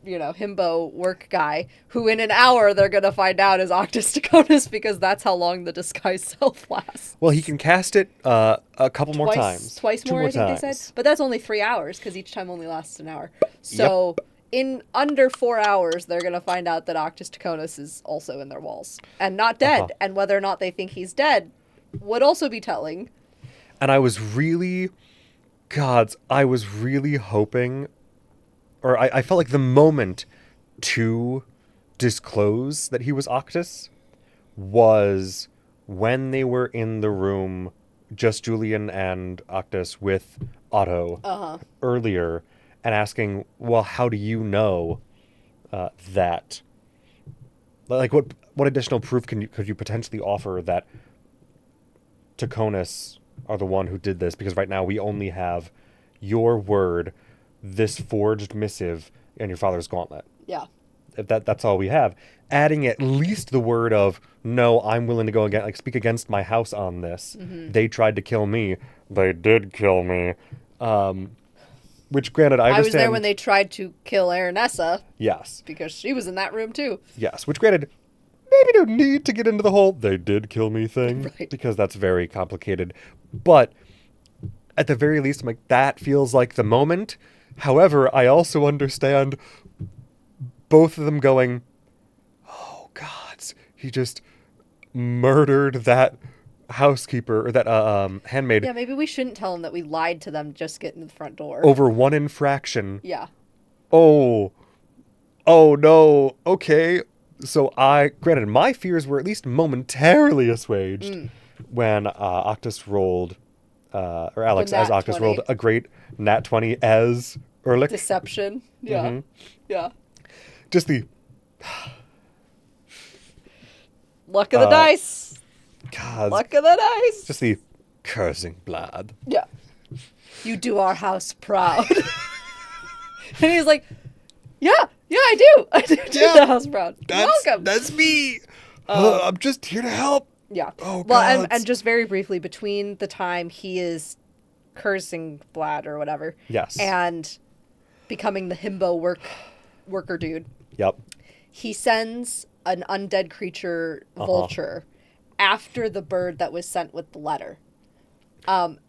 himbo work guy who in an hour they're going to find out is Octus Taconis because that's how long the disguise self lasts. Well, he can cast it a couple more times. Twice Two more, I think they times. said. But that's only 3 hours because each time only lasts an hour. So in under 4 hours, they're going to find out that Octus Taconis is also in their walls and not dead. And whether or not they think he's dead would also be telling. And I was really hoping, or I felt like the moment to disclose that he was Octus was when they were in the room, just Julian and Octus with Otto earlier, and asking, well, how do you know that? Like, what additional proof could you potentially offer that Taconis are the one who did this? Because right now we only have your word, this forged missive, and your father's gauntlet. Yeah. If that's all we have. Adding at least the word of, no, I'm willing to go again, like speak against my house on this. They tried to kill me. They did kill me. Which, granted, I understand. I was there when they tried to kill Aranessa Yes. because she was in that room too. Yes. Which, granted, maybe don't need to get into the whole they did kill me thing. Right. Because that's very complicated. But at the very least, I'm like, that feels like the moment. However, I also understand both of them going, oh, gods, he just murdered that housekeeper or that handmaid Yeah, maybe we shouldn't tell them that we lied to them just getting to the front door. over one infraction. Yeah. Oh no, okay. So granted, my fears were at least momentarily assuaged when Octus rolled, or Alex The as nat Octus 20. rolled a great nat 20 as Ehrlich. Deception. Yeah. Yeah. Just the, Luck of the dice. God, Luck of the dice. just the cursing blood. Yeah. You do our house proud. And he's like, yeah, I do. I do the house proud. Welcome. That's me. I'm just here to help. Yeah. Oh, well, gods. and just very briefly, between the time he is cursing Blad or whatever, Yes. and becoming the himbo worker dude, Yep. he sends an undead creature vulture after the bird that was sent with the letter. And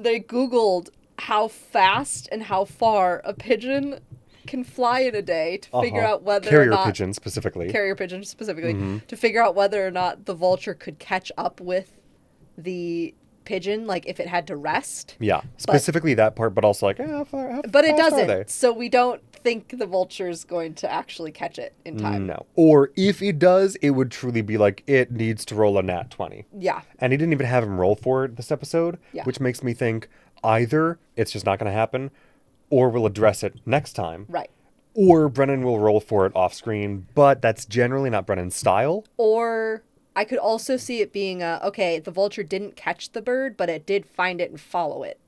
they Googled how fast and how far a pigeon can fly in a day to figure out whether Carrier or not pigeon specifically. carrier pigeon specifically to figure out whether or not the vulture could catch up with the pigeon, like if it had to rest. Yeah, specifically that part, but also like, how But it fast are they? doesn't, so we don't think the vulture is going to actually catch it in time. No. Or if it does, it would truly be like, it needs to roll a nat 20. Yeah. And he didn't even have him roll for it this episode, Yeah. which makes me think either it's just not going to happen, or we'll address it next time. Right. Or Brennan will roll for it off screen, but that's generally not Brennan's style. Or I could also see it being okay, the vulture didn't catch the bird, but it did find it and follow it.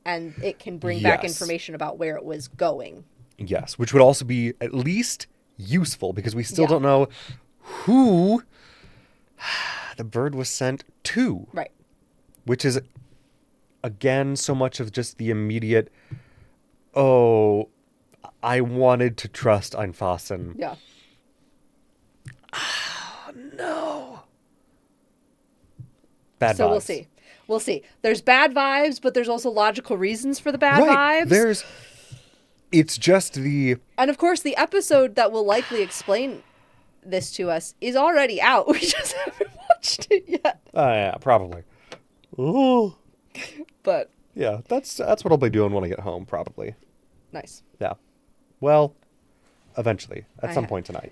And it can bring back Yes. information about where it was going. Yes, which would also be at least useful because we still Yeah. don't know who the bird was sent to. Right. Which is, again, so much of just the immediate, oh, I wanted to trust Einfassen. Yeah. No. Bad So vibes. we'll see. We'll see. There's bad vibes, but there's also logical reasons for the bad Right. vibes. It's just the... And of course, the episode that will likely explain this to us is already out. We just haven't watched it yet. yeah, probably. Ooh. But Yeah, that's what I'll be doing when I get home, probably. Nice. Yeah. Well, eventually, at some I- point tonight.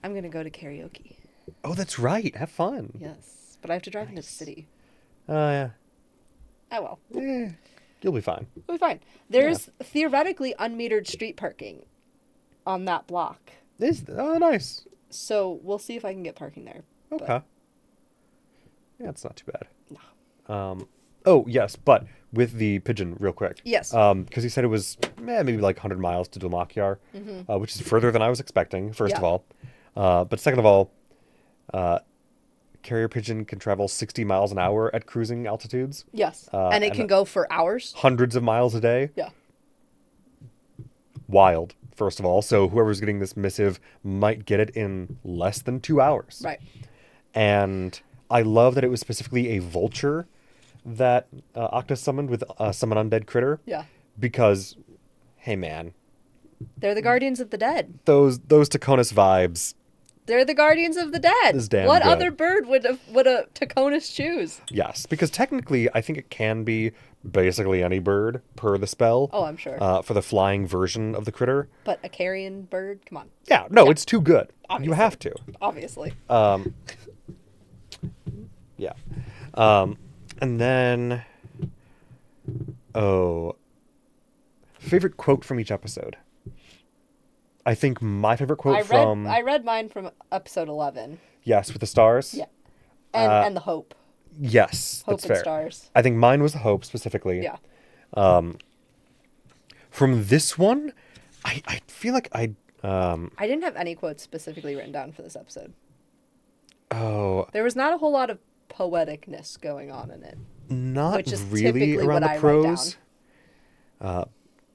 I'm gonna go to karaoke. Oh, that's right. Have fun. Yes, but I have to drive into the Nice. city. Oh, yeah. Oh well, Eh, you'll be fine. we'll be fine. There's theoretically unmetered street parking on that block, Oh, nice. so we'll see if I can get parking there. but- Okay. Yeah, it's not too bad. No. Oh, yes, but with the pigeon, real quick. Yes. Because he said it was maybe like 100 miles to Dulmakyar, which is further than I was expecting, first of Yeah. all. But second of all, carrier pigeon can travel 60 miles an hour at cruising altitudes, Yes, and it and can go for hours. hundreds of miles a day. Yeah. Wild, first of all. So whoever's getting this missive might get it in less than 2 hours. Right. And I love that it was specifically a vulture that Octa summoned with Summon Undead Critter. Yeah. Because, hey man, They're the guardians of the dead. those Taconis vibes. They're the guardians of the dead. This is damn what good. other bird would a Taconis choose? Yes, because technically I think it can be basically any bird per the spell. Oh, I'm sure. For the flying version of the critter. But a carrion bird? Come on. Yeah, no, it's too good. You Obviously. have to. Obviously. Yeah. And then, favorite quote from each episode. I think my favorite quote I read mine from episode 11. Yes, with the stars. Yeah. And the hope. Yes, Hope that's and fair. stars. I think mine was the hope specifically. Yeah. From this one, I feel like I didn't have any quotes specifically written down for this episode. oh, There was not a whole lot of poeticness going on in it. not Which is really typically around what the I write prose.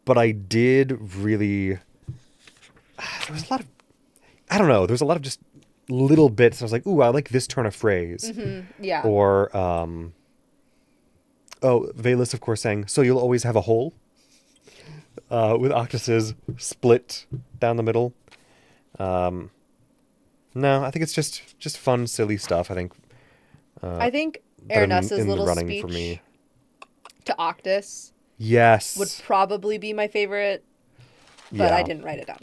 But I did really. There was a lot of. I don't know. There was a lot of just little bits. I was like, "Ooh, I like this turn of phrase." Yeah. Or, Valus, of course, saying, "So you'll always have a hole." With Octus's split down the middle. No, I think it's just fun, silly stuff. I think. I think that Ernessa's in the little running speech for me. to Octus Yes. would probably be my favorite, but I Yeah. didn't write it down.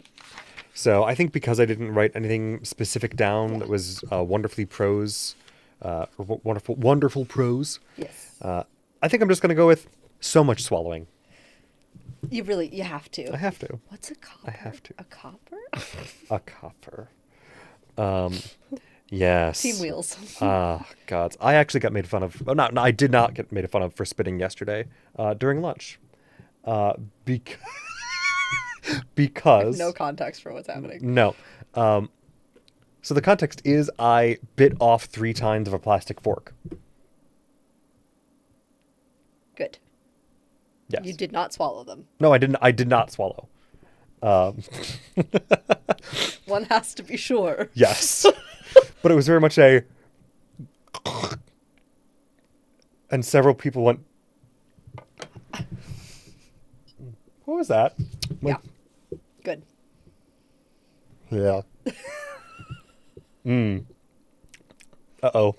So I think because I didn't write anything specific down that was wonderfully prose, wonderful prose. Yes. I think I'm just gonna go with so much swallowing. You have to. I have to. What's a copper? I have to. A copper? A copper. Yes. Team Wheels. Ah, gods. I actually got made fun of. Oh, no, I did not get made fun of for spitting yesterday during lunch. Because. because. No context for what's happening. No. So the context is I bit off 3 tines of a plastic fork. Good. Yes. You did not swallow them. No, I didn't. I did not swallow. One has to be sure. Yes. But it was very much a. And several people went. What was that? Yeah. Good. Yeah. Uh-oh.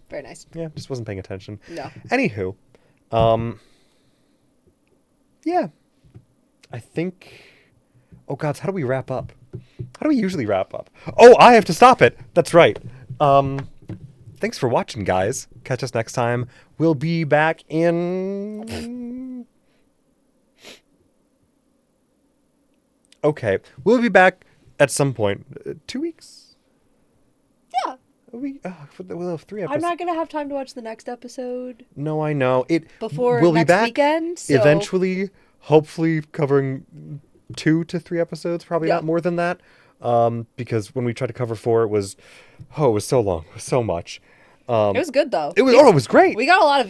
Very nice. Yeah, just wasn't paying attention. No. Anywho, yeah. I think. Oh gods, how do we wrap up? How do we usually wrap up? Oh, I have to stop it. That's right. Thanks for watching, guys. Catch us next time. We'll be back in. Okay, we'll be back at some point. 2 weeks. Yeah. We'll have 3 episodes. I'm not going to have time to watch the next episode No, I know. before We'll next be back weekend. So eventually, hopefully covering 2 to 3 episodes, probably Yeah. not more than that. Because when we tried to cover 4, it was so long, it was so much. It was good though. It was great. We got a lot of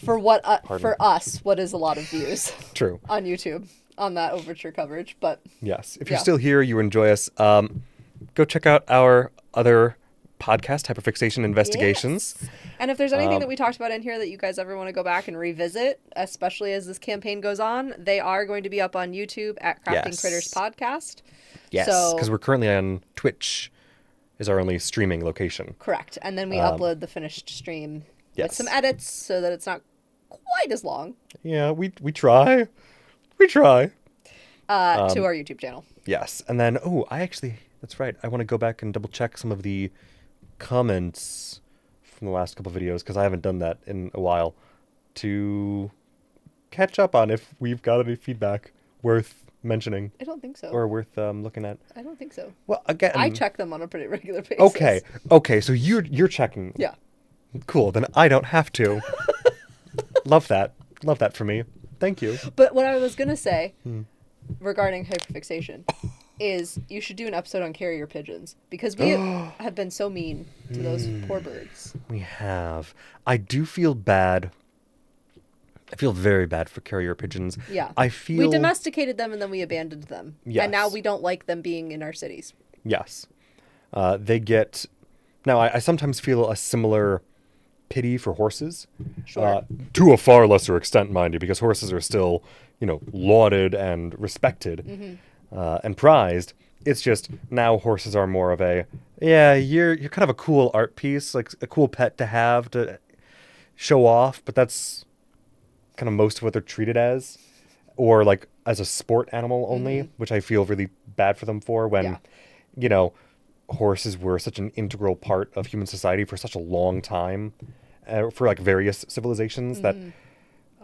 for Pardon. for us, what is a lot of views True. on YouTube on that overture coverage, but Yes. If you're Yeah. still here, you enjoy us. Go check out our other podcast, Hyperfixation Investigations. Yes. And if there's anything that we talked about in here that you guys ever want to go back and revisit, especially as this campaign goes on, they are going to be up on YouTube at Crafting Yes. Critters Podcast. Yes. So- Because we're currently on Twitch, is our only streaming location. Correct. And then we upload the finished stream with yes. some edits so that it's not quite as long. Yeah, we try. We try. To our YouTube channel. Yes. And then, that's right. I want to go back and double check some of the comments from the last couple videos because I haven't done that in a while to catch up on if we've got any feedback worth mentioning I don't think so. or worth looking at. I don't think so. Well, again, I check them on a pretty regular basis. Okay. So you're checking. Yeah. Cool. Then I don't have to. Love that. Love that for me. Thank you. But what I was gonna say regarding hyperfixation is you should do an episode on carrier pigeons because we have been so mean to those poor birds. We have. I do feel bad. I feel very bad for carrier pigeons. Yeah. I feel... We domesticated them and then we abandoned them. Yes. And now we don't like them being in our cities. Yes. They get... Now, I sometimes feel a similar pity for horses. Sure. To a far lesser extent, mind you, because horses are still, lauded and respected and prized. It's just now horses are more of a, you're kind of a cool art piece, like a cool pet to have to show off, but that's kind of most of what they're treated as, or like as a sport animal only, which I feel really bad for them for when, horses were such an integral part of human society for such a long time, for like various civilizations that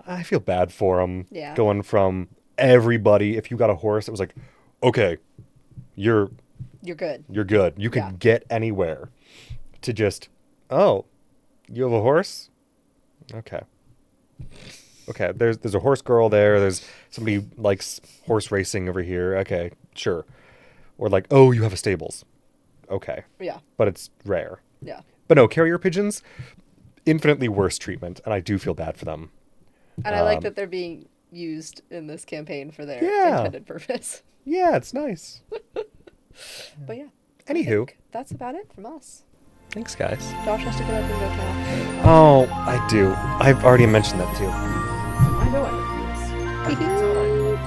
I feel bad for them. Yeah. Going from everybody, if you got a horse, it was like, okay, you're good. You're good. You can get anywhere. To just, oh, you have a horse? Okay. Okay, there's a horse girl there. There's somebody who likes horse racing over here. Okay, sure. Or like, oh, you have a stables. Okay. Yeah. But it's rare. Yeah. But no, carrier pigeons, infinitely worse treatment, and I do feel bad for them. And I like that they're being used in this campaign for their intended purpose. Yeah, it's nice. But yeah. Anywho. That's about it from us. Thanks, guys. Josh has to get up and go now. Oh, I do. I've already mentioned that too. I know I refuse.